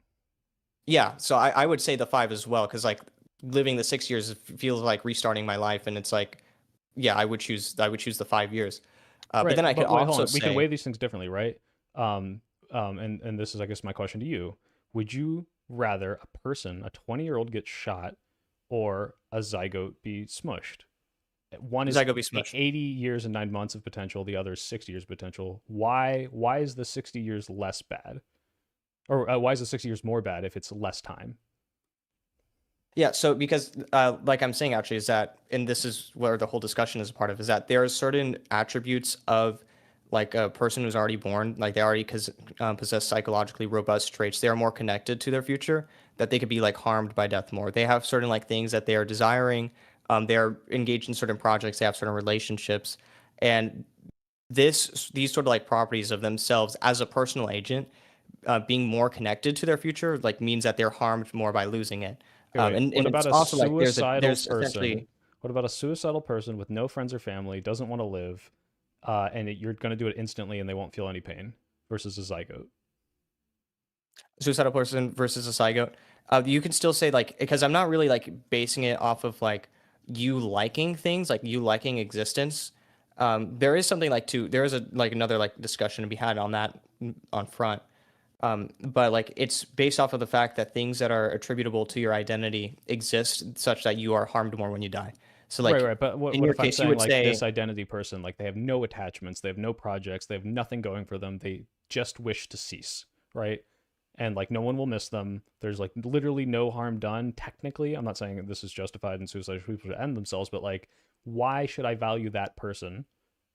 yeah. So I would say the five as well, because like living the 6 years feels like restarting my life, and it's like, yeah, I would choose the 5 years. But Right, then I could but wait, hold also on. We can say, weigh these things differently, right? And this is, I guess, my question to you. Would you rather a person, a 20-year-old, get shot, or a zygote be smushed? One is Zygo be smushed. 80 years and 9 months of potential. The other is 60 years potential. Why is the 60 years less bad, or why is the 60 years more bad if it's less time? Yeah, so because like I'm saying actually is that, and this is where the whole discussion is a part of, is that there are certain attributes of like a person who's already born, like they already possess psychologically robust traits. They are more connected to their future, that they could be like harmed by death more. They have certain like things that they are desiring. They are engaged in certain projects. They have certain relationships, and these sort of like properties of themselves as a personal agent, being more connected to their future, like means that they're harmed more by losing it. Okay, wait. And What it's about a also like suicidal there's person? essentially What about a suicidal person with no friends or family, doesn't want to live, and you're going to do it instantly and they won't feel any pain, versus a zygote? suicidal person versus a zygote. You can still say like, because I'm not really like basing it off of like you liking things, like you liking existence, there is something like there is another like discussion to be had on that on front. But like it's based off of the fact that things that are attributable to your identity exist such that you are harmed more when you die. So Right, like right. But in what your if I'm case, you saying would like say, this identity person, like they have no attachments, they have no projects, they have nothing going for them, they just wish to cease, right? And like no one will miss them. There's like literally no harm done. Technically, I'm not saying that this is justified in suicide for people to end themselves, but like, why should I value that person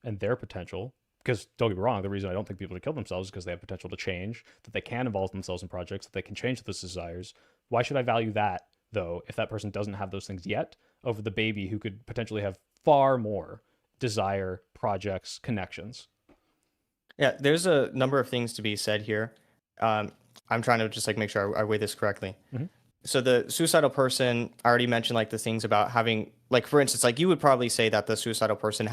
and their potential? Because don't get me wrong, the reason I don't think people should kill themselves is because they have potential to change, that they can involve themselves in projects, that they can change those desires. Why should I value that though if that person doesn't have those things yet over the baby who could potentially have far more desire, projects, connections? yeah, there's a number of things to be said here. I'm trying to just like make sure I weigh this correctly. Mhm. So the suicidal person, I already mentioned like the things about having, like for instance, like you would probably say that the suicidal person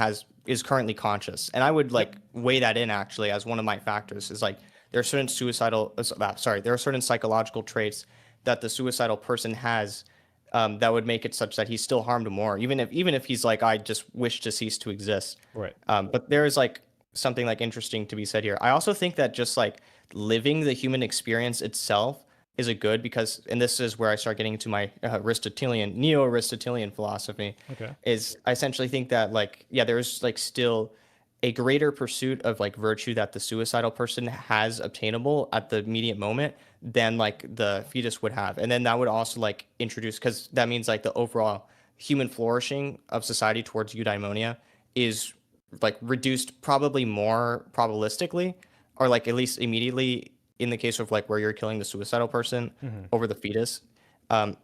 is currently conscious, and I would like weigh that in actually as one of my factors. Is like there are certain there are certain psychological traits that the suicidal person has, that would make it such that he's still harmed more, even if he's like, I just wish to cease to exist. Right. But there is like something like interesting to be said here. I also think that just like living the human experience itself is a good, because, and this is where I start getting into my neo-Aristotelian philosophy. Okay. Is I essentially think that like, yeah, there's like still a greater pursuit of like virtue that the suicidal person has obtainable at the immediate moment than like the fetus would have. And then that would also like introduce, because that means like the overall human flourishing of society towards eudaimonia is like reduced probably more probabilistically, or like at least immediately, in the case of like where you're killing the suicidal person Mm-hmm. over the fetus.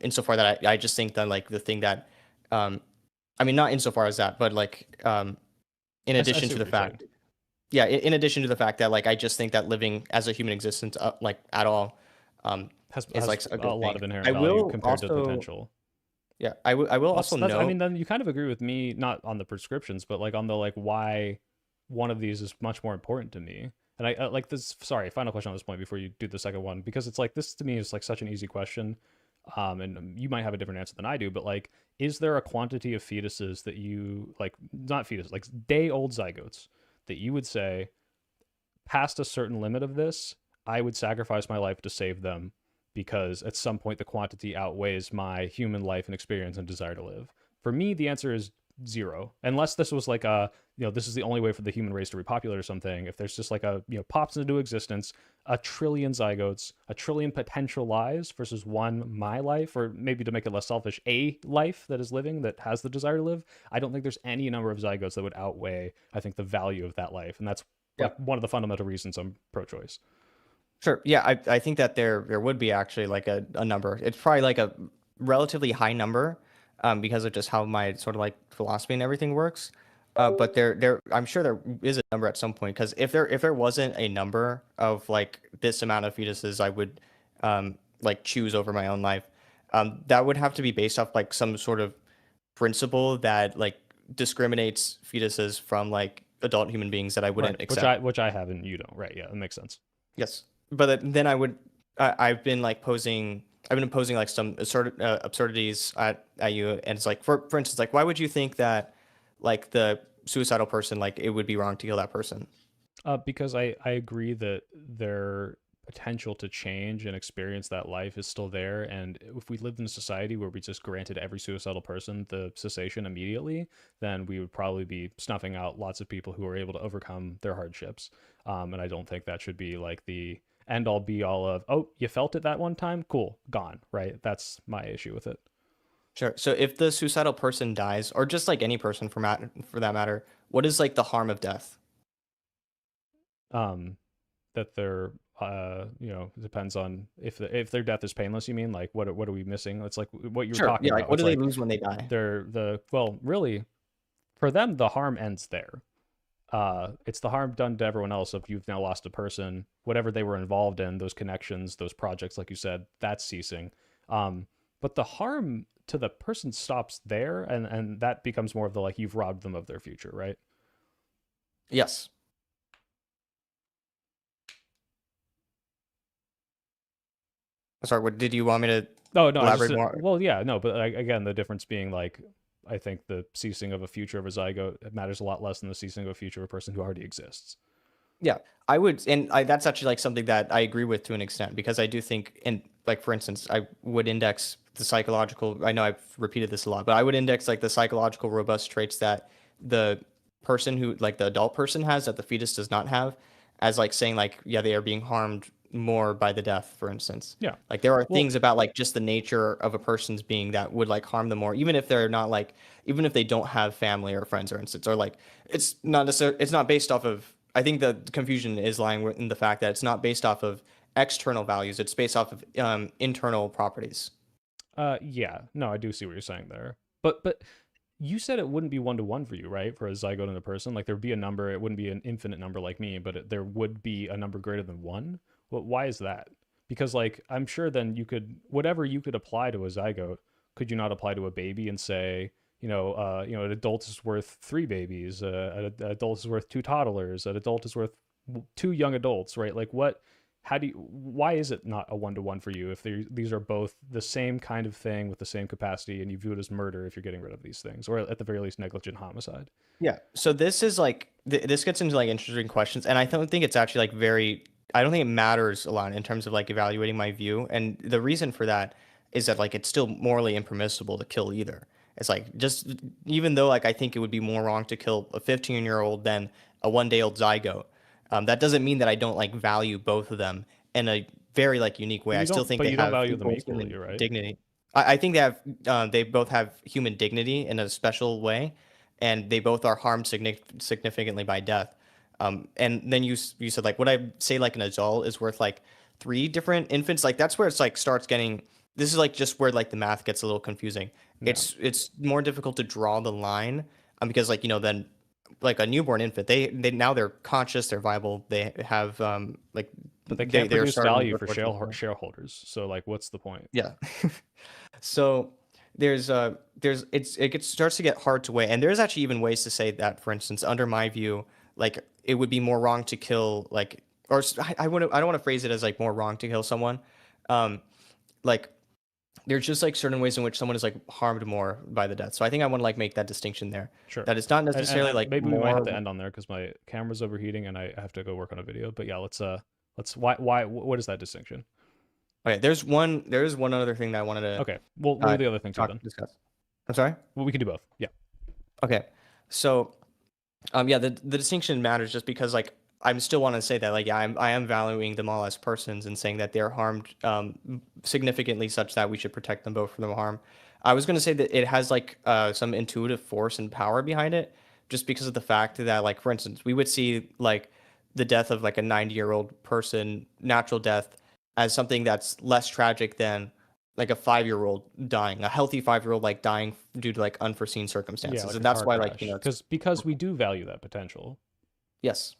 Insofar that I just think that like the thing that, I mean, not insofar as that, but like, in I addition see to what the you're fact, saying. yeah, in addition to the fact that like I just think that living as a human existence, like at all, is Has like a a good lot thing. of inherent I value will compared to also, potential. yeah, I will also That's I note, mean, then you kind of agree with me, not on the prescriptions, but like on the like why one of these is much more important to me. And I like this. Sorry, final question on this point before you do the second one, because it's like this to me is like such an easy question. And you might have a different answer than I do, but like, is there a quantity of fetuses that you like, not fetuses, like day old zygotes that you would say, past a certain limit of this, I would sacrifice my life to save them because at some point the quantity outweighs my human life and experience and desire to live? For me, the answer is zero. Unless this was like a, this is the only way for the human race to repopulate or something. If there's just like a, pops into existence, a trillion zygotes, a trillion potential lives versus one my life, or maybe to make it less selfish, a life that is living that has the desire to live. I don't think there's any number of zygotes that would outweigh, I think, the value of that life. And that's yeah, like one of the fundamental reasons I'm pro-choice. sure, yeah, I think that there would be actually like a number. It's probably like a relatively high number, because of just how my sort of like philosophy and everything works. But I'm sure there is a number at some point, because if there wasn't a number of like this amount of fetuses I would, like choose over my own life, that would have to be based off like some sort of principle that like discriminates fetuses from like adult human beings that I wouldn't Right. accept. Which I have and you don't. Right. Yeah, that makes sense. Yes, but then I've been like I've been posing like some absurdities at you, and it's like, for instance, like why would you think that like the suicidal person, like it would be wrong to kill that person? Because I agree that their potential to change and experience that life is still there. And if we lived in a society where we just granted every suicidal person the cessation immediately, then we would probably be snuffing out lots of people who are able to overcome their hardships. And I don't think that should be like the end all be all of, oh, you felt it that one time? Cool, gone, right? That's my issue with it. Sure. So if the suicidal person dies, or just like any person for that matter, what is like the harm of death? Um, that they're it depends on if their death is painless. You mean like what are we missing? It's like what you were Sure. talking Yeah. Like about. what It's do they like lose when they die? well, really, for them the harm ends there. It's the harm done to everyone else if you've now lost a person, whatever they were involved in, those connections, those projects, like you said, that's ceasing. But the harm to the person stops there, and that becomes more of the like you've robbed them of their future, right? Yes. Sorry. What did you want me to Oh no, I just elaborate more? well, yeah, no, but like, again, the difference being like I think the ceasing of a future of a zygote matters a lot less than the ceasing of a future of a person who already exists. Yeah, I would, and that's actually like something that I agree with to an extent, because I do think, and like for instance, I would index the psychological. I know I've repeated this a lot, but I would index like the psychological robust traits that the person who, like the adult person, has that the fetus does not have, as like saying like, yeah, they are being harmed more by the death, for instance. Yeah. Like there are Well, things about like just the nature of a person's being that would like harm them more, even if they're not like, even if they don't have family or friends, for instance, or like it's not necessarily, it's not based off of. I think the confusion is lying in the fact that it's not based off of external values; it's based off of internal properties. yeah, no, I do see what you're saying there. But you said it wouldn't be 1-to-1 for you, right? For a zygote and a person, like there'd be a number. It wouldn't be an infinite number like me, but there would be a number greater than one. Why is that? Because like I'm sure then you could, whatever you could apply to a zygote, could you not apply to a baby and say, an adult is worth 3 babies, an adult is worth 2 toddlers, an adult is worth 2 young adults, right? Like what? Why is it not a 1-to-1 for you if these are both the same kind of thing with the same capacity, and you view it as murder if you're getting rid of these things, or at the very least negligent homicide? Yeah. So this is like this gets into like interesting questions, and I don't think it's actually like very. I don't think it matters a lot in terms of like evaluating my view, and the reason for that is that like it's still morally impermissible to kill either. It's like, just even though like I think it would be more wrong to kill a 15-year-old than a 1-day-old zygote, that doesn't mean that I don't like value both of them in a very like unique way. I still think but they you don't have value them equal equally, human right? dignity. I think they both have human dignity in a special way, and they both are harmed significantly by death. And then you said like, would I say like an adult is worth like 3 different infants? Like that's where it's like starts getting. This is like just where like the math gets a little confusing. Yeah. It's more difficult to draw the line, because like then like a newborn infant, they now they're conscious, they're viable, they have like, but they can't produce starting value for before- shareholders. So like, what's the point? Yeah. So it starts to get hard to weigh, and there's actually even ways to say that, for instance, under my view, like it would be more wrong to kill like, or I don't want to phrase it as like more wrong to kill someone, like there's just like certain ways in which someone is like harmed more by the death. So I think I want to like make that distinction there. Sure. That it's not necessarily like maybe more... we might have to end on there because my camera's overheating and I have to go work on a video. But yeah, let's why what is that distinction? Okay, there is one other thing that I wanted to... Okay, well, what are the other things then? Discuss. I'm sorry? Well, we can do both. Yeah. Okay, so, yeah, the distinction matters just because, like, I still want to say that, like, yeah, I am valuing them all as persons and saying that they're harmed significantly such that we should protect them both from the harm. I was going to say that it has, like, some intuitive force and power behind it, just because of the fact that, like, for instance, we would see, like, the death of, like, a 90-year-old person, natural death, as something that's less tragic than like a 5-year-old dying, a healthy 5-year-old like dying due to like unforeseen circumstances. Yeah, like and a that's car why crash. like, you know, because we do value that potential. Yes.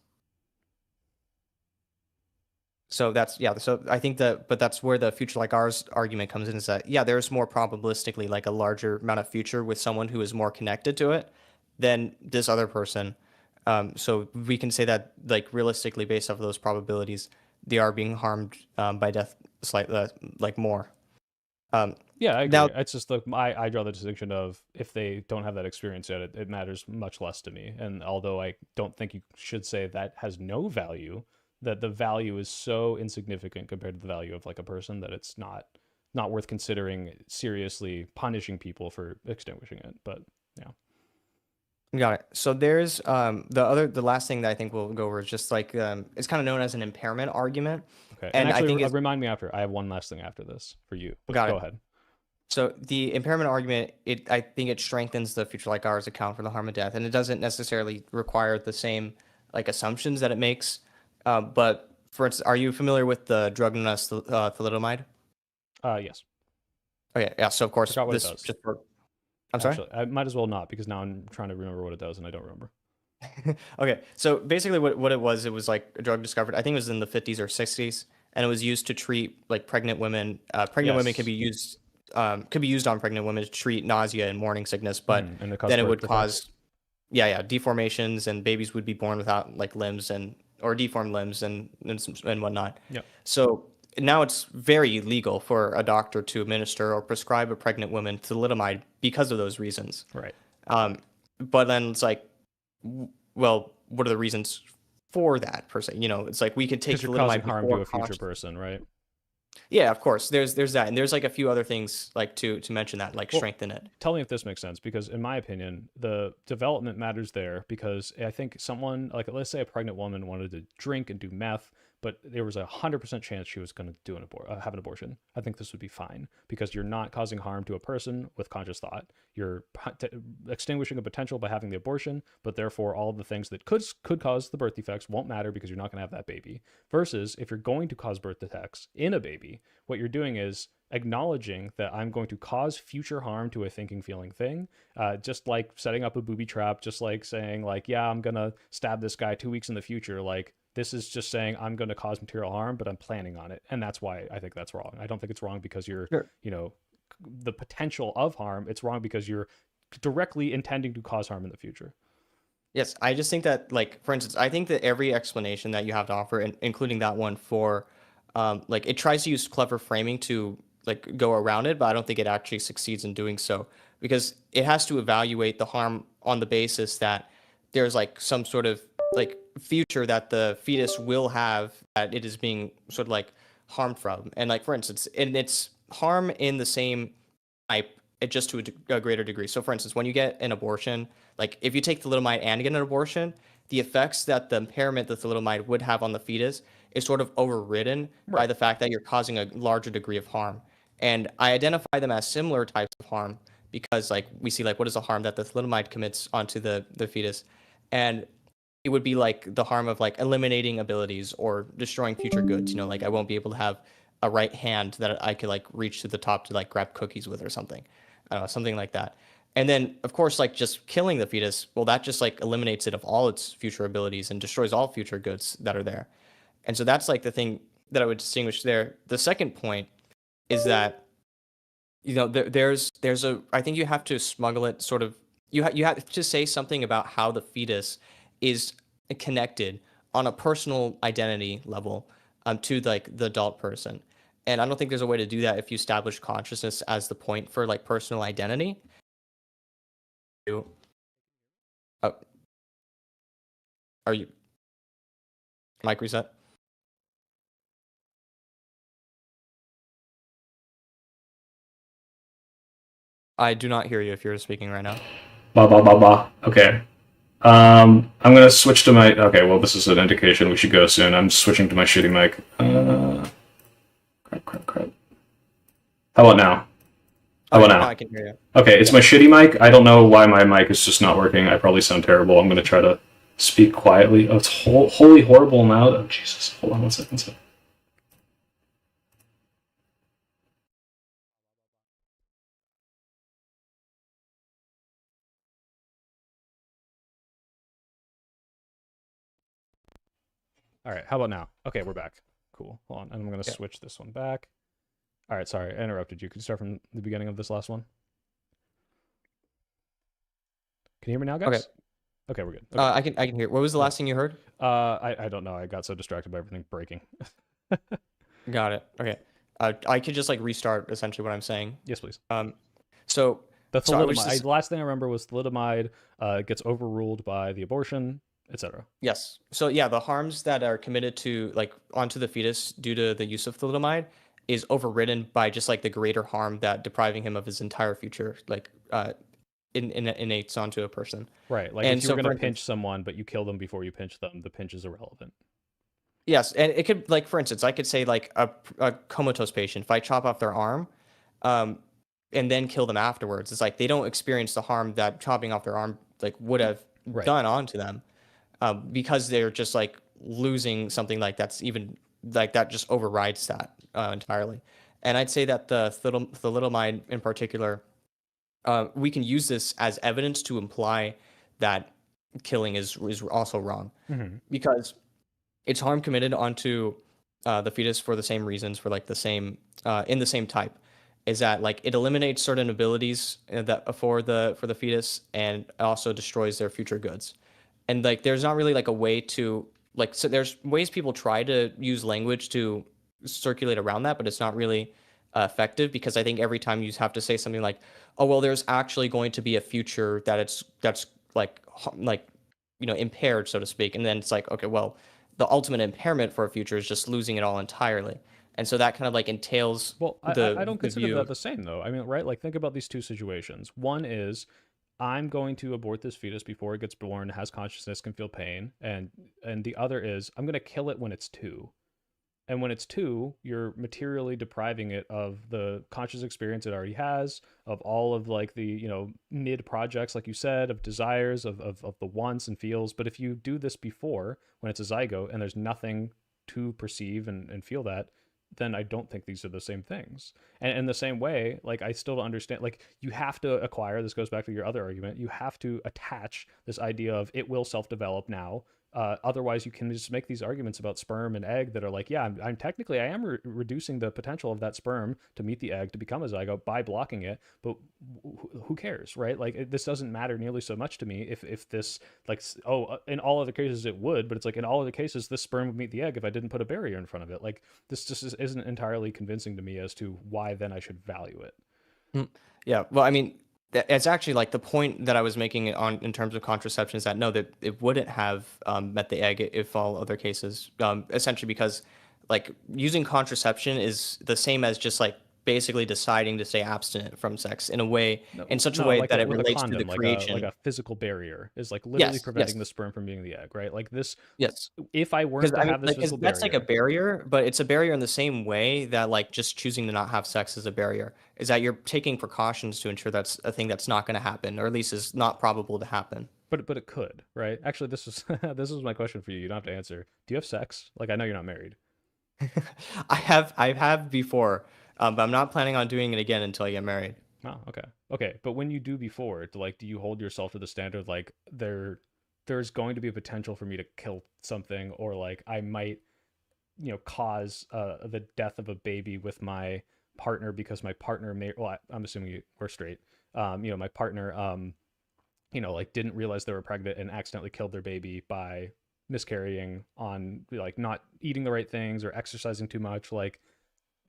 So that's, yeah, so I think but that's where the future like ours argument comes in, is that, yeah, there's more probabilistically like a larger amount of future with someone who is more connected to it than this other person. So we can say that like realistically based off of those probabilities, they are being harmed by death slightly like more. Yeah, I agree. Now, It's just I draw the distinction of if they don't have that experience yet, it matters much less to me. And although I don't think you should say that has no value, that the value is so insignificant compared to the value of like a person that it's not worth considering seriously punishing people for extinguishing it. But yeah. Got it. So there's the last thing that I think we'll go over is just like it's kind of known as an impairment argument. Okay. And actually, I think remind me after. I have one last thing after this for you. But Got go it. ahead. So the impairment argument, I think it strengthens the future like ours account for the harm of death, and it doesn't necessarily require the same like assumptions that it makes. But for instance, are you familiar with the drug known as thalidomide? Yes. Okay. Yeah. So of course Forgot what it this does. just for... I'm sorry. Actually, I might as well not, because now I'm trying to remember what it does and I don't remember. Okay, so basically what it was like a drug discovered, I think it was in the 50s or 60s, and it was used to treat like pregnant women. Pregnant women Yes. could be used on pregnant women to treat nausea and morning sickness, but And it caused then it birth would defects. cause, yeah, deformations, and babies would be born without like limbs or deformed limbs and whatnot. Yeah. So now it's very legal for a doctor to administer or prescribe a pregnant woman thalidomide because of those reasons. Right. But then it's like, well, what are the reasons for that per se? You know, it's like we could take Because you're causing thalidomide harm to before a future conscious. person, right? Yeah, of course. There's that, and there's like a few other things like to mention that like Well, strengthen it. Tell me if this makes sense, because in my opinion, the development matters there, because I think someone, like, let's say a pregnant woman wanted to drink and do meth, but there was 100% chance she was going to do have an abortion. I think this would be fine, because you're not causing harm to a person with conscious thought. You're extinguishing a potential by having the abortion, but therefore all of the things that could cause the birth defects won't matter because you're not going to have that baby. Versus if you're going to cause birth defects in a baby, what you're doing is acknowledging that I'm going to cause future harm to a thinking, feeling thing, just like setting up a booby trap, just like saying, like, yeah, I'm going to stab this guy 2 weeks in the future. Like, this is just saying I'm going to cause material harm, but I'm planning on it. And that's why I think that's wrong. I don't think it's wrong because you're, Sure. you know, the potential of harm. It's wrong because you're directly intending to cause harm in the future. Yes, I just think that, like, for instance, I think that every explanation that you have to offer, including that one for, like, it tries to use clever framing to, like, go around it, but I don't think it actually succeeds in doing so, because it has to evaluate the harm on the basis that there's, like, some sort of, like, future that the fetus will have that it is being sort of, like, harmed from. And, like, for instance, and it's harm in the same type, it just to a greater degree. So, for instance, when you get an abortion, like if you take thalidomide and get an abortion, the effects that the impairment that thalidomide would have on the fetus is sort of overridden by the fact that you're causing a larger degree of harm. And I identify them as similar types of harm because, like, we see, like, what is the harm that the thalidomide commits onto the fetus, and it would be like the harm of, like, eliminating abilities or destroying future goods. You know, like I won't be able to have a right hand that I could, like, reach to the top to, like, grab cookies with or something. I don't know, something like that. And then, of course, like, just killing the fetus, well, that just, like, eliminates it of all its future abilities and destroys all future goods that are there. And so that's, like, the thing that I would distinguish there. The second point is that, you know, there's a, I think you have to smuggle it sort of, you have to say something about how the fetus is connected on a personal identity level to, like, the adult person. And I don't think there's a way to do that if you establish consciousness as the point for, like, personal identity. Oh, are you mic reset? I do not hear you if you're speaking right now. Blah, blah, blah, blah. Okay. I'm gonna switch to my... Okay, well, this is an indication we should go soon. I'm switching to my shitty mic. Crap. How about now? How about now? I can hear you. Okay, it's my shitty mic. I don't know why my mic is just not working. I probably sound terrible. I'm gonna try to speak quietly. Oh, it's wholly horrible now. Oh, Jesus. Hold on 1 second. All right, how about now? Okay, we're back. Cool. Hold on, and I'm going to switch this one back. All right, sorry, I interrupted you. Could you start from the beginning of this last one? Can you hear me now, guys? Okay. Okay, we're good. Okay. I can hear. What was the last thing you heard? I don't know. I got so distracted by everything breaking. Got it. Okay. I could just, like, restart essentially what I'm saying. Yes, please. So the thalidomide. The last thing I remember was thalidomide gets overruled by the abortion, etc. Yes. So yeah, the harms that are committed to, like, onto the fetus due to the use of thalidomide is overridden by just, like, the greater harm that depriving him of his entire future, like, innates onto a person. Right. Like, and if you're going to pinch someone, but you kill them before you pinch them, the pinch is irrelevant. Yes, and it could, like, for instance, I could say, like, a comatose patient, if I chop off their arm, and then kill them afterwards, it's like they don't experience the harm that chopping off their arm, like, would have done onto them, because they're just, like, losing something like that's even, like, that just overrides that entirely. And I'd say that the thalidomide in particular, we can use this as evidence to imply that killing is also wrong, because it's harm committed onto the fetus for the same reasons, for, like, the same in the same type, is that, like, it eliminates certain abilities that for the fetus, and also destroys their future goods. And, like, there's not really, like, a way to, like, so there's ways people try to use language to circulate around that, but it's not really effective because I think every time you have to say something like, "Oh well, there's actually going to be a future that's like impaired, so to speak," and then it's like, okay, well, the ultimate impairment for a future is just losing it all entirely, and so that kind of like entails Well, I the don't the consider that view. the same though. I mean, right? Like think about these two situations. One is I'm going to abort this fetus before it gets born, has consciousness, can feel pain, and the other is I'm going to kill it when it's 2. And when it's 2, you're materially depriving it of the conscious experience it already has, of all of like the, mid projects, like you said, of desires, of the wants and feels. But if you do this before, when it's a zygote and there's nothing to perceive and feel that, then I don't think these are the same things. And in the same way, like I still don't understand, like you have to acquire, this goes back to your other argument, you have to attach this idea of it will self-develop now. Otherwise, you can just make these arguments about sperm and egg that are like, yeah, I'm technically I am reducing the potential of that sperm to meet the egg to become a zygote by blocking it. But who cares, right? Like this doesn't matter nearly so much to me if this like in all other cases it would, but it's like in all other cases this sperm would meet the egg if I didn't put a barrier in front of it. Like this just isn't entirely convincing to me as to why then I should value it. Yeah, well, I mean, it's actually like the point that I was making on in terms of contraception is that no, that it wouldn't have met the egg if all other cases, essentially because like using contraception is the same as just like basically deciding to stay abstinent from sex in a way, in such a No, way like that it with a relates to the condom, like creation. a physical barrier is like literally Yes, preventing yes, the sperm from being the egg, right? Like this, yes. if I Because weren't to I mean, have this like, physical that's like a barrier, barrier, but it's a barrier in the same way that like just choosing to not have sex is a barrier. Is that you're taking precautions to ensure that's a thing that's not going to happen, or at least is not probable to happen. but it could, right? Actually, this is this is my question for you. You don't have to answer. Do you have sex? Like I know you're not married. I have before, but I'm not planning on doing it again until I get married. Oh, okay. Okay, but when you do before, do you hold yourself to the standard like there's going to be a potential for me to kill something or like I might, cause the death of a baby with my partner because my partner may I'm assuming we're straight. My partner like didn't realize they were pregnant and accidentally killed their baby by miscarrying on like not eating the right things or exercising too much. Like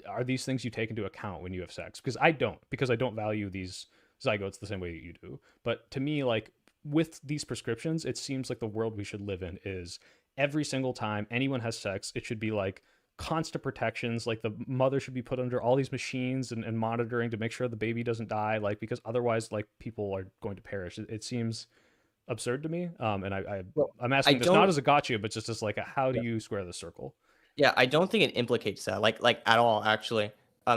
are these things you take into account when you have sex? Because I don't, because I don't value these zygotes the same way that you do. But to me, like with these prescriptions, it seems like the world we should live in is every single time anyone has sex, it should be like constant protections. Like the mother should be put under all these machines and monitoring to make sure the baby doesn't die. Like because otherwise, like people are going to perish. It seems absurd to me. And Well, I'm I asking this not don't. as a gotcha, but just as like a, how do you square the circle? Yeah, I don't think it implicates that, like at all, actually.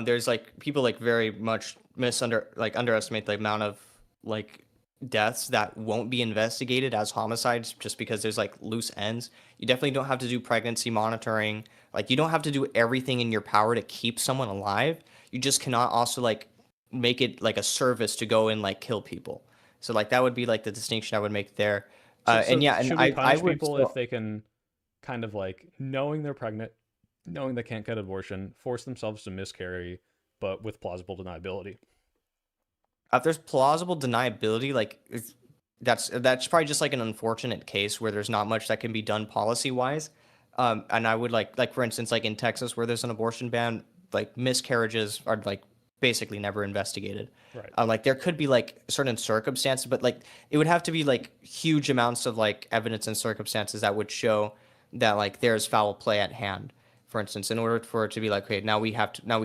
There's like people like very much underestimate the amount of like deaths that won't be investigated as homicides just because there's like loose ends. You definitely don't have to do pregnancy monitoring. Like you don't have to do everything in your power to keep someone alive. You just cannot also like make it like a service to go and like kill people. So like that would be like the distinction I would make there. And yeah, and Should we I punish would people if still. they can kind of like knowing they're pregnant, knowing they can't get abortion, force themselves to miscarry, but with plausible deniability? If there's plausible deniability, like that's probably just like an unfortunate case where there's not much that can be done policy wise. And I would like for instance, like in Texas where there's an abortion ban, like miscarriages are like basically never investigated. Right. Like there could be like certain circumstances, but like it would have to be like huge amounts of like evidence and circumstances that would show that like there's foul play at hand. For instance, in order for it to be like, okay, now we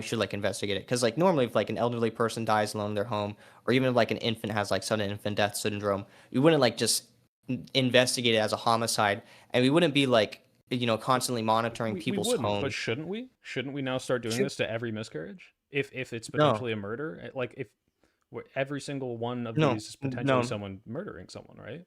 should like investigate it. Because like normally if like an elderly person dies alone in their home, or even if like an infant has like sudden infant death syndrome, we wouldn't like just investigate it as a homicide, and we wouldn't be like constantly monitoring We people's wouldn't, but homes. shouldn't we? Shouldn't we now start doing Should, this to every miscarriage? If it's no, potentially a murder, like if every single one of no, these is potentially no. someone murdering someone, right?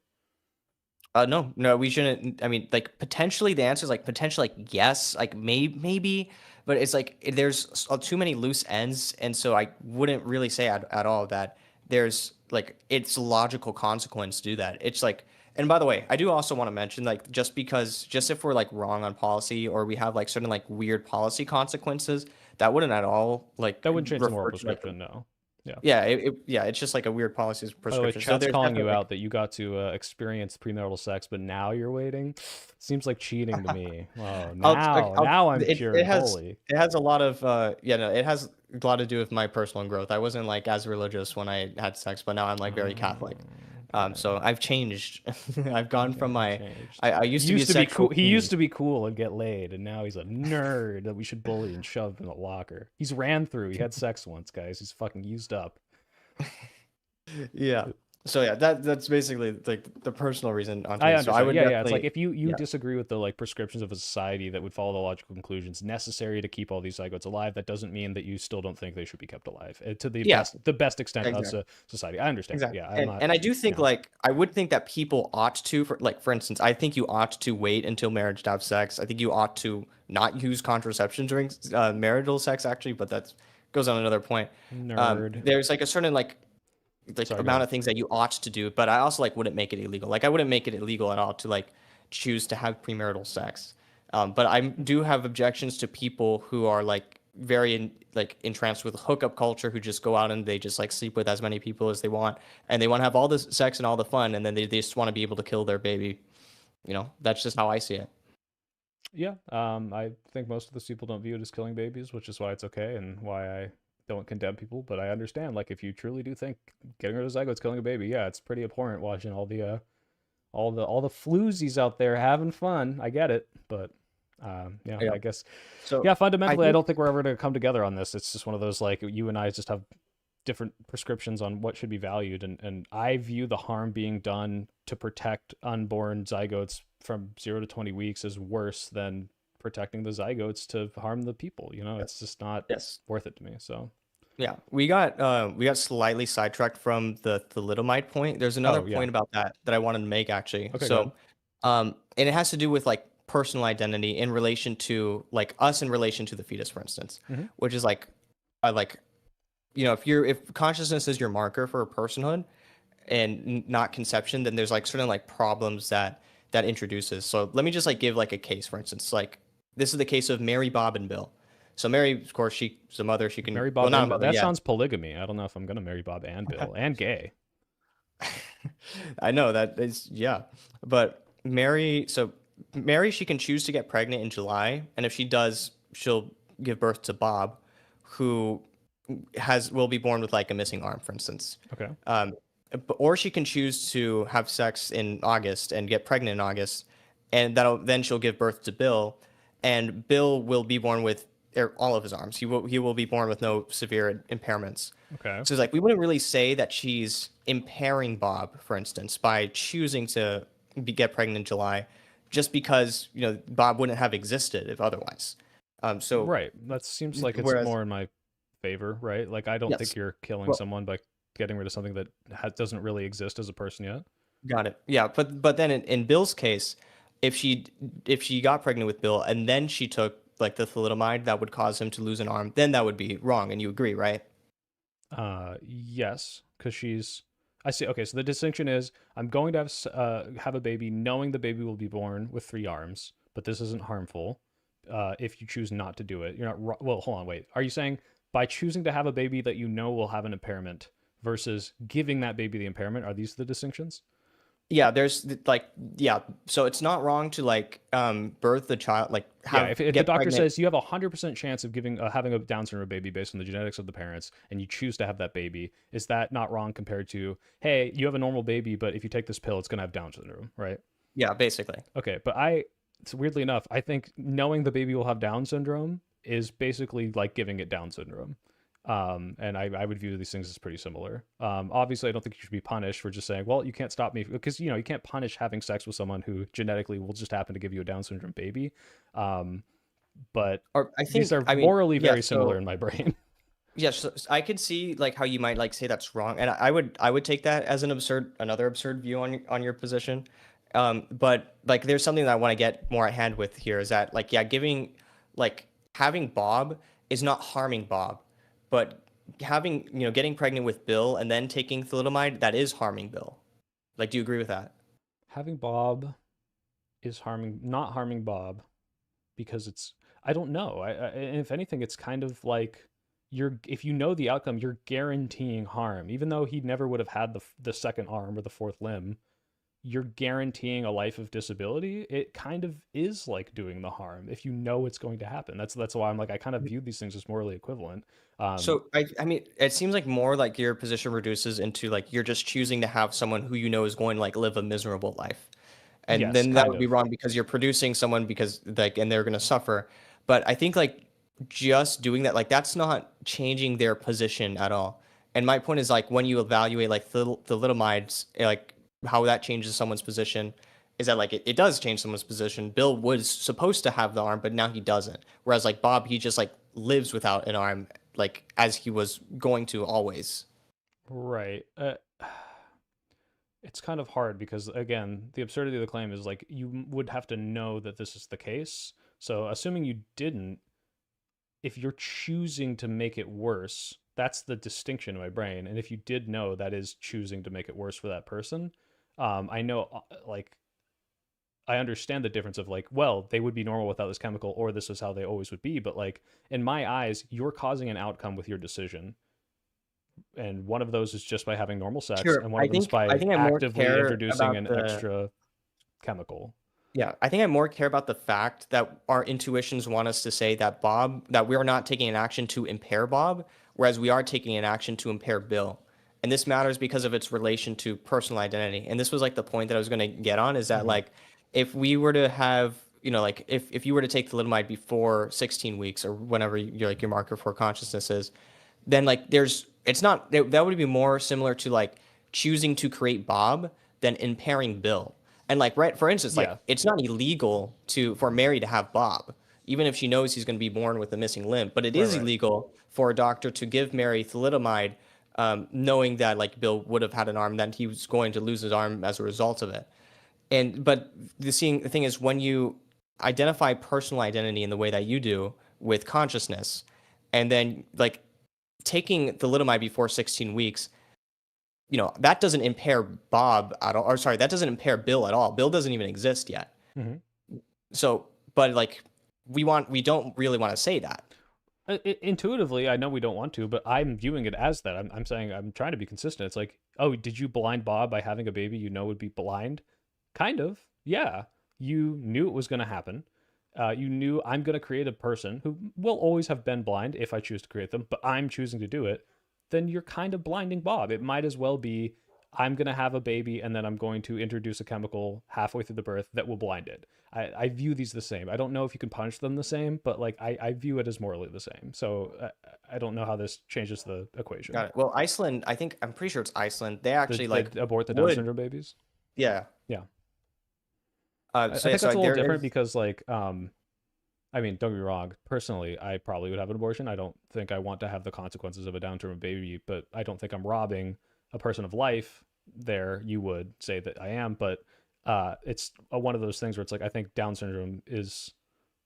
No, no, we shouldn't. I mean, like potentially, the answer is like potentially, like yes, like maybe, but it's like there's too many loose ends, and so I wouldn't really say at all that there's like it's a logical consequence to do that. It's like, and by the way, I do also want to mention like just if we're like wrong on policy or we have like certain like weird policy consequences, that wouldn't at all like That wouldn't change the moral refer to like prescription, no. Yeah, it's just like a weird policy By the way, prescription. So chat's there's calling you definitely out that you got to experience premarital sex, but now you're waiting. Seems like cheating to me. Oh, now I'm pure it and has holy. it has a lot of no, it has a lot to do with my personal growth. I wasn't like as religious when I had sex, but now I'm like very Catholic. So I've changed. I've gone from my I used to be a sexual cool. He fiend. used to be cool and get laid, and now he's a nerd that we should bully and shove in a locker. He's ran through. He had sex once, guys. He's fucking used up. Yeah. So yeah, that's basically like the personal reason on I Tuesday. So I understand. would Yeah, definitely, yeah. It's like if you yeah. disagree with the like prescriptions of a society that would follow the logical conclusions necessary to keep all these zygotes alive, that doesn't mean that you still don't think they should be kept alive to Yeah, the best extent exactly. of society. I understand. Exactly. Yeah, I'm not. And I do think like I would think that people ought to for instance, I think you ought to wait until marriage to have sex. I think you ought to not use contraception during marital sex actually, but that goes on another point. Nerd. There's like a certain like Sorry, amount of things that you ought to do, but I also like wouldn't make it illegal. Like I wouldn't make it illegal at all to like choose to have premarital sex. But I do have objections to people who are like very entranced with hookup culture, who just go out and they just like sleep with as many people as they want, and they want to have all the sex and all the fun, and then they just want to be able to kill their baby. That's just how I see it. Yeah, I think most of those people don't view it as killing babies, which is why it's okay and why I don't condemn people. But I understand, like, if you truly do think getting rid of zygotes killing a baby, yeah, it's pretty abhorrent watching all the floozies out there having fun. I get it, but yeah, Yeah. I guess. So Yeah, fundamentally, I think- don't think we're ever going to come together on this. It's just one of those like you and I just have different prescriptions on what should be valued, and I view the harm being done to protect unborn zygotes from 0 to 20 weeks as worse than protecting the zygotes to harm the people. It's just not worth it to me. So Yeah, we got slightly sidetracked from the thalidomide point. There's another yeah. point about that I wanted to make actually. Okay, go So, ahead. and it has to do with like personal identity in relation to like us in relation to the fetus, for instance, Mhm. which is like, if consciousness is your marker for a personhood and not conception, then there's like certain like problems that introduces. So let me just like give like a case, for instance, like this is the case of Mary, Bob, and Bill. So Mary, of course, she's a mother. She can Marry Bob well, not a and Bill. mother That yet. sounds polygamy. I don't know if I'm gonna marry Bob and Bill and gay. I know that is, yeah. But Mary, she can choose to get pregnant in July, and if she does, she'll give birth to Bob, who will be born with like a missing arm, for instance. Okay. Or she can choose to have sex in August and get pregnant in August, and then she'll give birth to Bill, and Bill will be born with all of his arms. He will be born with no severe impairments. Okay. So it's like we wouldn't really say that she's impairing Bob, for instance, by choosing to get pregnant in July, just because Bob wouldn't have existed if otherwise. So right, that seems like it's more in my favor, right? Like I don't think you're killing someone by getting rid of something that doesn't really exist as a person yet. Got it. Yeah, but then in Bill's case, if she got pregnant with Bill and then she took like the thalidomide that would cause him to lose an arm, then that would be wrong, and you agree, right? Yes, because I see. Okay, so the distinction is I'm going to have a baby knowing the baby will be born with 3 arms, but this isn't harmful. If you choose not to do it, you're not. Well, hold on, wait. Are you saying by choosing to have a baby that you know will have an impairment versus giving that baby the impairment, are these the distinctions? Yeah, there's so it's not wrong to like birth the child, like if the doctor says you have 100% chance of having a Down syndrome baby based on the genetics of the parents, and you choose to have that baby, is that not wrong compared to, hey, you have a normal baby, but if you take this pill, it's gonna have Down syndrome, right? Yeah, basically. Okay, but weirdly enough, I think knowing the baby will have Down syndrome is basically like giving it Down syndrome. And I would view these things as pretty similar. Obviously, I don't think you should be punished for just saying, well, you can't stop me, because you can't punish having sex with someone who genetically will just happen to give you a Down syndrome baby. But I think these are morally very similar in my brain. Yes, so I could see like how you might like say that's wrong, and I would take that as another absurd view on your position. But like there's something that I want to get more at hand with here is that like having Bob is not harming Bob. But getting pregnant with Bill and then taking thalidomide, that is harming Bill. Like, do you agree with that? Having Bob is not harming Bob, because I don't know. If anything, it's kind of like if you know the outcome, you're guaranteeing harm. Even though he never would have had the second arm or the fourth limb, you're guaranteeing a life of disability. It kind of is like doing the harm if you know it's going to happen. That's why I'm like, I kind of view these things as morally equivalent. So I mean, it seems like more like your position reduces into like you're just choosing to have someone who you know is going to like live a miserable life. And Yes, then that kind would be of. wrong because you're producing someone because like and they're going to suffer. But I think like just doing that, like that's not changing their position at all. And my point is like when you evaluate like the thalidomides, like how that changes someone's position is that like it does change someone's position. Bill was supposed to have the arm, but now he doesn't. Whereas like Bob, he just like lives without an arm, like as he was going to always. Right. It's kind of hard because again, the absurdity of the claim is like you would have to know that this is the case. So assuming you didn't, if you're choosing to make it worse, that's the distinction in my brain. And if you did know, that is choosing to make it worse for that person. I know, like, I understand the difference of like, well, they would be normal without this chemical, or this is how they always would be. But like, in my eyes, you're causing an outcome with your decision. And one of those is just by having normal sex, Sure. and one of them is I by think I more actively care introducing about an the extra chemical. Yeah, I think I more care about the fact that our intuitions want us to say that that we are not taking an action to impair Bob, whereas we are taking an action to impair Bill. And this matters because of its relation to personal identity. And this was like the point that I was going to get on is that like if we were to have, you know, like if you were to take thalidomide before 16 weeks or whenever you're like your marker for consciousness is, then like it's not that would be more similar to like choosing to create Bob than impairing Bill. And like right for instance, like Yeah. it's not illegal for Mary to have Bob, even if she knows he's going to be born with a missing limb. But it is Right. illegal for a doctor to give Mary thalidomide, knowing that like Bill would have had an arm, then he was going to lose his arm as a result of it. And but the thing is when you identify personal identity in the way that you do with consciousness, and then like taking thalidomide before 16 weeks, you know, that doesn't impair Bob at all. Or sorry, that doesn't impair Bill at all. Bill doesn't even exist yet. So, but like we don't really want to say that. Intuitively, I know we don't want to, but I'm viewing it as that. I'm saying I'm trying to be consistent. It's like, oh, did you blind Bob by having a baby you know would be blind? Kind of. Yeah. You knew it was going to happen. You knew I'm going to create a person who will always have been blind if I choose to create them, but I'm choosing to do it. Then you're kind of blinding Bob. It might as well be I'm going to have a baby and then I'm going to introduce a chemical halfway through the birth that will blind it. I view these the same. I don't know if you can punish them the same, but like I view it as morally the same. So I don't know how this changes the equation. Got it. Well, Iceland, I'm pretty sure it's Iceland. They actually like abort the Down syndrome babies. Yeah. Yeah. So, I think that's a little different because like I mean, don't get me wrong. Personally, I probably would have an abortion. I don't think I want to have the consequences of a Down syndrome baby, but I don't think I'm robbing a person of life. There, you would say that I am, but it's one of those things where it's like I think Down syndrome is,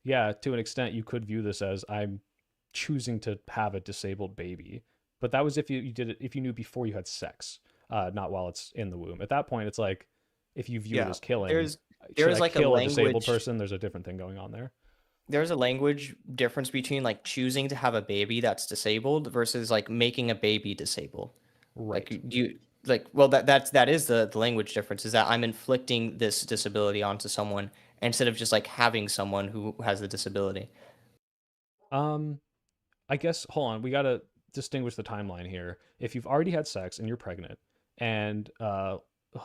yeah, to an extent you could view this as I'm choosing to have a disabled baby, but that was if you did it if you knew before you had sex, not while it's in the womb. At that point, it's like if you view it as killing, there's like kill a disabled person. There's a different thing going on there. There's a language difference between like choosing to have a baby that's disabled versus like making a baby disabled. Right. Like you like well that is the language difference is that I'm inflicting this disability onto someone instead of just like having someone who has the disability. I guess hold on, we gotta distinguish the timeline here. If you've already had sex and you're pregnant, and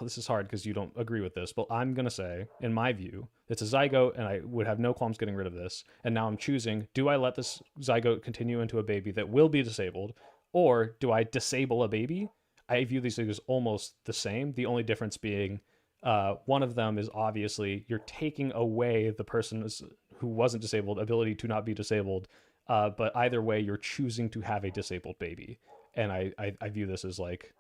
this is hard because you don't agree with this, but I'm gonna say, in my view, it's a zygote, and I would have no qualms getting rid of this. And now I'm choosing: do I let this zygote continue into a baby that will be disabled, or do I disable a baby? I view these things as almost the same. The only difference being, one of them is obviously you're taking away the person's who wasn't disabled ability to not be disabled. But either way, you're choosing to have a disabled baby, and I view this as like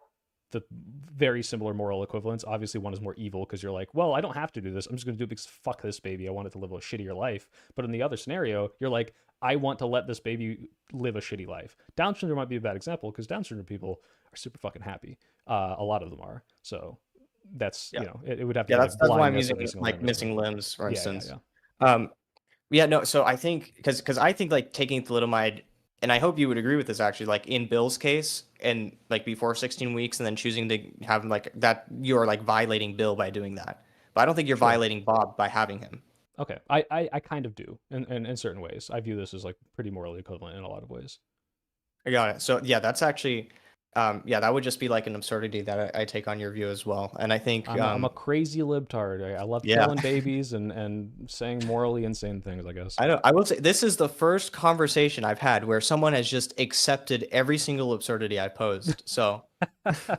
the very similar moral equivalence. Obviously, one is more evil because you're like, well, I don't have to do this. I'm just going to do it because fuck this baby. I want it to live a shittier life. But in the other scenario, you're like, I want to let this baby live a shitty life. Down syndrome might be a bad example because Down syndrome people are super fucking happy. A lot of them are. So that's you know it would have to be that's like why I'm blindness using of a like limb or missing something. limbs, for instance. Yeah. Yeah, no. So I think because I think like taking thalidomide and I hope you would agree with this actually, like in Bill's case, and like before 16 weeks, and then choosing to have him like that, you're like violating Bill by doing that. But I don't think you're Sure. violating Bob by having him. Okay, I kind of do in certain ways. I view this as like pretty morally equivalent in a lot of ways. I got it. So yeah, that's actually, yeah, that would just be like an absurdity that I take on your view as well. And I think, I'm a crazy libtard. I love yeah, killing babies and saying morally insane things, I guess. I know. I will say this is the first conversation I've had where someone has just accepted every single absurdity I posed. So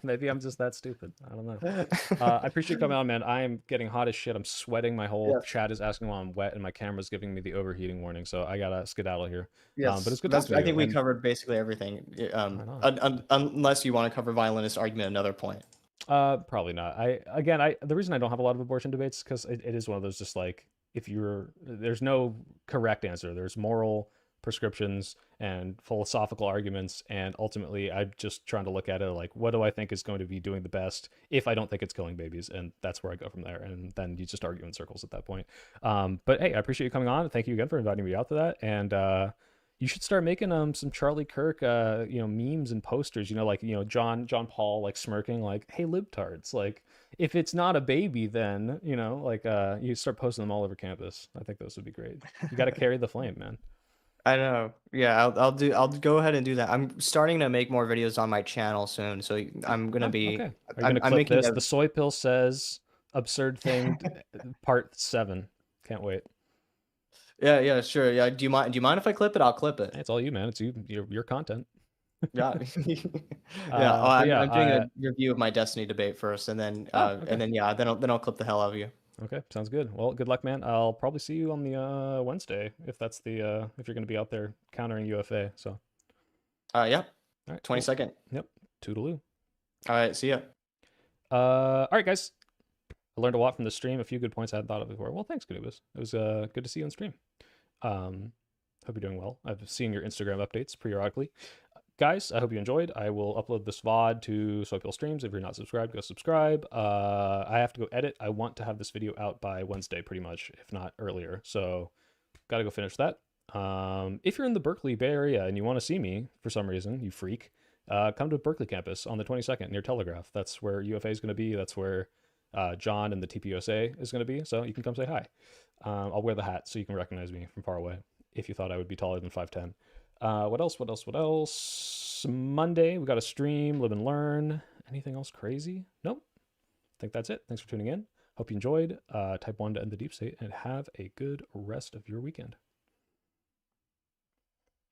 Maybe I'm just that stupid. I don't know. I appreciate you coming on, man. I am getting hot as shit. I'm sweating. My whole yeah, chat is asking why I'm wet, and my camera's giving me the overheating warning. So I gotta skedaddle here. yes, But it's good that's. talking to I you. think we And covered basically everything. right on. Unless you want to cover violinist argument another point. Probably not. The reason I don't have a lot of abortion debates because it is one of those just like if you're there's no correct answer. There's moral prescriptions and philosophical arguments, and ultimately I'm just trying to look at it like what do I think is going to be doing the best if I don't think it's killing babies, and that's where I go from there. And then you just argue in circles at that point. But hey, I appreciate you coming on. Thank you again for inviting me out to that. And you should start making some Charlie Kirk memes and posters, like John Paul like smirking like, hey libtards, like if it's not a baby then like you start posting them all over campus. I think those would be great. You got to carry the flame, man. I know. Yeah, I'll go ahead and do that. I'm starting to make more videos on my channel soon, so I'm gonna be. Okay, are you gonna I'm clip making this? a, The soy pill says absurd thing part 7. Can't wait. yeah, sure. Yeah, do you mind if I clip it? I'll clip it. It's all you, man. It's your content. Yeah. Yeah. I'm doing a review of my Destiny debate first, and then okay. yeah, then I'll clip the hell out of you. Okay, sounds good. Well, good luck, man. I'll probably see you on the Wednesday if that's the if you're gonna be out there countering UFA. So Yeah. all right, 22nd. Cool. Yep. Toodaloo. All right. See ya. All right, guys. I learned a lot from the stream. A few good points I hadn't thought of before. Well, thanks, Kanubis. It was good to see you on stream. Hope you're doing well. I've seen your Instagram updates periodically. Guys, I hope you enjoyed. I will upload this VOD to Soaphill Streams. If you're not subscribed, go subscribe. I have to go edit. I want to have this video out by Wednesday, pretty much, if not earlier. So, gotta go finish that. If you're in the Berkeley Bay Area and you want to see me for some reason, you freak, come to Berkeley campus on the 22nd near Telegraph. That's where UFA is going to be. That's where John and the TPUSA is going to be. So you can come say hi. I'll wear the hat so you can recognize me from far away if you thought I would be taller than 5'10". What else? Monday, we got a stream, live and learn. Anything else crazy? Nope. I think that's it. Thanks for tuning in. Hope you enjoyed. Type 1 to end the deep state, and have a good rest of your weekend.